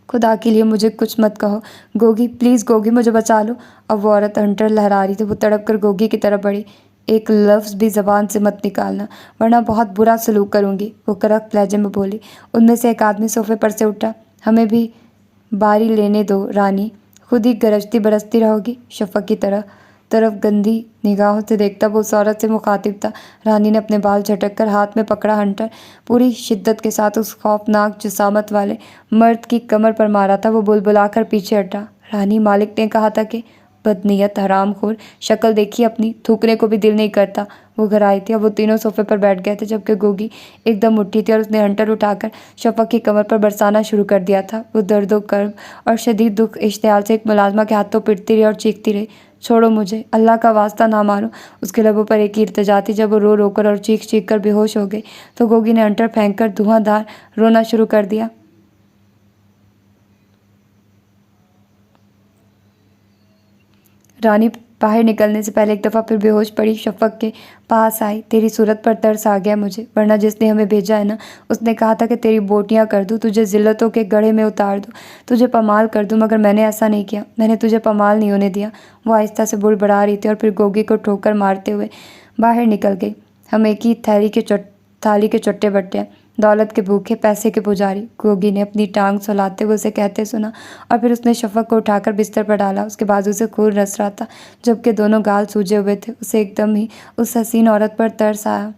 A: खुदा के लिए मुझे कुछ मत कहो। गोगी, प्लीज़ गोगी, मुझे बचा लो। अब वो औरत हंटर लहरा रही थी। वो तड़प कर गोगी की तरफ बढ़ी। एक लफ्ज़ भी ज़बान से मत निकालना, वरना बहुत बुरा सलूक करूँगी, वो करक लहजे में बोली। उनमें से एक आदमी सोफे पर से उठा। हमें भी बारी लेने दो रानी, खुद ही गरजती बरसती रहोगी। शफ़क़ की तरफ गंदी निगाहों से देखता वो उस औरत से मुखातिब था। रानी ने अपने बाल झटक कर हाथ में पकड़ा हंटर पूरी शिद्दत के साथ उस खौफनाक जिसामत वाले मर्द की कमर पर मारा था। वो बुलबुलाकर पीछे हटा। रानी, मालिक ने कहा था कि बदनीयत हरामखोर, शक्ल देखी अपनी, थूकने को भी दिल नहीं करता। वो घर आई थी। अब वो तीनों सोफे पर बैठ गए थे, जबकि गोगी एकदम उठी थी और उसने हंटर उठाकर शफ़क़ की कमर पर बरसाना शुरू कर दिया था। वो दर्दो कर्ब और शदीद दुख इश्तियाल से एक मुलाजमा के हाथों पिटती रही और चीखती रही, छोड़ो मुझे, अल्लाह का वास्ता ना मारो। उसके लबों पर एक ही इल्तिजा थी। जब वो रो रोकर और चीख चीख कर बेहोश हो गई तो गोगी ने हंटर फेंक कर धुआंधार रोना शुरू कर दिया। रानी बाहर निकलने से पहले एक दफ़ा फिर बेहोश पड़ी शफ़क़ के पास आई। तेरी सूरत पर तरस आ गया मुझे, वरना जिसने हमें भेजा है ना, उसने कहा था कि तेरी बोटियाँ कर दूँ, तुझे ज़िल्लतों के गड्ढे में उतार दूँ, तुझे पमाल कर दूँ, मगर मैंने ऐसा नहीं किया। मैंने तुझे पमाल नहीं होने दिया। वो आहिस्ता से बुड़बुड़ा रही थी और फिर गोगी को ठोकर मारते हुए बाहर निकल गई। हम एक ही थाली के चट्टे बट्टे हैं। दौलत के भूखे, पैसे के पुजारी। गोगी ने अपनी टांग सुलाते हुए उसे कहते सुना और फिर उसने शफक को उठाकर बिस्तर पर डाला। उसके बाजू से खून रस रहा था, जबकि दोनों गाल सूजे हुए थे। उसे एकदम ही उस हसीन औरत पर तरस आया।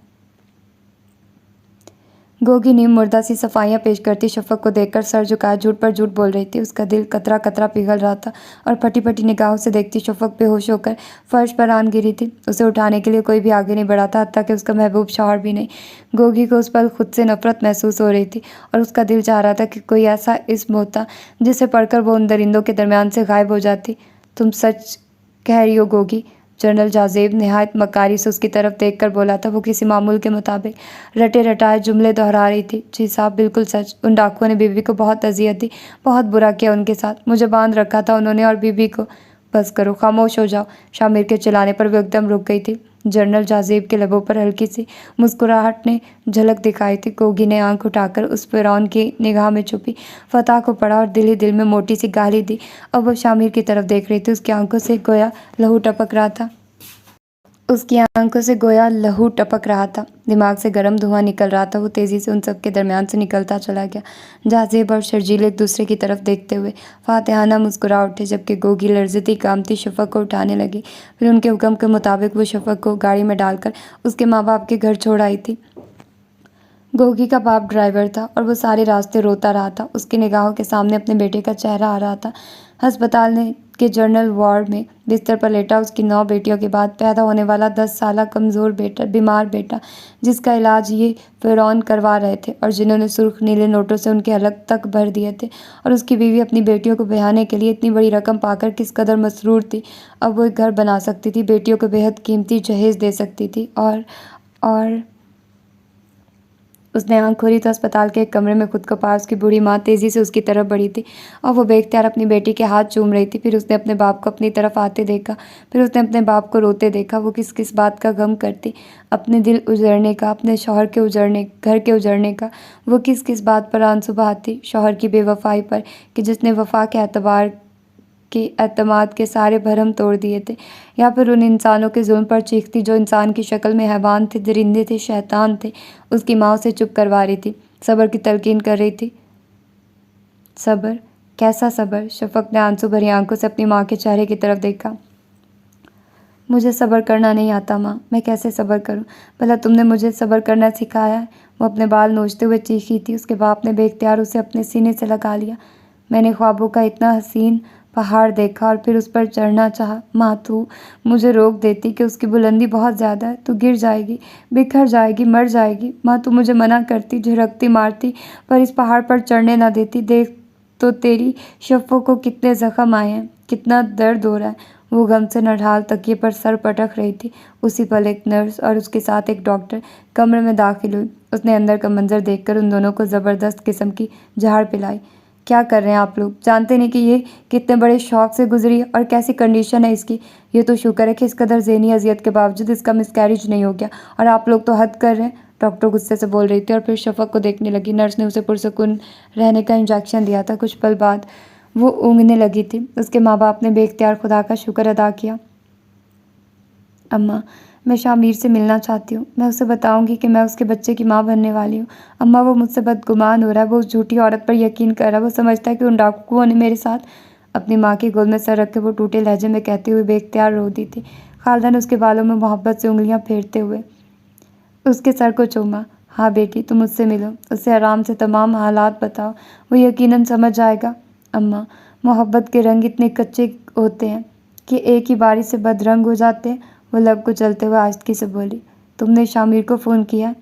A: गोगी नीम मुर्दा सी सफाइयाँ पेश करती शफक को देखकर सर झुकाए झूठ पर झूठ बोल रही थी। उसका दिल कतरा कतरा पिघल रहा था और फटी फटी निगाहों से देखती शफक बेहोश होकर फर्श पर आन गिरी थी। उसे उठाने के लिए कोई भी आगे नहीं बढ़ा था, हत्ता कि उसका महबूब शौहर भी नहीं। गोगी को उस पल खुद से नफरत महसूस हो रही थी और उसका दिल चाह रहा था कि कोई ऐसा इस्म होता जिसे पढ़कर वो उन दरिंदों के दरमियान से गायब हो जाती। तुम सच कह रही हो गोगी, जनरल जाजेब नहायत मकारी से उसकी तरफ देखकर बोला था। वो किसी मामूल के मुताबिक रटे रटाए जुमले दोहरा रही थी। जी साहब, बिल्कुल सच। उन डाकुओं ने बीवी को बहुत अजियत दी, बहुत बुरा किया उनके साथ। मुझे बांध रखा था उन्होंने और बीवी को। बस करो, खामोश हो जाओ। शामिर के चिल्लाने पर वो एकदम रुक गई थी। जनरल जाजेब के लबों पर हल्की सी मुस्कुराहट ने झलक दिखाई थी। गोगी ने आंख उठाकर उस फिरौन की निगाह में छुपी फतह को पढ़ा और दिल ही दिल में मोटी सी गाली दी। अब वो शामिर की तरफ देख रही थी। उसकी आंखों से गोया लहू टपक रहा था। दिमाग से गर्म धुआं निकल रहा था। वो तेज़ी से उन सब के दरमियान से निकलता चला गया। जाज़ेब और शर्जील एक दूसरे की तरफ देखते हुए फातिहाना मुस्कुरा उठे, जबकि गोगी लर्जती कामती शफक को उठाने लगी। फिर उनके हुक्म के मुताबिक वो शफक को गाड़ी में डालकर उसके माँ बाप के घर छोड़ आई थी। गोगी का बाप ड्राइवर था और वो सारे रास्ते रोता रहा था। उसकी निगाहों के सामने अपने बेटे का चेहरा आ रहा था। अस्पताल के जनरल वार्ड में बिस्तर पर लेटा उसकी 9 बेटियों के बाद पैदा होने वाला 10 साला कमज़ोर बेटा, बीमार बेटा, जिसका इलाज ये फिरौन करवा रहे थे और जिन्होंने सुर्ख नीले नोटों से उनके हलक तक भर दिए थे। और उसकी बीवी अपनी बेटियों को ब्याहने के लिए इतनी बड़ी रकम पाकर किस कदर मसरूर थी। अब वो एक घर बना सकती थी, बेटियों को बेहद कीमती जहेज़ दे सकती थी। और उसने आंख खोली तो अस्पताल के एक कमरे में खुद को पा उसकी बूढ़ी माँ तेज़ी से उसकी तरफ बढ़ी थी और वो बेख्तियार अपनी बेटी के हाथ चूम रही थी। फिर उसने अपने बाप को अपनी तरफ आते देखा। फिर उसने अपने बाप को रोते देखा। वो किस किस बात का गम करती, अपने दिल उजड़ने का, अपने शौहर के उजड़ने, घर के उजड़ने का। वो किस किस बात पर आंसू बहाती, शौहर की बेवफाई पर कि जिसने वफा के एतबार के एतमाद के सारे भरम तोड़ दिए थे, या फिर उन इंसानों के जुल्म पर चीखती जो इंसान की शक्ल में हैवान थे, दरिंदे थे, शैतान थे। उसकी माँ उसे चुप करवा रही थी, सब्र की तलकीन कर रही थी। सब्र? कैसा सब्र? शफक ने आंसू भरी आंखों से अपनी माँ के चेहरे की तरफ देखा। मुझे सब्र करना नहीं आता माँ, मैं कैसे सब्र करूँ? भला तुमने मुझे सब्र करना सिखाया है? वो अपने बाल नोचते हुए चीखी थी। उसके बाप ने बेख्तियार उसे अपने सीने से लगा लिया। मैंने ख्वाबों का इतना हसीन पहाड़ देखा और फिर उस पर चढ़ना चाहा। माँ, तू मुझे रोक देती कि उसकी बुलंदी बहुत ज़्यादा है, तू गिर जाएगी, बिखर जाएगी, मर जाएगी। माँ, तू मुझे मना करती, झिड़कती, मारती, पर इस पहाड़ पर चढ़ने ना देती। देख तो तेरी शफ़ों को कितने ज़ख्म आए हैं, कितना दर्द हो रहा है। वो गम से नढाल तकिए पर सर पटक रही थी। उसी पल एक नर्स और उसके साथ एक डॉक्टर कमरे में दाखिल हुई। उसने अंदर का मंजर देखकर उन दोनों को ज़बरदस्त किस्म की झाड़ पिलाई। क्या कर रहे हैं आप लोग? जानते नहीं कि ये कितने बड़े शौक से गुजरी और कैसी कंडीशन है इसकी? ये तो शुक्र है कि इस कदर ज़हनी अजियत के बावजूद इसका मिसकैरेज नहीं हो गया, और आप लोग तो हद कर रहे हैं। डॉक्टर गुस्से से बोल रही थी और फिर शफक को देखने लगी। नर्स ने उसे पुरसुकून रहने का इंजेक्शन दिया था। कुछ पल बाद वो ऊँघने लगी थी। उसके माँ बाप ने बेख्तियार खुदा का शुक्र अदा किया। अम्मा, मैं शामिर से मिलना चाहती हूँ। मैं उसे बताऊँगी कि मैं उसके बच्चे की माँ बनने वाली हूँ। अम्मा, वो मुझसे बदगुमान हो रहा है। वो उस झूठी औरत पर यकीन कर रहा है। वो समझता है कि उन डाकुओं ने मेरे साथ। अपनी माँ की गोद में सर रख के वो टूटे लहजे में कहती हुई बेख्तियार रो दी थी। खालदा ने उसके बालों में मोहब्बत से उंगलियाँ फेरते हुए उसके सर को चूमा। हाँ बेटी, तुम उससे मिलो, उससे आराम से तमाम हालात बताओ, वो यकीनन समझ जाएगा। अम्मा, मोहब्बत के रंग इतने कच्चे होते हैं कि एक ही बारी से बदरंग हो जाते हैं। वो लब को चलते हुए आहिस्तगी से बोली। तुमने शामिर को फ़ोन किया?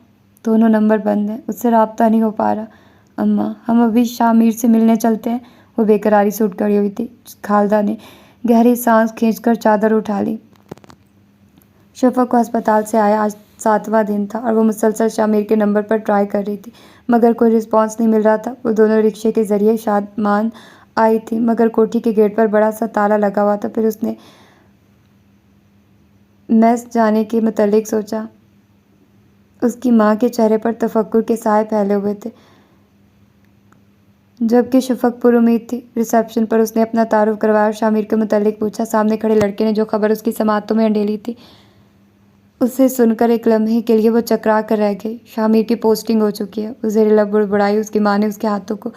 A: दोनों नंबर बंद हैं, उससे रब्ता नहीं हो पा रहा। अम्मा, हम अभी शामिर से मिलने चलते हैं। वो बेकरारी से उठ खड़ी हुई थी। खालदा ने गहरी सांस खींचकर चादर उठा ली। शफक को अस्पताल से आया आज 7वां दिन था और वो मुसलसल शामिर के नंबर पर ट्राई कर रही थी, मगर कोई रिस्पांस नहीं मिल रहा था। वो दोनों रिक्शे के ज़रिए शादमान आई थी, मगर कोठी के गेट पर बड़ा सा ताला लगा हुआ था। फिर उसने मेस जाने के मुतल्लिक सोचा। उसकी माँ के चेहरे पर तफक्कुर के साए फैले हुए थे, जबकि शफक पुरुमीद थी। रिसेप्शन पर उसने अपना तारुफ करवाया और शामिर के मुतल्लिक पूछा। सामने खड़े लड़के ने जो खबर उसकी समातों में अंडेली थी उसे सुनकर एक लम्हे के लिए वो चकरा कर रह गई। शामिर की पोस्टिंग हो चुकी है। वो जहरीला बुड़बुड़ाई। उसकी माँ ने उसके हाथों को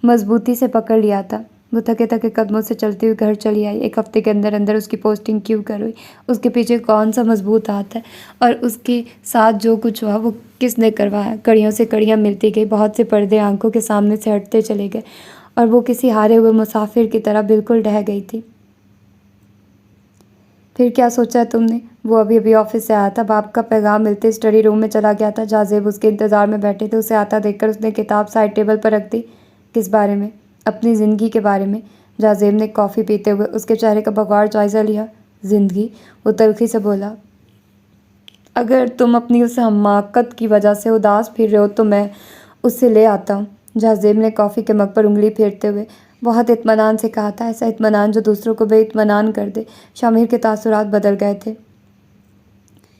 A: मजबूती से पकड़ लिया था। वो थके थके कदमों से चलती हुई घर चली आई। एक हफ्ते के अंदर अंदर उसकी पोस्टिंग क्यों कर हुई? उसके पीछे कौन सा मजबूत हाथ है? और उसके साथ जो कुछ हुआ वो किसने करवाया? कड़ियों से कड़ियाँ मिलती गई। बहुत से पर्दे आंखों के सामने से हटते चले गए और वो किसी हारे हुए मुसाफिर की तरह बिल्कुल ढह गई थी। फिर क्या सोचा तुमने? वो अभी अभी ऑफिस से आया था। बाप का पैगाम मिलते स्टडी रूम में चला गया था। जाजेब उसके इंतज़ार में बैठे थे। उसे आता देखकर उसने किताब साइड टेबल पर रख दी। किस बारे में? अपनी ज़िंदगी के बारे में। जाजेब ने कॉफ़ी पीते हुए उसके चेहरे का बगौर जायज़ा लिया। ज़िंदगी? वो तल्खी से बोला। अगर तुम अपनी उस हमाकत की वजह से उदास फिर रहे हो तो मैं उससे ले आता हूँ। जाजेब ने कॉफ़ी के मग पर उंगली फेरते हुए बहुत इत्मीनान से कहा था। ऐसा इत्मीनान जो दूसरों को बेइत्मीनान कर दे। शामिर के तासुरात बदल गए थे।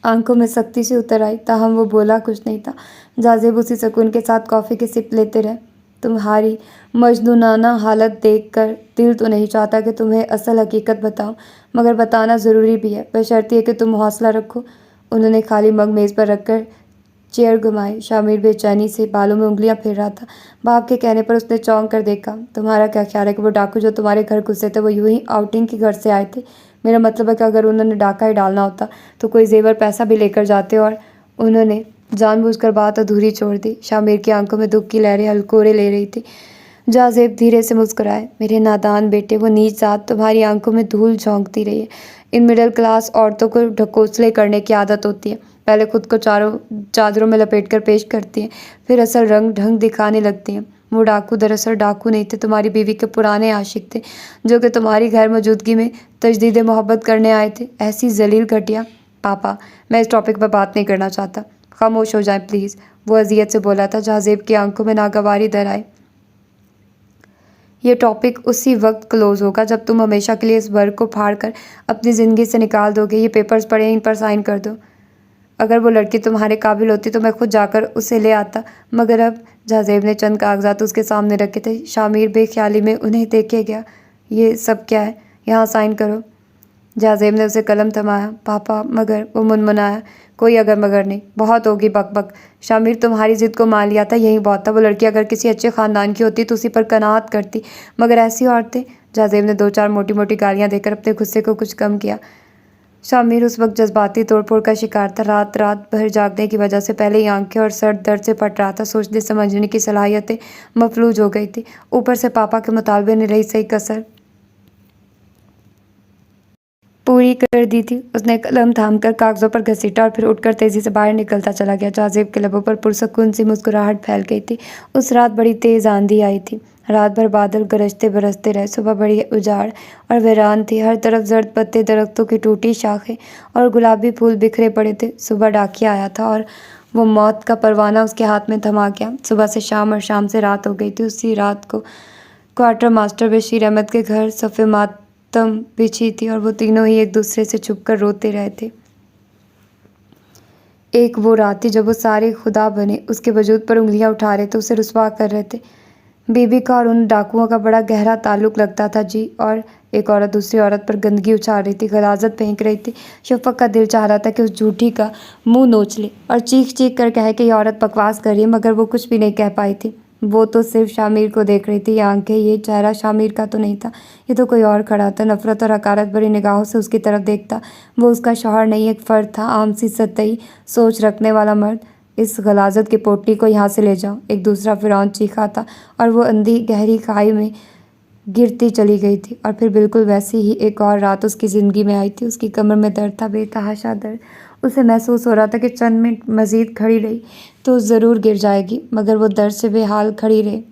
A: आंखों में सख्ती से उतर आई, ताहम वो बोला कुछ नहीं था। जाजेब उसी सुकून के साथ कॉफ़ी के सिप लेते रहे। तुम्हारी मजनूनाना हालत देखकर दिल तो नहीं चाहता कि तुम्हें असल हकीकत बताऊं, मगर बताना ज़रूरी भी है, बशर्ते है कि तुम हौसला रखो। उन्होंने खाली मग मेज़ पर रखकर चेयर घुमाई। शामिर बेचैनी से बालों में उंगलियां फेर रहा था। बाप के कहने पर उसने चौंक कर देखा। तुम्हारा क्या ख्याल है कि वो डाकू जो तुम्हारे घर घुसे थे वो यूं ही आउटिंग के घर से आए थे? मेरा मतलब है कि अगर उन्होंने डाका ही डालना होता तो कोई जेवर पैसा भी लेकर जाते और उन्होंने जानबूझकर बात अधूरी छोड़ दी। शामिर की आंखों में दुख की लहरें हलकोरे ले रही थी। जाजेब धीरे से मुस्कुराए। मेरे नादान बेटे, वो नीच जात तुम्हारी आंखों में धूल झोंकती रही है। इन मिडिल क्लास औरतों को ढकोसले करने की आदत होती है। पहले खुद को चारों चादरों में लपेटकर पेश करती हैं, फिर असल रंग ढंग दिखाने लगती हैं। वो डाकू दरअसल डाकू नहीं थे, तुम्हारी बीवी के पुराने आशिक थे, जो कि तुम्हारी गैर मौजूदगी में तजदीद मोहब्बत करने आए थे। ऐसी जलील घटिया। पापा, मैं इस टॉपिक पर बात नहीं करना चाहता। खामोश हो जाए प्लीज़, वो अजियत से बोला था। जाजेब की आंखों में नागवारी दर आई। ये टॉपिक उसी वक्त क्लोज होगा जब तुम हमेशा के लिए इस वर्ग को फाड़ कर अपनी ज़िंदगी से निकाल दोगे। ये पेपर्स पढ़े, इन पर साइन कर दो। अगर वो लड़की तुम्हारे काबिल होती तो मैं खुद जाकर उसे ले आता, मगर अब। जाजेब ने चंद कागजात उसके सामने रखे थे। शामिर बेख्याली में उन्हें देखे गया। ये सब क्या है? यहाँ साइन करो। जाजेब ने उसे कलम थमाया। पापा, मगर, वो मुनमुनाया। कोई अगर मगर नहीं, बहुत होगी बकबक। शामिर, तुम्हारी जिद को मान लिया था, यही बहुत था। वो लड़की अगर किसी अच्छे ख़ानदान की होती तो उसी पर कनात करती, मगर ऐसी औरतें। जाजेब ने दो चार मोटी मोटी गालियाँ देकर अपने गुस्से को कुछ कम किया। शामिर उस वक्त जज्बाती तोड़फोड़ का शिकार था। रात रात भर जागने की वजह से पहले ही आंखें और सर दर्द से फट रहा था। सोचने समझने की सलाहियतें मफलूज हो गई थी। ऊपर से पापा के मुतालबे ने रही सही कसर पूरी कर दी थी। उसने कलम थामकर कागजों पर घसीटा और फिर उठकर तेजी से बाहर निकलता चला गया। जाजेब के लबों पर पुरसकून सी मुस्कुराहट फैल गई थी। उस रात बड़ी तेज आंधी आई थी। रात भर बादल गरजते बरसते रहे। सुबह बड़ी उजाड़ और वीरान थी। हर तरफ जर्द पत्ते, दरख्तों की टूटी शाखें और गुलाबी फूल बिखरे पड़े थे। सुबह डाकिया आया था और वो मौत का परवाना उसके हाथ में थमा गया। सुबह से शाम और शाम से रात हो गई थी। उसी रात को क्वार्टर मास्टर बशीर अहमद के घर सफ़े मातम बिछी थी और वो तीनों ही एक दूसरे से छुपकर रोते रहे थे। एक वो रात थी जब वो सारे खुदा बने उसके वजूद पर उंगलियां उठा रहे थे, उसे रुसवा कर रहे थे। बीबी का और उन डाकुओं का बड़ा गहरा ताल्लुक लगता था जी। और एक औरत दूसरी औरत पर गंदगी उछाल रही थी, गलाजत फेंक रही थी। शफक का दिल चाह रहा था कि उस झूठी का मुंह नोच ले और चीख चीख कर कहे कि ये औरत बकवास कर रही है, मगर वो कुछ भी नहीं कह पाई थी। वो तो सिर्फ शामिर को देख रही थी। ये आंखें, ये चेहरा शामिर का तो नहीं था, ये तो कोई और खड़ा था। नफरत और हकारत भरी निगाहों से उसकी तरफ देखता। वो उसका शौहर नहीं, एक फ़र्द था, आम सी सतही सोच रखने वाला मर्द। इस गलाजत की पोटली को यहाँ से ले जाओ, एक दूसरा फिरौन चीखा था और वो अंधी गहरी खाई में गिरती चली गई थी। और फिर बिल्कुल वैसी ही एक और रात उसकी ज़िंदगी में आई थी। उसकी कमर में दर्द था, बेतहाशा दर्द। उसे महसूस हो रहा था कि चंद मिनट मज़ीद खड़ी रही तो ज़रूर गिर जाएगी, मगर वो दर्द से बेहाल खड़ी रही।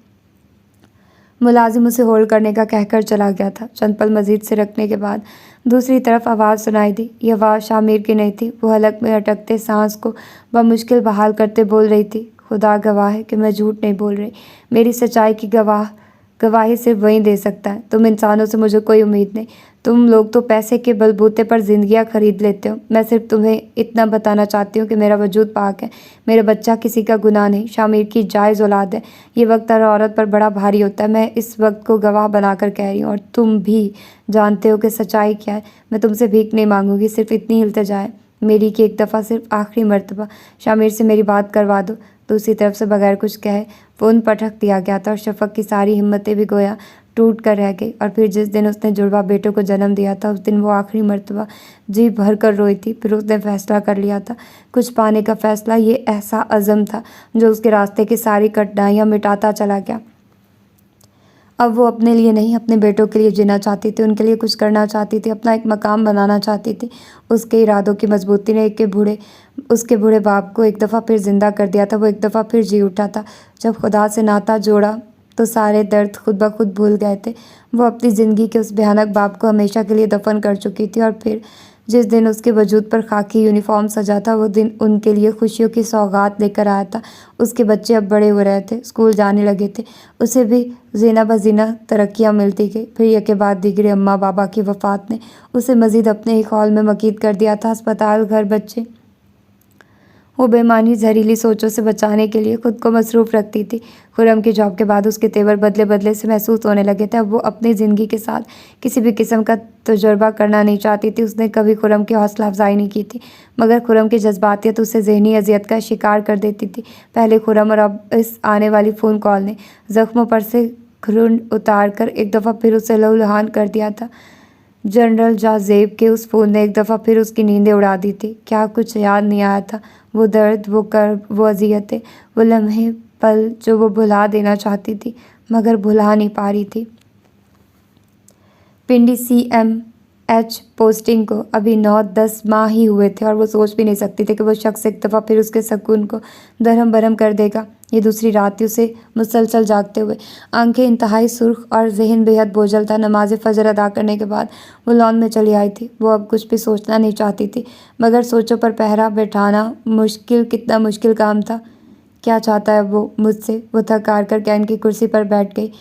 A: मुलाजिम उसे होल्ड करने का कहकर चला गया था। चंद पल मज़ीद से रखने के बाद दूसरी तरफ आवाज़ सुनाई दी। यह आवाज़ शामिर की नहीं थी। वो हलक में अटकते सांस को बमुश्किल बहाल करते बोल रही थी। खुदा गवाह है कि मैं झूठ नहीं बोल रही। मेरी सच्चाई की गवाही सिर्फ वही दे सकता है। तुम इंसानों से मुझे कोई उम्मीद नहीं। तुम लोग तो पैसे के बलबूते पर जिंदगियां खरीद लेते हो। मैं सिर्फ तुम्हें इतना बताना चाहती हूँ कि मेरा वजूद पाक है। मेरा बच्चा किसी का गुनाह नहीं, शामिर की जायज़ औलाद है। ये वक्त हर औरत पर बड़ा भारी होता है। मैं इस वक्त को गवाह बनाकर कह रही हूँ, और तुम भी जानते हो कि सच्चाई क्या है। मैं तुमसे भीख नहीं मांगूंगी, सिर्फ इतनी इल्तिजा है, मेरी कि एक दफ़ा सिर्फ आखिरी मर्तबा शामिर से मेरी बात करवा दो। दूसरी तरफ से बगैर कुछ कहे फ़ोन पटक दिया गया था और शफ़क़ की सारी हिम्मतें भी गोया टूट कर रह गई। और फिर जिस दिन उसने जुड़वा बेटों को जन्म दिया था उस दिन वो आखिरी मर्तबा जी भर कर रोई थी। फिर उसने फ़ैसला कर लिया था, कुछ पाने का फ़ैसला। ये ऐसा अज़म था जो उसके रास्ते की सारी कठिनाइयाँ मिटाता चला गया। अब वो अपने लिए नहीं, अपने बेटों के लिए जीना चाहती थी, उनके लिए कुछ करना चाहती थी, अपना एक मकाम बनाना चाहती थी। उसके इरादों की मजबूती ने उसके बूढ़े बाप को एक दफ़ा फिर ज़िंदा कर दिया था। वो एक दफ़ा फिर जी उठा था। जब खुदा से नाता जोड़ा तो सारे दर्द खुद ब खुद भूल गए थे। वो अपनी ज़िंदगी के उस भयानक बाप को हमेशा के लिए दफन कर चुकी थी। और फिर जिस दिन उसके वजूद पर खाकी यूनिफॉर्म सजा था वो दिन उनके लिए खुशियों की सौगात लेकर आया था। उसके बच्चे अब बड़े हो रहे थे, स्कूल जाने लगे थे। उसे भी ज़ीना बज़ीना तरक्कियाँ मिलती गई। फिर एक के बाद दीगरे अम्मा बाबा की वफ़ात ने उसे मज़ीद अपने ही खौल में मकीद कर दिया था। अस्पताल, घर, बच्चे, वो बेमानी जहरीली सोचों से बचाने के लिए खुद को मसरूफ़ रखती थी। खुर्रम की जॉब के बाद उसके तेवर बदले बदले से महसूस होने लगे थे। अब वो अपनी ज़िंदगी के साथ किसी भी किस्म का तजुर्बा करना नहीं चाहती थी। उसने कभी खुर्रम की हौसला अफजाई नहीं की थी, मगर खुर्रम की जज्बातियत उसे ज़हनी अजियत का शिकार कर देती थी। पहले खुर्रम और अब इस आने वाली फ़ोन कॉल ने ज़ख्मों पर से घुन उतार कर एक दफ़ा फिर उसे लहूलुहान कर दिया था। जनरल जाज़ेब के उस फ़ोन ने एक दफ़ा फिर उसकी नींदें उड़ा दी थी। क्या कुछ याद नहीं आया था? वो दर्द, वो कर्ब, वो अज़ियतें, वो लम्हे पल जो वो भुला देना चाहती थी मगर भुला नहीं पा रही थी। पिंडी CMH पोस्टिंग को अभी 9-10 माह ही हुए थे और वो सोच भी नहीं सकती थी कि वो शख्स एक दफ़ा फिर उसके सुकून को दरहम बरहम कर देगा। ये दूसरी रात थी उसे मुसलसल जागते हुए, आंखें इंतहाई सुर्ख और जहन बेहद बोझल था। नमाज फ़जर अदा करने के बाद वो लॉन में चली आई थी। वो अब कुछ भी सोचना नहीं चाहती थी, मगर सोचों पर पहरा बैठाना कितना मुश्किल काम था। क्या चाहता है वो मुझसे? वो थक हार कर कैन की कुर्सी पर बैठ गई।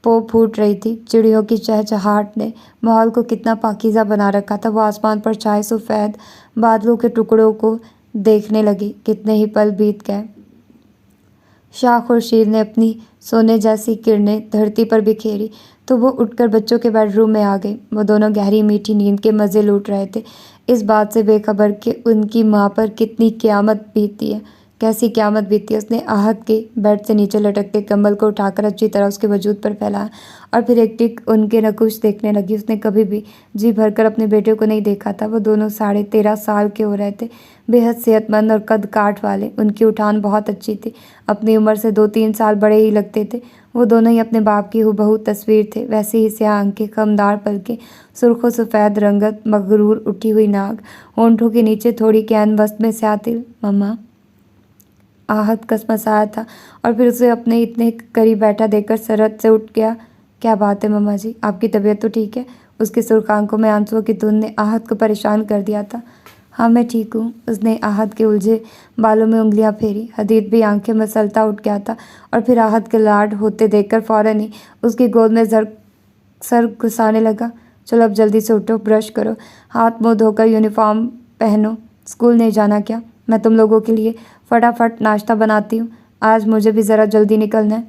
A: पो फूट रही थी। चिड़ियों की चहचहाहट ने माहौल को कितना पाकीज़ा बना रखा था। वो आसमान पर छाए सफ़ेद बादलों के टुकड़ों को देखने लगी। कितने ही पल बीत गए। शाह खुर्शीद ने अपनी सोने जैसी किरणें धरती पर बिखेरी तो वो उठकर बच्चों के बेडरूम में आ गई। वो दोनों गहरी मीठी नींद के मज़े लूट रहे थे, इस बात से बेखबर कि उनकी माँ पर कितनी क़यामत बीती है, कैसी क़यामत बीती है। उसने आहत के बेड से नीचे लटकते कंबल को उठाकर अच्छी तरह उसके वजूद पर फैलाया और फिर एक टिक उनके नकुश देखने लगी। उसने कभी भी जी भरकर अपने बेटे को नहीं देखा था। वो दोनों 13.5 साल के हो रहे थे, बेहद सेहतमंद और कद काठ वाले। उनकी उठान बहुत अच्छी थी, अपनी उम्र से 2-3 साल बड़े ही लगते थे। वो दोनों ही अपने बाप की हूबहू तस्वीर थे। वैसे ही स्याह आंखें, खमदार पलकें, सुर्खों सफ़ेद रंगत, मगरूर उठी हुई नाक, होंठों के नीचे थोड़ी कैन वस्त में स्याह तिल। मम्मा, आहत कसमसाया था और फिर उसे अपने इतने करीब बैठा देखकर सरहद से उठ गया। क्या बात है मम्मा जी, आपकी तबीयत तो ठीक है? उसकी सुर्ख आंखों में आंसुओं की धुंध ने आहत को परेशान कर दिया था। हाँ मैं ठीक हूँ। उसने आहत के उलझे बालों में उंगलियां फेरी। हदीद भी आंखें मसलता उठ गया था और फिर आहत के लाड होते देखकर फ़ौरन ही उसकी गोद में सर घुसाने लगा। चलो अब जल्दी से उठो, ब्रश करो, हाथ मुँह धोकर यूनिफॉर्म पहनो। स्कूल नहीं जाना क्या? मैं तुम लोगों के लिए फटाफट नाश्ता बनाती हूँ, आज मुझे भी ज़रा जल्दी निकलना है।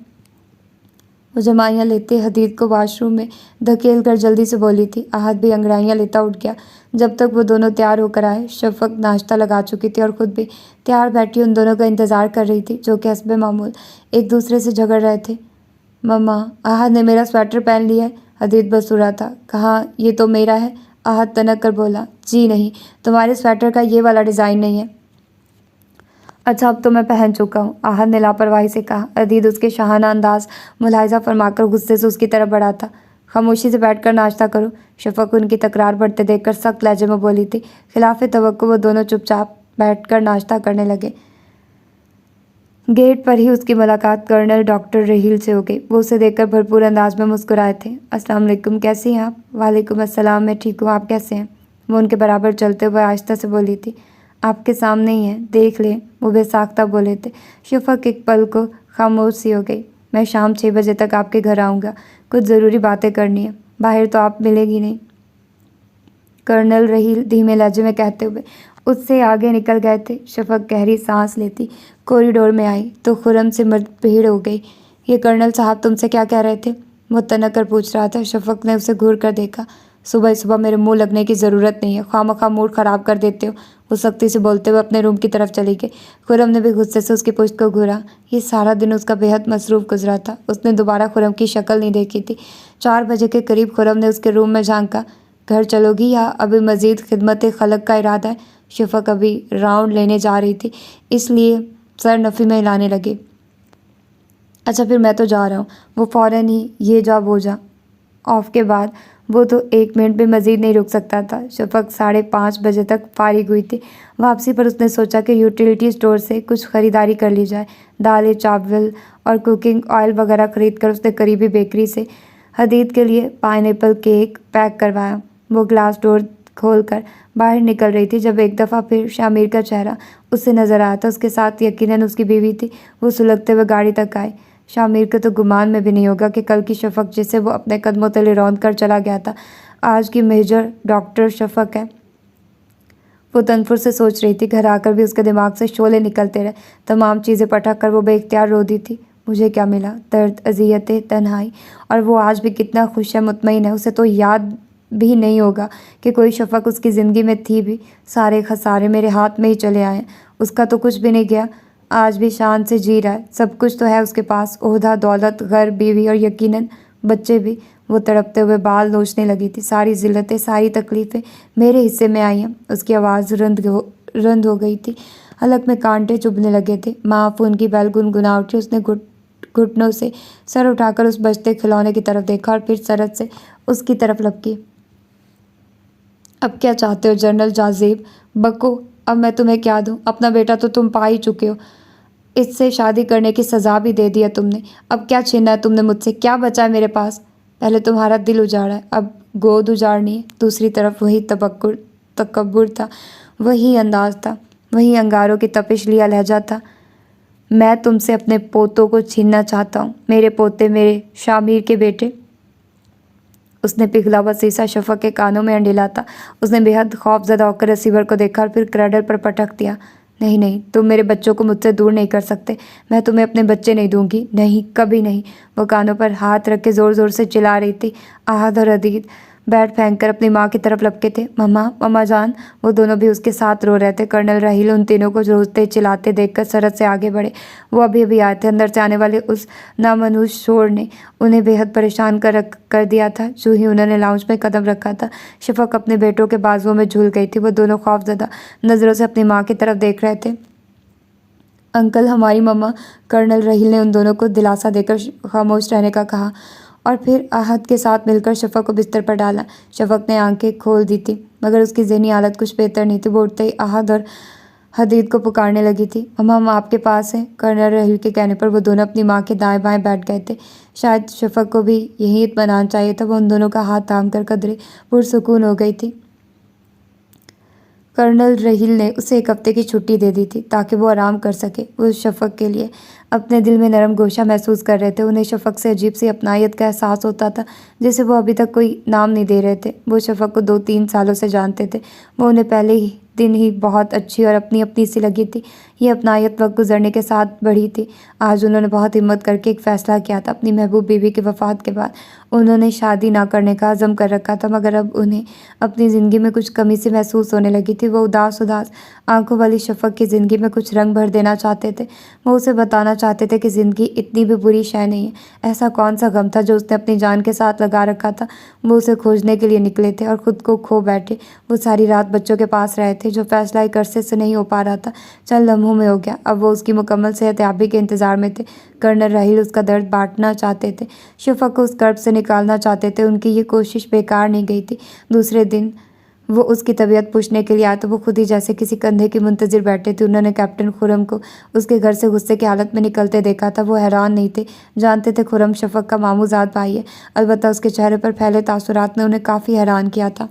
A: वो जमाइयाँ लेते हदीद को वॉशरूम में धकेल कर जल्दी से बोली थी। आहत भी अंगड़ाइयाँ लेता उठ गया। जब तक वो दोनों तैयार होकर आए, शफ़क़ नाश्ता लगा चुकी थी और ख़ुद भी तैयार बैठी उन दोनों का इंतज़ार कर रही थी, जो कि हस्बे मामूल एक दूसरे से झगड़ रहे थे। मम्मा, आहत ने मेरा स्वेटर पहन लिया है। हदीद बसुरा था। कहाँ, ये तो मेरा है। आहत तनक कर बोला। जी नहीं, तुम्हारे स्वेटर का ये वाला डिज़ाइन नहीं है। अच्छा, अब तो मैं पहन चुका हूँ, आहत ने लापरवाही से कहा। हदीद उसके शाहाना अंदाज मुलाहिजा फरमाकर गुस्से से उसकी तरफ बढ़ा था। खामोशी से बैठकर नाश्ता करो। शफ़क़ उनकी तकरार बढ़ते देखकर सख्त लहजे में बोली थी। खिलाफ तवक्को वो दोनों चुपचाप बैठकर नाश्ता करने लगे। गेट पर ही उसकी मुलाकात कर्नल डॉक्टर रहील से हो गई। वो उसे देखकर भरपूर अंदाज में मुस्कुराए थे। अस्सलाम वालेकुम, कैसी हैं आप? वालेकुम अस्सलाम, मैं ठीक हूँ, आप कैसे हैं? वो उनके बराबर चलते हुए आहिस्ता से बोली थी। आपके सामने ही है, देख लें, वो बेसाख्ता बोले थे। शफ़क़ एक पल को खामोश सी हो गई। मैं शाम 6 बजे तक आपके घर आऊँगा, कुछ ज़रूरी बातें करनी है। बाहर तो आप मिलेगी नहीं, कर्नल रहील धीमे लहजे में कहते हुए उससे आगे निकल गए थे। शफ़क़ गहरी सांस लेती कॉरिडोर में आई तो खुर्रम से भीड़ हो गई। ये कर्नल साहब तुमसे क्या कह रहे थे? वो तनक कर पूछ रहा था। शफ़क़ ने उसे घूर कर देखा। सुबह सुबह मेरे मुंह लगने की ज़रूरत नहीं है, खामखा मूड ख़राब कर देते हो। वो सख्ती से बोलते हुए अपने रूम की तरफ चली गई। खुरम ने भी गुस्से से उसकी पुश्त को घूरा। ये सारा दिन उसका बेहद मसरूफ़ गुजरा था। उसने दोबारा खुरम की शक्ल नहीं देखी थी। 4 बजे के करीब खुरम ने उसके रूम में झांका। घर चलोगी या अभी मज़ीद खिदमत खलक का इरादा है? शफक अभी राउंड लेने जा रही थी, इसलिए सर नफ़ी में हिलाने लगी। अच्छा फिर मैं तो जा रहा हूँ। वो फ़ौरन ही ये जा वो जा। ऑफ के बाद वो तो 1 मिनट भी मज़ीद नहीं रुक सकता था। शफक 5:30 बजे तक फारिग हुई थी। वापसी पर उसने सोचा कि यूटिलिटी स्टोर से कुछ ख़रीदारी कर ली जाए। दालें, चावल और कुकिंग ऑयल वगैरह ख़रीद कर उसने करीबी बेकरी से हदीद के लिए पाइनएप्पल केक पैक करवाया। वो ग्लास डोर खोलकर बाहर निकल रही थी जब एक दफ़ा फिर शामिर का चेहरा उससे नज़र आया था। उसके साथ यकीनन उसकी बीवी थी। वो सुलगते हुए गाड़ी तक आए। शामिर को तो गुमान में भी नहीं होगा कि कल की शफक जिसे वो अपने कदमों तले रौंद कर चला गया था, आज की मेजर डॉक्टर शफक है। वो तनफुर से सोच रही थी। घर आकर भी उसके दिमाग से शोले निकलते रहे। तमाम चीज़ें पटक कर वो बेइख्तियार रो दी थी। मुझे क्या मिला? दर्द, अज़ियतें, तन्हाई। और वो आज भी कितना खुश है, मुतमईन है। उसे तो याद भी नहीं होगा कि कोई शफक उसकी ज़िंदगी में थी भी। सारे खसारे मेरे हाथ में ही चले आए। उसका तो कुछ भी नहीं गया। आज भी शान से जी रहा है। सब कुछ तो है उसके पास, ओहदा, दौलत, घर, बीवी और यकीनन बच्चे भी। वो तड़पते हुए बाल नोचने लगी थी। सारी ज़िल्लतें, सारी तकलीफ़ें मेरे हिस्से में आई हैं। उसकी आवाज़ रंद हो गई थी। हलक में कांटे चुभने लगे थे। माँ फ़ोन की बैल गुनगुना उठी। उसने घुटनों से सर उठाकर उस बजते खिलौने की तरफ देखा और फिर सरत से उसकी तरफ लपकी। अब क्या चाहते हो जनरल जाज़ेब? बको, अब मैं तुम्हें क्या दूँ? अपना बेटा तो तुम पा ही चुके हो। इससे शादी करने की सज़ा भी दे दिया तुमने। अब क्या छीना है तुमने मुझसे? क्या बचा है मेरे पास? पहले तुम्हारा दिल उजाड़ा है, अब गोद उजाड़नी है। दूसरी तरफ वही तकब्बुर था, वही अंदाज था, वही अंगारों की तपिश लिया लहजा था। मैं तुमसे अपने पोतों को छीनना चाहता हूँ। मेरे पोते, मेरे शामिर के बेटे। उसने पिघला हुआ शीशा शफक के कानों में अंडेला था। उसने बेहद खौफजदा होकर रिसीवर को देखा और फिर क्रैडल पर पटक दिया। नहीं नहीं, तुम मेरे बच्चों को मुझसे दूर नहीं कर सकते। मैं तुम्हें अपने बच्चे नहीं दूंगी, नहीं, कभी नहीं। वो कानों पर हाथ रख के ज़ोर ज़ोर से चिल्ला रही थी। आहद और अदीद बैट फेंक कर अपनी माँ की तरफ लपके थे। मम्मा, मम्मा जान। वो दोनों भी उसके साथ रो रहे थे। कर्नल राहील उन तीनों को रोते चिल्लाते देखकर सरहद से आगे बढ़े। वो अभी अभी आए थे। अंदर से आने वाले उस नामनूस शोर ने उन्हें बेहद परेशान कर दिया था। जो ही उन्होंने लाउंज में कदम रखा था, शफक अपने बेटों के बाजुओं में झूल गई थी। वो दोनों खौफजदा नज़रों से अपनी माँ की तरफ देख रहे थे। अंकल, हमारी मम्मा। कर्नल राहील ने उन दोनों को दिलासा देकर खामोश रहने का कहा और फिर आहद के साथ मिलकर शफक को बिस्तर पर डाला। शफक ने आंखें खोल दी थी, मगर उसकी ज़हनी हालत कुछ बेहतर नहीं थी। वो उठते ही आहद और हदीद को पुकारने लगी थी। मम्मा, हम आपके पास हैं। कर्नल राहील के कहने पर वो दोनों अपनी माँ के दाएं बाएं बैठ गए थे। शायद शफक को भी यही इत्मीनान चाहिए था। वो उन दोनों का हाथ थाम कर कदरे पुरसुकून हो गई थी। कर्नल राहील ने उसे 1 हफ्ते की छुट्टी दे दी थी ताकि वो आराम कर सके। वो शफक के लिए अपने दिल में नरम गोशा महसूस कर रहे थे। उन्हें शफक से अजीब सी अपनायत का एहसास होता था जिसे वो अभी तक कोई नाम नहीं दे रहे थे। वो शफक को 2-3 सालों से जानते थे। वो उन्हें पहले ही दिन ही बहुत अच्छी और अपनी अपनी सी लगी थी। ये अपनायत वक्त गुजरने के साथ बढ़ी थी। आज उन्होंने बहुत हिम्मत करके एक फ़ैसला किया था। अपनी महबूब बीवी की वफ़ात के बाद उन्होंने शादी ना करने का अज़म कर रखा था, मगर अब उन्हें अपनी ज़िंदगी में कुछ कमी सी महसूस होने लगी थी। वो उदास उदास आंखों वाली शफक की ज़िंदगी में कुछ रंग भर देना चाहते थे। वो उसे बताना चाहते थे कि ज़िंदगी इतनी भी बुरी शय नहीं है। ऐसा कौन सा गम था जो उसने अपनी जान के साथ लगा रखा था? वो उसे खोजने के लिए निकले थे और ख़ुद को खो बैठे। वो सारी रात बच्चों के पास रहे थे। जो फैसला एक अरसे से नहीं हो पा रहा था, चंद लम्हों में हो गया। अब वो उसकी मुकम्मल सेहतयाबी के इंतज़ार में थे। कर्नल राहील उसका दर्द बांटना चाहते थे, शफक को उस कर्ब से निकालना चाहते थे। उनकी ये कोशिश बेकार नहीं गई थी। दूसरे दिन वो उसकी तबीयत पूछने के लिए आए तो वो खुद ही जैसे किसी कंधे की मुंतज़िर बैठे थे। उन्होंने कैप्टन खुरम को उसके घर से गुस्से की हालत में निकलते देखा था। वो हैरान नहीं थे, जानते थे खुरम शफक का मामूज़ाद भाई है। अलबत्ता उसके चेहरे पर फैले तासुरात ने उन्हें काफ़ी हैरान किया था।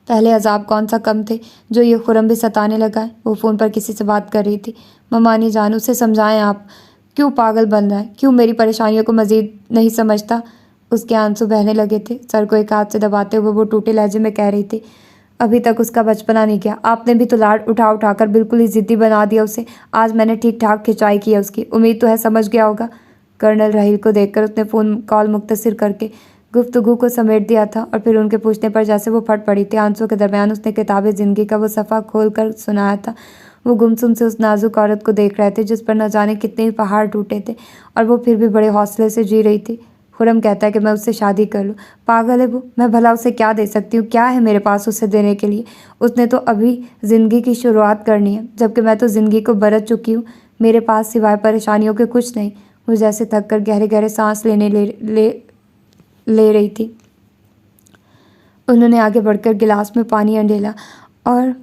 A: पहले अजाब कौन सा कम थे जो ये खुरम भी सताने लगा है। वो फ़ोन पर किसी से बात कर रही थी। ममानी जान, उसे समझाएं आप, क्यों पागल बन रहा है? क्यों मेरी परेशानियों को मज़ीद नहीं समझता? उसके आंसू बहने लगे थे। सर को एक हाथ से दबाते हुए वो टूटे लहजे में कह रही थी, अभी तक उसका बचपना नहीं गया। आपने भी तो लाड उठा उठाकर बिल्कुल ही ज़िद्दी बना दिया उसे। आज मैंने ठीक ठाक खिंचाई की है उसकी, उम्मीद तो है समझ गया होगा। कर्नल राहील को देखकर उसने फ़ोन कॉल मुख्तसिर करके गुफ्तगू को समेट दिया था और फिर उनके पूछने पर जैसे वो फट पड़ी थी। आंसुओं के दरमियान उसने किताबे ज़िंदगी का वो सफ़ा खोल कर सुनाया था। वो गुमसुम से उस नाजुक औरत को देख रहे थे जिस पर न जाने कितने ही पहाड़ टूटे थे और वो फिर भी बड़े हौसले से जी रही थी। खुर्रम कहता है कि मैं उससे शादी कर लूँ। पागल है वो, मैं भला उसे क्या दे सकती हूँ? क्या है मेरे पास उसे देने के लिए? उसने तो अभी ज़िंदगी की शुरुआत करनी है, जबकि मैं तो ज़िंदगी को बरत चुकी हूँ। मेरे पास सिवाय परेशानियों के कुछ नहीं। वो जैसे थक कर गहरे गहरे सांस ले रही थी। उन्होंने आगे बढ़कर गिलास में पानी अंडेला और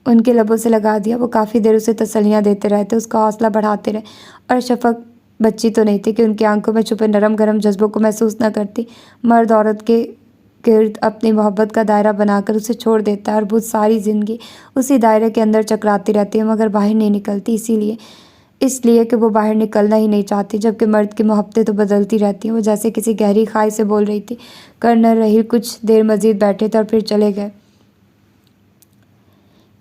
A: उनके लबों से लगा दिया। वो काफ़ी देर उसे तसल्लियाँ देते रहे थे, उसका हौसला बढ़ाते रहे। और शफ़क़ बच्ची तो नहीं थी कि उनकी आंखों में छुपे नरम गरम जज्बों को महसूस न करती। मर्द औरत के गिर्द अपनी मोहब्बत का दायरा बनाकर उसे छोड़ देता है और वो सारी ज़िंदगी उसी दायरे के अंदर चकराती रहती है, मगर बाहर नहीं निकलती। इसलिए कि वो बाहर निकलना ही नहीं चाहती, जबकि मर्द की मोहब्बतें तो बदलती रहती हैं। वो जैसे किसी गहरी खाई से बोल रही थी। कर्नल रहील कुछ देर मज़ीद बैठे थे और फिर चले गए।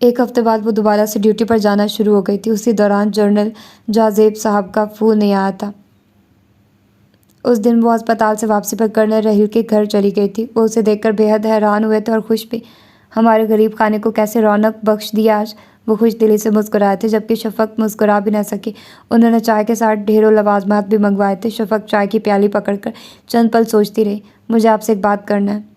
A: एक हफ्ते बाद वो दोबारा से ड्यूटी पर जाना शुरू हो गई थी। उसी दौरान जनरल जाजेब साहब का फ़ोन नहीं आया था। उस दिन वो अस्पताल से वापसी पर कर्नल रहील के घर चली गई थी। वो उसे देखकर बेहद हैरान हुए थे और खुश भी। हमारे गरीब खाने को कैसे रौनक बख्श दिया आज। वो खुश दिली से मुस्कुराए थे, जबकि शफ़क़ मुस्कुरा भी न सकी। उन्होंने चाय के साथ ढेरों लवाजमात भी मंगवाए थे। शफ़क़ चाय की प्याली पकड़कर चंद पल सोचती रही। मुझे आपसे एक बात करना है।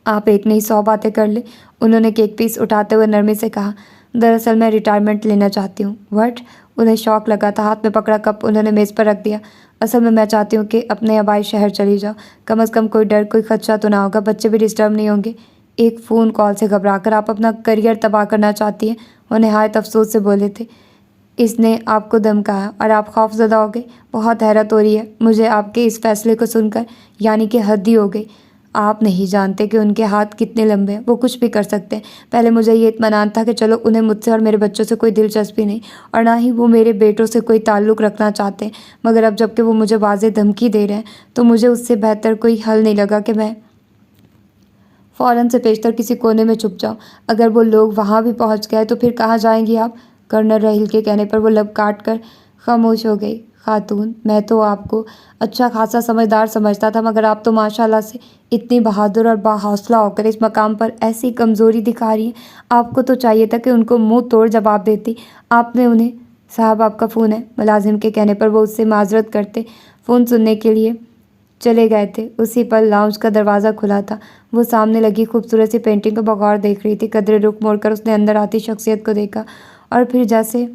A: आप एक नहीं 100 बातें कर ले। उन्होंने केक पीस उठाते हुए नरमी से कहा। दरअसल मैं रिटायरमेंट लेना चाहती हूँ। व्हाट? उन्हें शौक लगा था। हाथ में पकड़ा कप उन्होंने मेज़ पर रख दिया। असल में मैं चाहती हूँ कि अपने आबाई शहर चली जाओ। कम से कम कोई डर कोई खदशा तो ना होगा, बच्चे भी डिस्टर्ब नहीं होंगे। एक फ़ोन कॉल से घबराकर आप अपना करियर तबाह करना चाहती हैं? वो नहायत अफसोस से बोले थे। इसने आपको धमकाया और आप खौफज़दा हो गए? बहुत हैरत हो रही है मुझे आपके इस फैसले को सुनकर, यानी कि हद ही हो गई। आप नहीं जानते कि उनके हाथ कितने लंबे हैं, वो कुछ भी कर सकते हैं। पहले मुझे ये इत्मीनान था कि चलो उन्हें मुझसे और मेरे बच्चों से कोई दिलचस्पी नहीं और ना ही वो मेरे बेटों से कोई ताल्लुक़ रखना चाहते हैं, मगर अब जबकि वो मुझे वाज़ेह धमकी दे रहे हैं तो मुझे उससे बेहतर कोई हल नहीं लगा कि मैं फ़ौरन से पेशतर किसी कोने में छुप जाऊँ। अगर वो लोग वहाँ भी पहुँच गए तो फिर कहाँ जाएंगी आप? कर्नल रहील के कहने पर वो लब काट कर खामोश हो गई। खातून, मैं तो आपको अच्छा खासा समझदार समझता था, मगर आप तो माशाल्लाह से इतनी बहादुर और बाहौसला होकर इस मकाम पर ऐसी कमज़ोरी दिखा रही हैं। आपको तो चाहिए था कि उनको मुंह तोड़ जवाब देती। आपने उन्हें साहब आपका फ़ोन है। मुलाजिम के कहने पर वो उससे माजरत करते फ़ोन सुनने के लिए चले गए थे। उसी पल लाउंज का दरवाज़ा खुला था। वो सामने लगी खूबसूरत सी पेंटिंग को बगौर देख रही थी। कदरे रुख मोड़कर उसने अंदर आती शख्सियत को देखा और फिर जैसे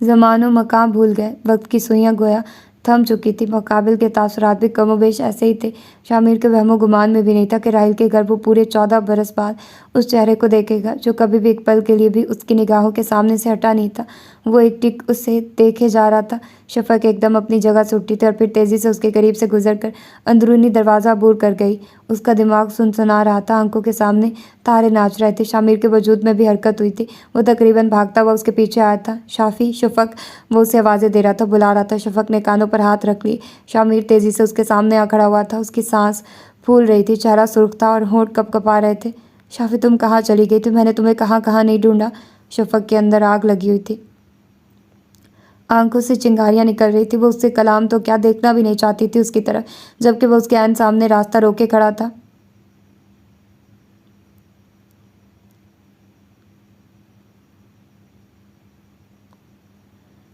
A: ज़मानो मकाम भूल गए। वक्त की सुइयां गोया थम चुकी थी। मुकाबिल के तासुरात भी कमोबेश ऐसे ही थे। शामिर के वहमो गुमान में भी नहीं था कि राहिल के घर वो पूरे 14 बरस बाद उस चेहरे को देखेगा जो कभी भी एक पल के लिए भी उसकी निगाहों के सामने से हटा नहीं था। वो एक टिक उसे देखे जा रहा था। शफ़क़ एकदम अपनी जगह से उठी थी और फिर तेज़ी से उसके करीब से गुजरकर अंदरूनी दरवाज़ा अबूर कर गई। उसका दिमाग सुनसना रहा था। आंखों के सामने तारे नाच रहे थे। शामिर के वजूद में भी हरकत हुई थी। वो तकरीबन भागता हुआ उसके पीछे आया था। शाफ़ी, शफ़क़, वो उसे आवाज़ें दे रहा था, बुला रहा था। शफ़क़ ने कानों पर हाथ रख लिए। शामिर तेज़ी से उसके सामने आ खड़ा हुआ था। उसकी सांस फूल रही थी, चेहरा सुर्ख था और होंठ कँपकँपा रहे थे। शाफ़ी, तुम कहाँ चली गई थी? मैंने तुम्हें कहाँ कहाँ नहीं ढूंढा। शफ़क़ के अंदर आग लगी हुई थी। आंखों से चिंगारियां निकल रही थी। वो उससे कलाम तो क्या देखना भी नहीं चाहती थी उसकी तरफ, जबकि वो उसके ऐन सामने रास्ता रोके खड़ा था।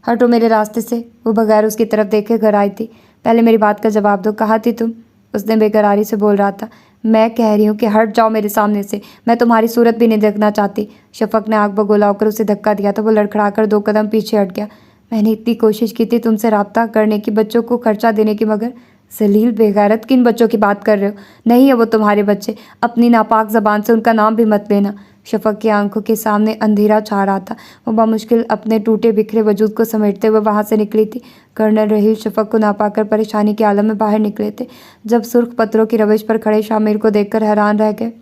A: हटो मेरे रास्ते से। वो बगैर उसकी तरफ देखे घर आई थी। पहले मेरी बात का जवाब दो, कहाँ थी तुम? उसने बेकरारी से बोल रहा था। मैं कह रही हूँ कि हट जाओ मेरे सामने से। मैं तुम्हारी सूरत भी नहीं देखना चाहती। शफ़क़ ने आग बगोला होकर उसे धक्का दिया था। वो लड़खड़ाकर 2 कदम पीछे हट गया। मैंने इतनी कोशिश की थी तुमसे रब्ता करने की, बच्चों को खर्चा देने की, मगर जलील बेगैरत किन बच्चों की बात कर रहे हो? नहीं है वो तुम्हारे बच्चे। अपनी नापाक ज़बान से उनका नाम भी मत लेना। शफ़क़ की आंखों के सामने अंधेरा छा रहा था। वो बामुश्किल अपने टूटे बिखरे वजूद को समेटते हुए वहाँ से निकली थी। कर्नल रहील शफ़क़ को ना पाकर परेशानी के आलम में बाहर निकले थे। जब सुर्ख पत्थरों की रविश पर खड़े शामिर को देखकर हैरान रह गए।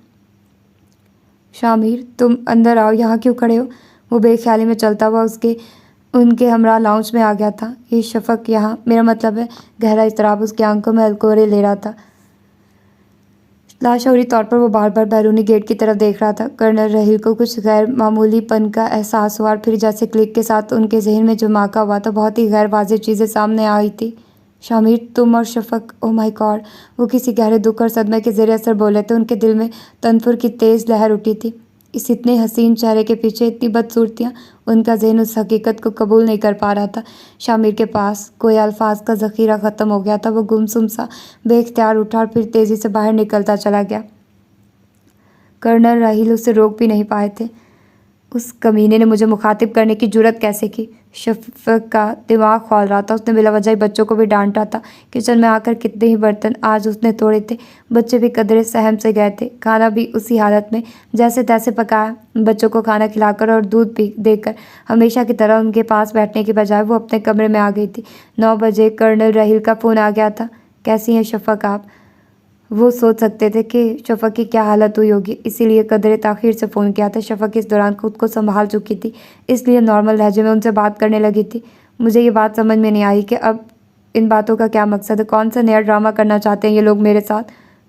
A: शामिर, तुम अंदर आओ, यहाँ क्यों खड़े हो? वो बेख्याली में चलता हुआ उनके हमरा लाउंज में आ गया था। ये शफ़क़ यहाँ, मेरा मतलब है। गहरा इज़्तिराब उसकी आंखों में अलकोरे ले रहा था। लाशौरी तौर पर वो बार बार बैरूनी गेट की तरफ देख रहा था। कर्नल रहील को कुछ गैर मामूलीपन का एहसास हुआ और फिर जैसे क्लिक के साथ उनके जहन में जो माका हुआ था, बहुत ही गैर वाजिब चीज़ें सामने आई थी। शामिर, तुम और शफक, ओह माय गॉड! वो किसी गहरे दुख और सदमे के ज़ेरे असर बोले थे। उनके दिल में तनफुर की तेज़ लहर उठी थी। इस इतने हसीन चेहरे के पीछे इतनी बदसूरतियाँ, उनका ज़हन उस हकीकत को कबूल नहीं कर पा रहा था। शामिर के पास कोई अल्फाज का ज़ख़ीरा ख़त्म हो गया था। वो गुमसुम सा बेख्तियार उठा और फिर तेज़ी से बाहर निकलता चला गया। कर्नल राहिल उसे रोक भी नहीं पाए थे। उस कमीने ने मुझे मुखातिब करने की जुर्रत कैसे की? शफ़क़ का दिमाग खौल रहा था। उसने बिलावजह ही बच्चों को भी डांटा था। किचन में आकर कितने ही बर्तन आज उसने तोड़े थे। बच्चे भी कदरे सहम से गए थे। खाना भी उसी हालत में जैसे तैसे पकाया। बच्चों को खाना खिलाकर और दूध पी देकर हमेशा की तरह उनके पास बैठने की बजाय वो अपने कमरे में आ गई थी। 9 बजे कर्नल राहिल का फ़ोन आ गया था। कैसी हैं शफ़क़ आप? वो सोच सकते थे कि शफ़क़ की क्या हालत हुई होगी, इसीलिए कदरे ताख़ीर से फ़ोन किया था। शफ़क़ इस दौरान खुद को संभाल चुकी थी, इसलिए नॉर्मल लहजे में उनसे बात करने लगी थी। मुझे ये बात समझ में नहीं आई कि अब इन बातों का क्या मकसद है। कौन सा नया ड्रामा करना चाहते हैं ये लोग मेरे साथ?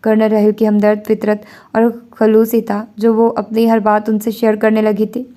A: कर्नल राहिल की हमदर्द फितरत और खलूस ही था जो वो अपनी हर बात उनसे शेयर करने लगी थी।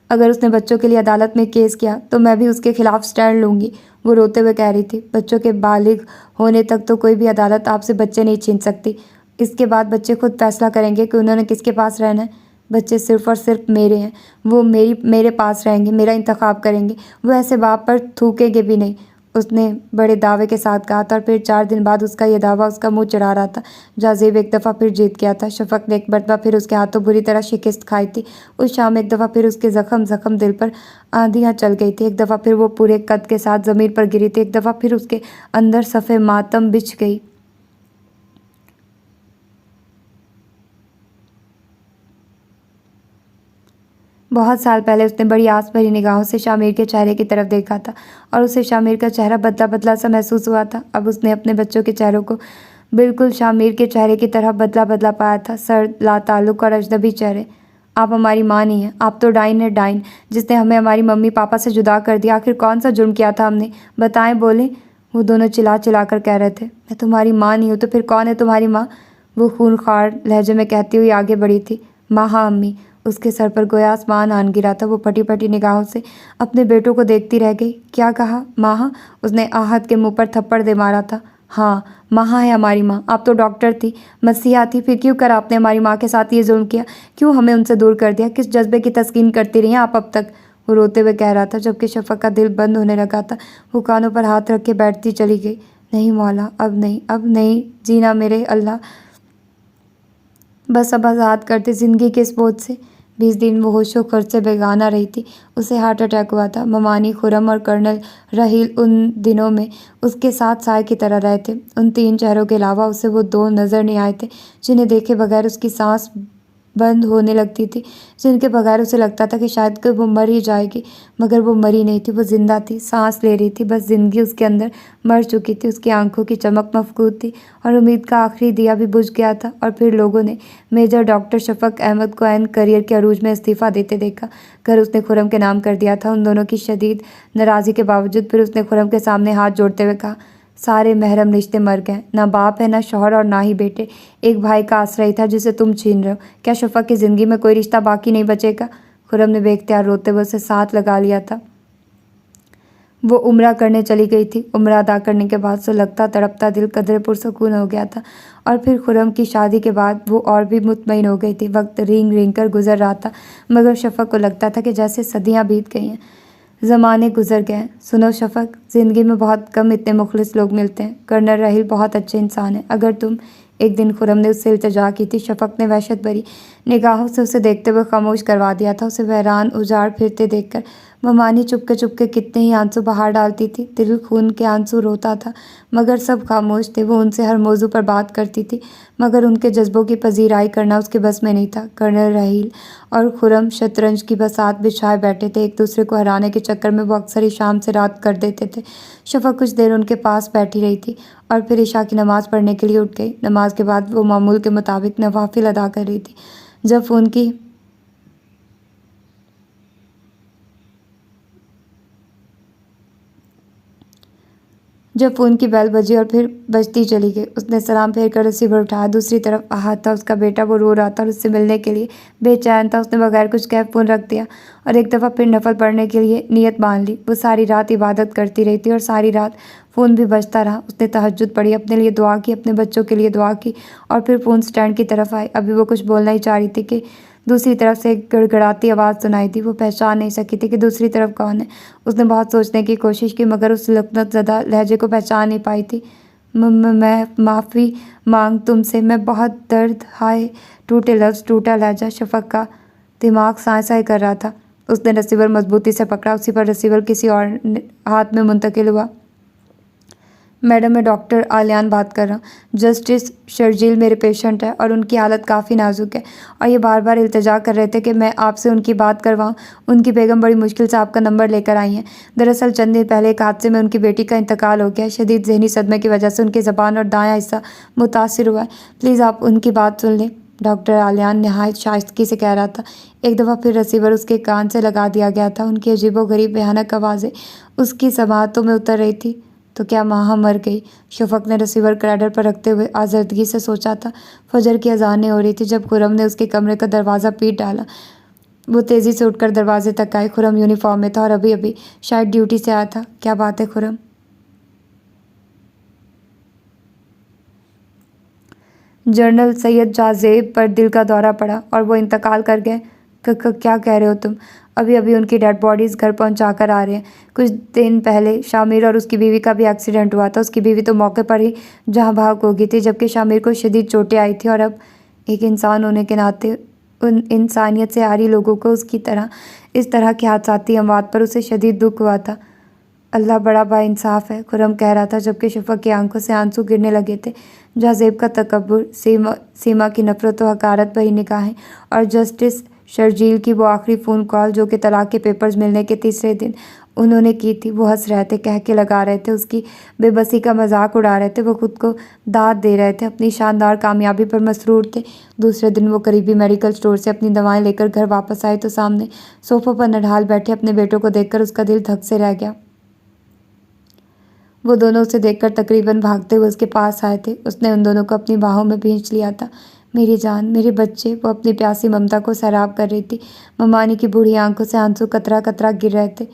A: अगर उसने बच्चों के लिए अदालत में केस किया तो मैं भी उसके खिलाफ स्टैंड लूँगी, वो रोते हुए कह रही थी। बच्चों के बालिग होने तक तो कोई भी अदालत आपसे बच्चे नहीं छीन सकती। इसके बाद बच्चे खुद फैसला करेंगे कि उन्होंने किसके पास रहना है। बच्चे सिर्फ़ और सिर्फ मेरे हैं। वो मेरे पास रहेंगे, मेरा इंतखाब करेंगे। वो ऐसे बाप पर थूकेंगे भी नहीं, उसने बड़े दावे के साथ कहा था। और फिर 4 दिन बाद उसका ये दावा उसका मुंह चिढ़ा रहा था। जाज़ेब एक दफ़ा फिर जीत गया था। शफ़क़ ने एक मरतबा फिर उसके हाथों बुरी तरह शिकस्त खाई थी। उस शाम एक दफ़ा फिर उसके ज़ख़म दिल पर आंधियाँ चल गई थी। एक दफ़ा फिर वो पूरे कद के साथ ज़मीन पर गिरी थी। एक दफ़ा फिर उसके अंदर सफ़े मातम बिछ गई। बहुत साल पहले उसने बड़ी आस भरी निगाहों से शामिर के चेहरे की तरफ देखा था और उसे शामिर का चेहरा बदला बदला सा महसूस हुआ था। अब उसने अपने बच्चों के चेहरों को बिल्कुल शामिर के चेहरे की तरह बदला बदला पाया था। सर्द, लाताल्लुक़ और अजनबी चेहरे। आप हमारी माँ नहीं हैं, आप तो डाइन है, डाइन, जिसने हमें हमारी मम्मी पापा से जुदा कर दिया। आखिर कौन सा जुर्म किया था हमने? बताएं, बोलें। वो दोनों चिल्ला चिल्ला कर कह रहे थे। मैं तुम्हारी माँ नहीं हूँ तो फिर कौन है तुम्हारी माँ? वो खूनखार लहजे में कहती हुई आगे बढ़ी थी। माँ, हाँ अम्मी। उसके सर पर गोया आसमान आन गिरा था। वो फटी फटी निगाहों से अपने बेटों को देखती रह गई। क्या कहा? माँ? हाँ। उसने आहत के मुंह पर थप्पड़ दे मारा था। हाँ, माँ है हमारी माँ। आप तो डॉक्टर थी, मसीहा थी, फिर क्यों कर आपने हमारी माँ के साथ ये जुल्म किया? क्यों हमें उनसे दूर कर दिया? किस जज्बे की तस्कीन करती रही आप अब तक? वो रोते हुए कह रहा था जबकि शफ़क़ का दिल बंद होने लगा था। वो कानों पर हाथ रख के बैठती चली गई। नहीं मौला, अब नहीं, अब नहीं जीना मेरे अल्लाह। बस अब आज़ाद करते ज़िंदगी के इस बोझ से। 20 दिन वो होशो खर्च से बेगाना रही थी। उसे हार्ट अटैक हुआ था। ममानी, खुरम और कर्नल रहील उन दिनों में उसके साथ साय की तरह रहे थे। उन 3 चेहरों के अलावा उसे वो 2 नज़र नहीं आए थे जिन्हें देखे बगैर उसकी सांस बंद होने लगती थी, जिनके बगैर उसे लगता था कि शायद कि वो मर ही जाएगी। मगर वो मरी नहीं थी, वो जिंदा थी, सांस ले रही थी। बस जिंदगी उसके अंदर मर चुकी थी। उसकी आंखों की चमक मफकूद थी और उम्मीद का आखिरी दिया भी बुझ गया था। और फिर लोगों ने मेजर डॉक्टर शफ़क़ अहमद को एन करियर के अरूज में इस्तीफ़ा देते देखा। घर उसने खुरम के नाम कर दिया था। उन दोनों की शदीद नाराज़गी के बावजूद फिर उसने खुरम के सामने हाथ जोड़ते हुए कहा, सारे महरम रिश्ते मर गए। ना बाप है, ना शौहर और ना ही बेटे। एक भाई का आश्रय था जिसे तुम छीन रहे हो। क्या शफ़क़ की ज़िंदगी में कोई रिश्ता बाकी नहीं बचेगा? खुरम ने बेख्तियार रोते हुए उसे साथ लगा लिया था। वो उम्रा करने चली गई थी। उम्रा अदा करने के बाद से लगता तड़पता दिल कदरे पुरसकून हो गया था। और फिर खुरम की शादी के बाद वो और भी मुतमईन हो गई थी। वक्त रींग रींग कर गुजर रहा था मगर शफ़क़ को लगता था कि जैसे सदियाँ बीत गई हैं, ज़माने गुजर गए हैं। सुनो शफ़क़, ज़िंदगी में बहुत कम इतने मुखलिस लोग मिलते हैं। कर्नल रहील बहुत अच्छे इंसान हैं। अगर तुम एक दिन खुरम ने उससे इल्तिजा की थी। शफ़क़ ने वहशत भरी निगाहों से उसे देखते हुए खामोश करवा दिया था। उसे बहरान उजाड़ फिरते देखकर ममानी चुपके कितने ही आंसू बाहर डालती थी। दिल खून के आंसू रोता था मगर सब खामोश थे। वो उनसे हर मौजू पर बात करती थी मगर उनके जज्बों की पजीराई करना उसके बस में नहीं था। कर्नल रहील और खुरम शतरंज की बसात बिछाए बैठे थे। एक दूसरे को हराने के चक्कर में वो अक्सर ही शाम से रात कर देते थे। शफ़क़ कुछ देर उनके पास बैठी रही थी और फिर इशा की नमाज़ पढ़ने के लिए उठ गई। नमाज के बाद वो मामूल के मुताबिक नवाफिल अदा कर रही थी जब फ़ोन की जब फ़ोन की बेल बजी और फिर बजती चली गई, उसने सलाम फेर कर रिसीवर उठाया। दूसरी तरफ आहत था उसका बेटा, वो रो रहा था और उससे मिलने के लिए बेचैन था। उसने बगैर कुछ कहे फ़ोन रख दिया और एक दफ़ा फिर नफल पढ़ने के लिए नियत मान ली। वो सारी रात इबादत करती रही थी और सारी रात फ़ोन भी बजता रहा। उसने तहज्जुद पढ़ी, अपने लिए दुआ की, अपने बच्चों के लिए दुआ की और फिर फ़ोन स्टैंड की तरफ आई। अभी वो कुछ बोलना ही चाह रही थी कि दूसरी तरफ से एक गड़गड़ाती आवाज़ सुनाई दी। वो पहचान नहीं सकी थी कि दूसरी तरफ कौन है। उसने बहुत सोचने की कोशिश की मगर उस लकनतज़दा लहजे को पहचान नहीं पाई थी। मैं माफ़ी मांग तुमसे, मैं बहुत दर्द, हाय। टूटे लफ्ज़, टूटा लहजा। शफ़क़ का दिमाग साए-साए कर रहा था। उसने रिसीवर मजबूती से पकड़ा। उसी पर रिसीवर किसी और हाथ में मुंतकिल हुआ। मैडम, मैं डॉक्टर आलियान बात कर रहा हूँ। जस्टिस शर्जील मेरे पेशेंट है और उनकी हालत काफ़ी नाजुक है और ये बार बार इल्तिजा कर रहे थे कि मैं आपसे उनकी बात करवाऊँ। उनकी बेगम बड़ी मुश्किल से आपका नंबर लेकर आई हैं। दरअसल चंद दिन पहले एक हादसे में उनकी बेटी का इंतकाल हो गया है। शदीद ज़हनी सदमे की वजह से उनकी ज़बान और दायां हिस्सा मुतासिर हुआ है। प्लीज़ आप उनकी बात सुन लें। डॉक्टर आलियान नहायत शाइस्तगी से कह रहा था। एक दफ़ा फिर रिसीवर उसके कान से लगा दिया गया था। उनकी अजीबोगरीब भयानक आवाज़ें उसकी समाअतों में उतर रही थी। तो क्या माहा मर गई? शफ़क़ ने रिसीवर क्रैडल पर रखते हुए आज़र्दगी से सोचा था। फजर की अज़ानें हो रही थी जब खुरम ने उसके कमरे का दरवाज़ा पीट डाला। वो तेज़ी से उठकर दरवाजे तक आई। खुरम यूनिफॉर्म में था और अभी अभी शायद ड्यूटी से आया था। क्या बात है खुरम? जनरल सैयद जाज़ेब पर दिल का दौरा पड़ा और वो इंतकाल कर गए। क्या कह रहे हो तुम? अभी अभी उनकी डेड बॉडीज़ घर पहुंचा कर आ रहे हैं। कुछ दिन पहले शामिर और उसकी बीवी का भी एक्सीडेंट हुआ था। उसकी बीवी तो मौके पर ही जहाँ भाग हो गई थी जबकि शामिर को शदीद चोटें आई थी और अब एक इंसान होने के नाते उन इंसानियत से आरी लोगों को उसकी तरह इस तरह की हादसाती अमवात पर उसे शदीद दुख हुआ था। अल्लाह बड़ा बाइंसाफ़ है, खुरम कह रहा था जबकि शफ़क़ की आंखों से आंसू गिरने लगे थे। जाज़ेब का तकब्बुर, सीमा की नफ़रत व हक़ारत भरी निगाहें और जस्टिस शर्जील की वो आखिरी फ़ोन कॉल जो कि तलाक के पेपर्स मिलने के तीसरे दिन उन्होंने की थी। वो हंस रहे थे, कह के लगा रहे थे, उसकी बेबसी का मजाक उड़ा रहे थे। वो खुद को दाद दे रहे थे, अपनी शानदार कामयाबी पर मसरूर थे। दूसरे दिन वो करीबी मेडिकल स्टोर से अपनी दवाएं लेकर घर वापस आए तो सामने सोफ़ों पर नढाल बैठे अपने बेटों को देखकर उसका दिल धक से रह गया। वो दोनों उसे देखकर तकरीबन भागते हुए उसके पास आए थे। उसने उन दोनों को अपनी बाहों में भींच लिया था। मेरी जान, मेरे बच्चे। वो अपनी प्यासी ममता को सैराब कर रही थी। ममानी की बूढ़ी आंखों से आंसू कतरा कतरा गिर रहे थे।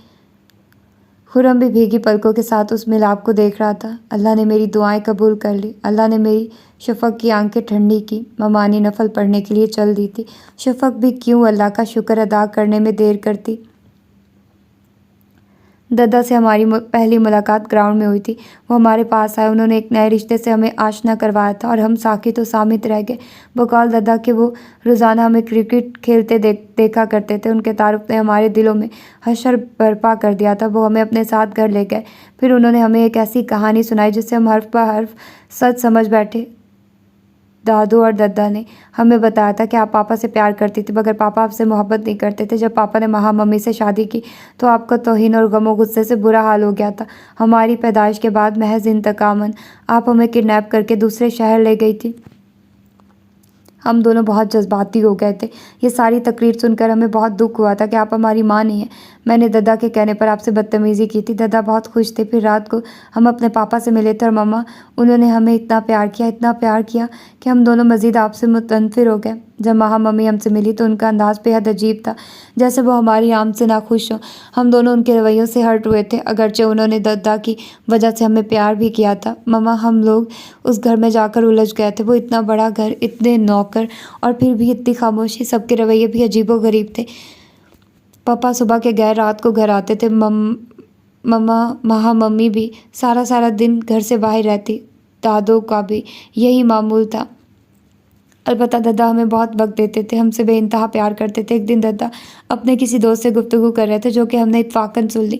A: खुरम भी भीगी पलकों के साथ उस मिलाप को देख रहा था। अल्लाह ने मेरी दुआएं कबूल कर ली। अल्लाह ने मेरी शफ़क़ की आंखें ठंडी की। ममानी नफल पढ़ने के लिए चल दी थी। शफ़क़ भी क्यों अल्लाह का शुक्र अदा करने में देर करती। दद्दा से हमारी पहली मुलाकात ग्राउंड में हुई थी। वो हमारे पास आए, उन्होंने एक नए रिश्ते से हमें आशना करवाया था और हम साकी तो सामित रह गए। बकौल दद्दा के वो रोज़ाना हमें क्रिकेट खेलते देखा करते थे। उनके तारुफ ने हमारे दिलों में हशर बर्पा कर दिया था। वो हमें अपने साथ घर ले गए। फिर उन्होंने हमें एक ऐसी कहानी सुनाई जिससे हम हर्फ ब हर्फ सच समझ बैठे। दादू और दद्दा ने हमें बताया था कि आप पापा से प्यार करती थी मगर पापा आपसे मोहब्बत नहीं करते थे। जब पापा ने महा मम्मी से शादी की तो आपका तौहीन और गमो गुस्से से बुरा हाल हो गया था। हमारी पैदाइश के बाद महज इंतकामन आप हमें किडनैप करके दूसरे शहर ले गई थी। हम दोनों बहुत जज्बाती हो गए थे। ये सारी तकरीर सुनकर हमें बहुत दुख हुआ था कि आप हमारी माँ नहीं हैं। मैंने दद्दा के कहने पर आपसे बदतमीज़ी की थी। दद्दा बहुत खुश थे। फिर रात को हम अपने पापा से मिले थे और मम्मा, उन्होंने हमें इतना प्यार किया कि हम दोनों मज़ीद आपसे मुतनफ़िर हो गए। जब महा मम्मी हमसे मिली तो उनका अंदाज़ बेहद अजीब था, जैसे वो हमारी आमद से नाखुश हों। हम दोनों उनके रवैयों से हर्ट हुए थे, अगरचे उन्होंने दद्दा की वजह से हमें प्यार भी किया था। मम्मा, हम लोग उस घर में जाकर उलझ गए थे। वो इतना बड़ा घर, इतने नौकर और फिर भी इतनी खामोशी। सबके रवैये भी अजीबोगरीब थे। पापा सुबह के गैर रात को घर आते थे। मम्मा, महा मम्मी भी सारा दिन घर से बाहर रहती। दादों का भी यही मामूल था। अलबत्ता दद्दा हमें बहुत वक्त देते थे, हमसे बेइंतहा प्यार करते थे। एक दिन दद्दा अपने किसी दोस्त से गुफ्तगू कर रहे थे जो कि हमने इत्फाकन सुन ली।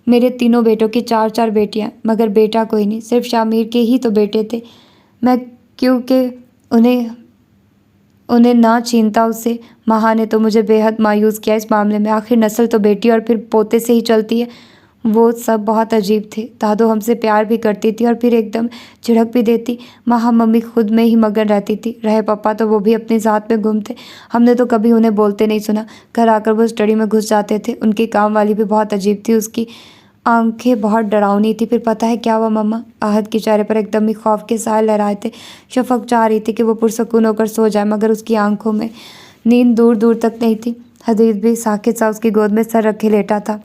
A: मेरे तीनों बेटों की 4-4 बेटियां, मगर बेटा कोई नहीं, सिर्फ शामिर के ही तो बेटे थे। मैं क्योंकि उन्हें ना छीनता उससे। महा ने तो मुझे बेहद मायूस किया इस मामले में। आखिर नस्ल तो बेटी और फिर पोते से ही चलती है। वो सब बहुत अजीब थे। दादो हमसे प्यार भी करती थी और फिर एकदम झिड़क भी देती। महा मम्मी खुद में ही मगन रहती थी। रहे पापा तो वो भी अपनी ज़ात में गुम थे। हमने तो कभी उन्हें बोलते नहीं सुना। घर आकर वो स्टडी में घुस जाते थे। उनकी काम वाली भी बहुत अजीब थी। उसकी आंखें बहुत डरावनी थी। फिर पता है क्या हुआ मम्मा? आहद के चेहरे पर एकदम ही खौफ के साए लहराए थे। शफक चाह रही थी कि वो पुरसकून होकर सो जाए, मगर उसकी आंखों में नींद दूर दूर तक नहीं थी। हदीद भी साकित सा उसकी गोद में सर रखे लेटा था।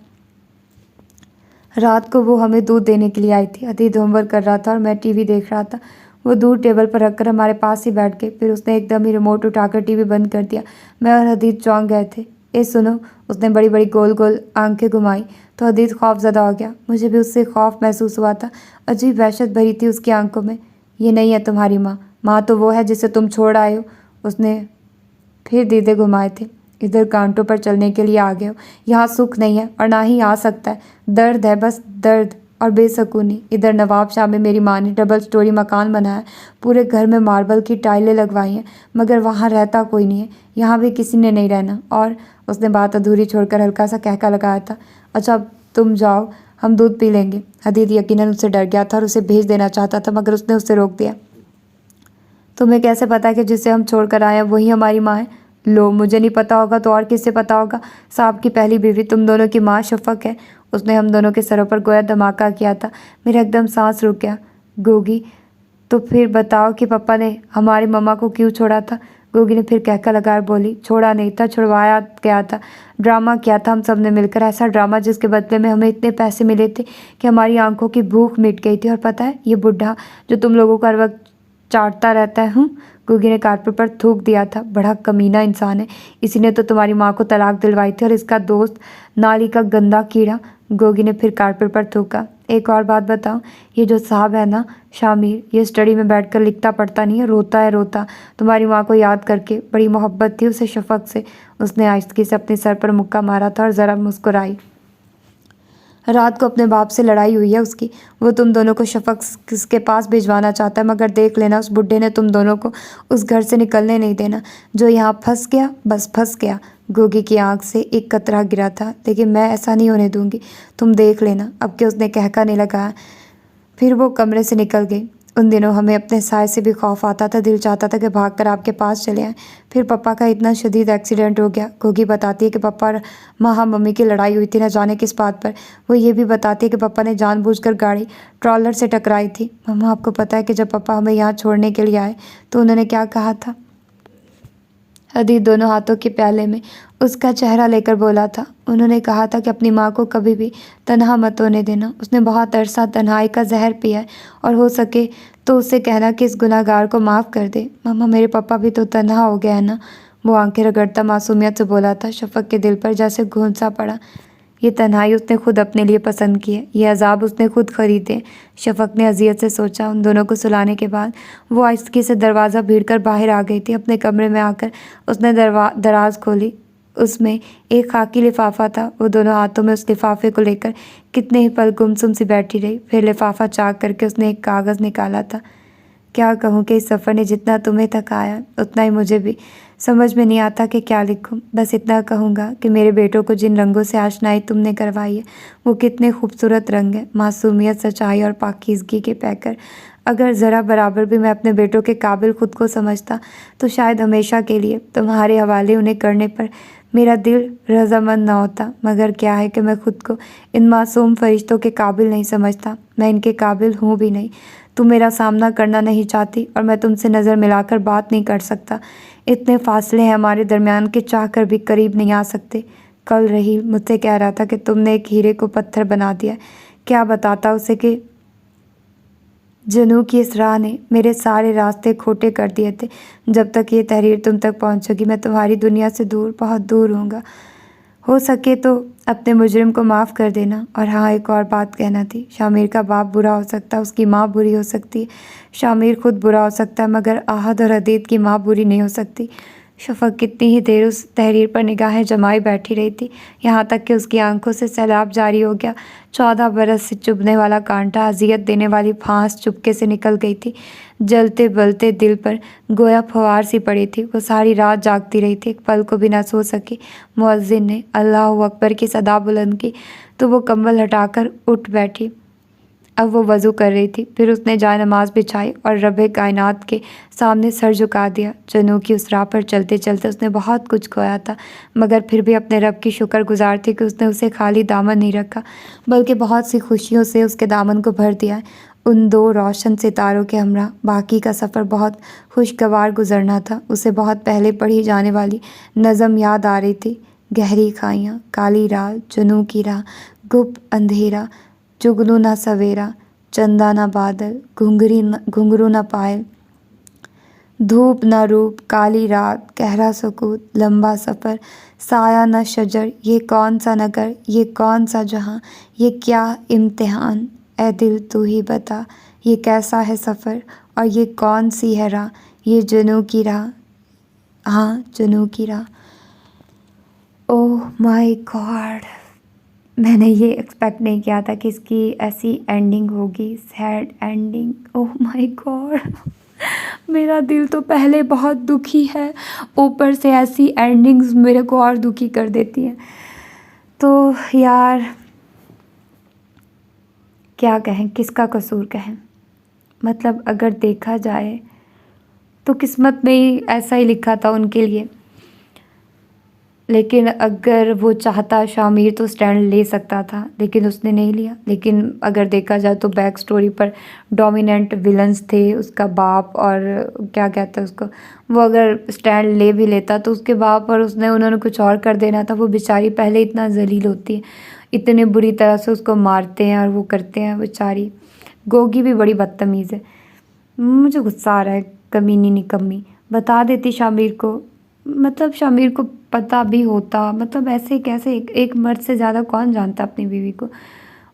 A: रात को वो हमें दूध देने के लिए आई थी। हदीद होमवर्क कर रहा था और मैं टीवी देख रहा था। वो दूध टेबल पर रखकर हमारे पास ही बैठ गई। फिर उसने एकदम ही रिमोट उठाकर टीवी बंद कर दिया। मैं और हदीद चौंक गए थे। ए सुनो, उसने बड़ी बड़ी गोल गोल आंखें घुमाई तो हदीद खौफजदा हो गया। मुझे भी उससे खौफ महसूस हुआ था। अजीब वहशत भरी थी उसकी आंखों में। ये नहीं है तुम्हारी माँ, माँ तो वो है जिसे तुम छोड़ आए हो। उसने फिर दीदे घुमाए थे। इधर कांटों पर चलने के लिए आ गए हो। यहाँ सुख नहीं है और ना ही आ सकता है। दर्द है, बस दर्द और बेसकूनी। इधर नवाब शाह में मेरी माँ ने डबल स्टोरी मकान बनाया है। पूरे घर में मार्बल की टाइलें लगवाई हैं, मगर वहाँ रहता कोई नहीं है। यहाँ भी किसी ने नहीं रहना। और उसने बात अधूरी छोड़कर हल्का सा कहका लगाया था। अच्छा अब तुम जाओ, हम दूध पी लेंगे। हदीद यकीनन उससे डर गया था और उसे भेज देना चाहता था, मगर उसने उसे रोक दिया। तुम्हें कैसे पता है कि जिसे हम छोड़ कर आए हैं वही हमारी माँ है? लो, मुझे नहीं पता होगा तो और किससे पता होगा? साहब की पहली बीवी तुम दोनों की माँ शफक है। उसने हम दोनों के सरों पर गोया धमाका किया था। मेरा एकदम सांस रुक गया। गोगी, तो फिर बताओ कि पापा ने हमारी मम्मा को क्यों छोड़ा था? गोगी ने फिर कहकर लगा बोली, छोड़ा नहीं था, छुड़वाया गया था। ड्रामा किया था हम सब ने मिलकर, ऐसा ड्रामा जिसके बदले में हमें इतने पैसे मिले थे कि हमारी आंखों की भूख मिट गई थी। और पता है, ये बुढ़ा जो तुम लोगों को हर वक्त चाटता रहता है, गोगी ने कारपेट पर थूक दिया था। बड़ा कमीना इंसान है। इसी ने तो तुम्हारी माँ को तलाक दिलवाई थी। और इसका दोस्त नाली का गंदा कीड़ा। गोगी ने फिर कारपेट पर थूका। एक और बात बताऊं, ये जो साहब है ना शामिर, ये स्टडी में बैठकर लिखता पढ़ता नहीं है, रोता है रोता तुम्हारी माँ को याद करके। बड़ी मोहब्बत थी उसे शफक से। उसने आहिस्तगी से अपने सर पर मुक्का मारा था और ज़रा मुस्कुराई। रात को अपने बाप से लड़ाई हुई है उसकी। वो तुम दोनों को शफक के पास भिजवाना चाहता है, मगर देख लेना उस बुढ़े ने तुम दोनों को उस घर से निकलने नहीं देना। जो यहाँ फंस गया बस फंस गया। गोगी की आंख से एक कतरा गिरा था, लेकिन मैं ऐसा नहीं होने दूंगी, तुम देख लेना। अब कि उसने कहका नहीं लगाया। फिर वो कमरे से निकल गई। उन दिनों हमें अपने साय से भी खौफ आता था। दिल चाहता था कि भागकर आपके पास चले आएं। फिर पापा का इतना शदीद एक्सीडेंट हो गया। गोगी बताती है कि पापा और माँ मम्मी की लड़ाई हुई थी, न जाने किस बात पर। वो ये भी बताती है कि पापा ने जानबूझकर गाड़ी ट्रॉलर से टकराई थी। मम्मा, आपको पता है कि जब पापा हमें यहाँ छोड़ने के लिए आए तो उन्होंने क्या कहा था? हदीद दोनों हाथों के प्याले में उसका चेहरा लेकर बोला था। उन्होंने कहा था कि अपनी माँ को कभी भी तन्हा मत होने देना। उसने बहुत अरसा तन्हाई का जहर पिया है, और हो सके तो उससे कहना कि इस गुनाहगार को माफ़ कर दे। मम्मा, मेरे पापा भी तो तन्हा हो गया है ना? वो आंखें रगड़ता मासूमियत से बोला था। शफक के दिल पर जैसे घून सा पड़ा। ये तन्हाई उसने खुद अपने लिए पसंद की है, ये अजाब उसने खुद खरीदे। शफक ने अजियत से सोचा। उन दोनों को सुलाने के बाद वो आहिस्तगी से दरवाज़ा भीड़कर बाहर आ गई थी। अपने कमरे में आकर उसने दराज खोली। उसमें एक खाकी लिफाफा था। वो दोनों हाथों में उस लिफाफे को लेकर कितने ही पल गुमसुम सी बैठी रही। फिर लिफाफा चाक करके उसने एक कागज़ निकाला था। क्या कहूँ कि इस सफ़र ने जितना तुम्हें थकाया उतना ही मुझे भी। समझ में नहीं आता कि क्या लिखूं। बस इतना कहूँगा कि मेरे बेटों को जिन रंगों से आशनाई तुमने करवाई है वो कितने खूबसूरत रंग हैं, मासूमियत, सच्चाई और पाकीज़गी के पैकर। अगर ज़रा बराबर भी मैं अपने बेटों के काबिल ख़ुद को समझता तो शायद हमेशा के लिए तुम्हारे हवाले उन्हें करने पर मेरा दिल रजामंद ना होता। मगर क्या है कि मैं खुद को इन मासूम फरिश्तों के काबिल नहीं समझता। मैं इनके काबिल हूँ भी नहीं। तुम मेरा सामना करना नहीं चाहती और मैं तुमसे नज़र मिलाकर बात नहीं कर सकता। इतने फासले हैं हमारे दरमियान कि चाह कर भी करीब नहीं आ सकते। कल रहील मुझसे कह रहा था कि तुमने एक हीरे को पत्थर बना दिया। क्या बताता उसे कि जनू की इस राह ने मेरे सारे रास्ते खोटे कर दिए थे। जब तक ये तहरीर तुम तक पहुंचेगी मैं तुम्हारी दुनिया से दूर, बहुत दूर होऊंगा। हो सके तो अपने मुजरिम को माफ़ कर देना। और हाँ, एक और बात कहना थी। शामिर का बाप बुरा हो सकता है, उसकी माँ बुरी हो सकती है, शामिर खुद बुरा हो सकता है, मगर आहद और हदीद की माँ बुरी नहीं हो सकती। शफक कितनी ही देर उस तहरीर पर निगाहें जमाई बैठी रही थी, यहाँ तक कि उसकी आंखों से सैलाब जारी हो गया। 14 बरस से चुभने वाला कांटा, अजियत देने वाली फांस चुपके से निकल गई थी। जलते बलते दिल पर गोया फवार सी पड़ी थी। वो सारी रात जागती रही थी, एक पल को भी ना सो सकी। मुअज्जिन ने अल्लाहु अकबर की सदा बुलंद की तो वो कंबल हटाकर उठ बैठी। अब वो वज़ू कर रही थी। फिर उसने जाए नमाज़ बिछाई और रब कायनात के सामने सर झुका दिया। जनू की उस राह पर चलते चलते उसने बहुत कुछ खोया था, मगर फिर भी अपने रब की शुक्रगुजार थी कि उसने उसे खाली दामन नहीं रखा, बल्कि बहुत सी खुशियों से उसके दामन को भर दिया है। उन 2 रोशन सितारों के हमरा बाकी का सफ़र बहुत खुशगवार गुजरना था। उसे बहुत पहले पढ़ी जाने वाली नज़म याद आ रही थी। गहरी खाइयाँ, काली रात, जनू की राह, गुप्त अंधेरा, जुगनू ना सवेरा, चंदा ना बादल, घुंघरू ना पायल, धूप ना रूप, काली रात, गहरा सुकूत, लंबा सफ़र, साया न शजर, ये कौन सा नगर, ये कौन सा जहाँ, ये क्या इम्तिहान, ए दिल तू ही बता, ये कैसा है सफ़र और ये कौन सी है राह, ये जनू की राह, हाँ जनू की राह। ओह माय गॉड, मैंने ये एक्सपेक्ट नहीं किया था कि इसकी ऐसी एंडिंग होगी, sad ending. Oh my God, मेरा दिल तो पहले बहुत दुखी है, ऊपर से ऐसी एंडिंग्स मेरे को और दुखी कर देती हैं। तो यार क्या कहें, किसका कसूर कहें। मतलब अगर देखा जाए तो किस्मत में ही ऐसा ही लिखा था उनके लिए, लेकिन अगर वो चाहता शामिर तो स्टैंड ले सकता था, लेकिन उसने नहीं लिया। लेकिन अगर देखा जाए तो बैक स्टोरी पर डोमिनेंट विलन्स थे, उसका बाप और क्या कहते हैं उसको, वो अगर स्टैंड ले भी लेता तो उसके बाप और उन्होंने कुछ और कर देना था। वो बेचारी पहले इतना जलील होती है, इतने बुरी तरह से उसको मारते हैं और वो करते हैं। बेचारी गोगी भी बड़ी बदतमीज़ है, मुझे गुस्सा आ रहा है, कमीनी निकम्मी। बता देती शामिर को, मतलब शामिर को पता भी होता, मतलब ऐसे कैसे एक मर्द से ज़्यादा कौन जानता अपनी बीवी को।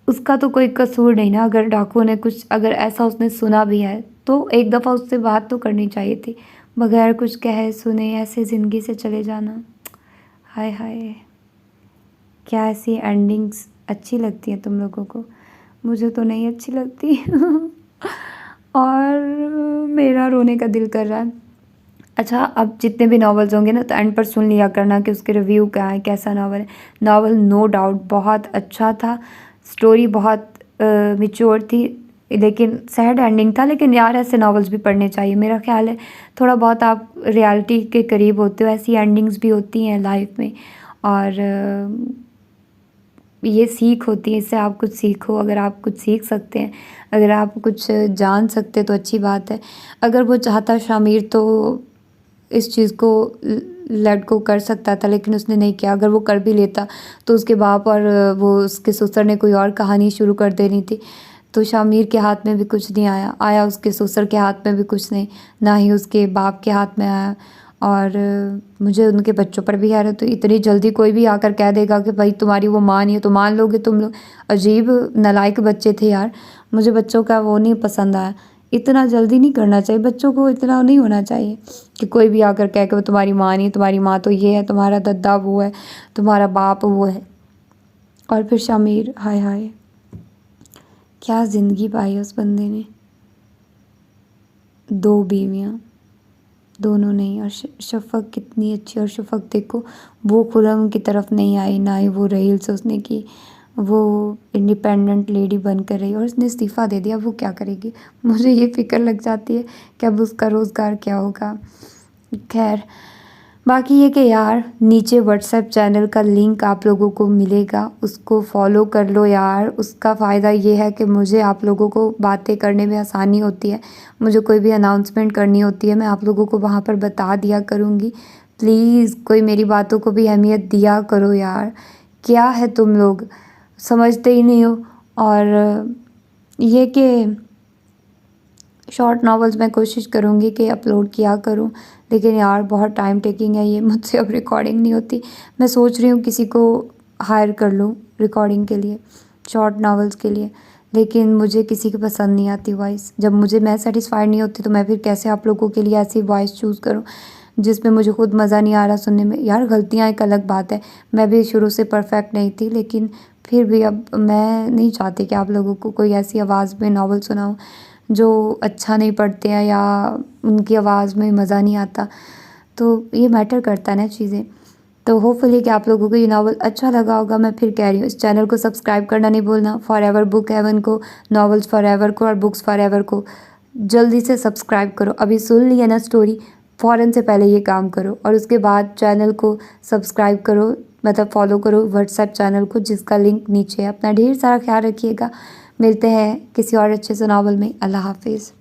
A: उसका तो कोई कसूर नहीं ना। अगर डाकू ने कुछ, अगर ऐसा उसने सुना भी है तो एक दफ़ा उससे बात तो करनी चाहिए थी, बगैर कुछ कहे सुने ऐसे ज़िंदगी से चले जाना। हाय हाय, क्या ऐसी एंडिंग्स अच्छी लगती हैं तुम लोगों को? मुझे तो नहीं अच्छी लगती और मेरा रोने का दिल कर रहा है। अच्छा, अब जितने भी नॉवेल्स होंगे ना तो एंड पर सुन लिया करना कि उसके रिव्यू क्या है, कैसा नॉवल है। नॉवल नो डाउट बहुत अच्छा था, स्टोरी बहुत मैच्योर थी, लेकिन सैड एंडिंग था। लेकिन यार ऐसे नॉवेल्स भी पढ़ने चाहिए, मेरा ख्याल है थोड़ा बहुत आप रियलिटी के करीब होते हो, ऐसी एंडिंग्स भी होती हैं लाइफ में। और ये सीख होती है, इससे आप कुछ सीखो। अगर आप कुछ सीख सकते हैं, अगर आप कुछ जान सकते तो अच्छी बात है। अगर वो चाहता शामिर तो इस चीज़ को लेट गो कर सकता था, लेकिन उसने नहीं किया। अगर वो कर भी लेता तो उसके बाप और वो उसके ससुर ने कोई और कहानी शुरू कर देनी थी। तो शामिर के हाथ में भी कुछ नहीं आया, उसके ससुर के हाथ में भी कुछ नहीं, ना ही उसके बाप के हाथ में आया। और मुझे उनके बच्चों पर भी है, तो इतनी जल्दी कोई भी आकर कह देगा कि भाई तुम्हारी वो माँ नहीं है तो मान लोगे तुम लोग। अजीब नालायक बच्चे थे यार, मुझे बच्चों का वो नहीं पसंद आया। इतना जल्दी नहीं करना चाहिए, बच्चों को इतना नहीं होना चाहिए कि कोई भी आकर कह के वो तुम्हारी माँ नहीं है, तुम्हारी माँ तो ये है, तुम्हारा दद्दा वो है, तुम्हारा बाप वो है। और फिर शामिर, हाय हाय, क्या ज़िंदगी पाई उस बंदे ने। 2 बीवियाँ, दोनों नहीं। और शफ़क़ कितनी अच्छी, और शफ़क़ देखो वो खुरम की तरफ नहीं आई, ना ही वो रहील से उसने की। वो इंडिपेंडेंट लेडी बनकर रही और उसने इस्तीफ़ा दे दिया। वो क्या करेगी, मुझे ये फ़िक्र लग जाती है कि अब उसका रोज़गार क्या होगा। खैर, बाकी ये कि यार नीचे व्हाट्सएप चैनल का लिंक आप लोगों को मिलेगा, उसको फॉलो कर लो यार। उसका फ़ायदा ये है कि मुझे आप लोगों को बातें करने में आसानी होती है, मुझे कोई भी अनाउंसमेंट करनी होती है मैं आप लोगों को वहाँ पर बता दिया करूँगी। प्लीज़ कोई मेरी बातों को भी अहमियत दिया करो यार। क्या है तुम लोग समझते ही नहीं हो। और ये कि शॉर्ट नॉवेल्स मैं कोशिश करूँगी कि अपलोड किया करूँ, लेकिन यार बहुत टाइम टेकिंग है ये, मुझसे अब रिकॉर्डिंग नहीं होती। मैं सोच रही हूँ किसी को हायर कर लूँ रिकॉर्डिंग के लिए, शॉर्ट नॉवेल्स के लिए, लेकिन मुझे किसी की पसंद नहीं आती वॉइस। जब मैं सेटिस्फाइड नहीं होती तो मैं फिर कैसे आप लोगों के लिए ऐसी वॉइस चूज़ करूँ जिसमें मुझे खुद मज़ा नहीं आ रहा सुनने में। यार गलतियाँ एक अलग बात है, मैं भी शुरू से परफेक्ट नहीं थी, लेकिन फिर भी अब मैं नहीं चाहती कि आप लोगों को कोई ऐसी आवाज़ में नॉवल सुनाऊँ जो अच्छा नहीं पढ़ते हैं या उनकी आवाज़ में मज़ा नहीं आता। तो ये मैटर करता है ना चीज़ें। तो होपफुली कि आप लोगों को ये नावल अच्छा लगा होगा। मैं फिर कह रही हूँ, इस चैनल को सब्सक्राइब करना नहीं भूलना। फॉरएवर बुक हेवन को, नॉवेल्स फॉरएवर को और बुक्स फॉरएवर को जल्दी से सब्सक्राइब करो। अभी सुन ली है ना स्टोरी, फ़ौरन से पहले ये काम करो और उसके बाद चैनल को सब्सक्राइब करो, मतलब फॉलो करो व्हाट्सएप चैनल को, जिसका लिंक नीचे है। अपना ढेर सारा ख्याल रखिएगा। मिलते हैं किसी और अच्छे से नावल में। अल्लाह हाफिज़।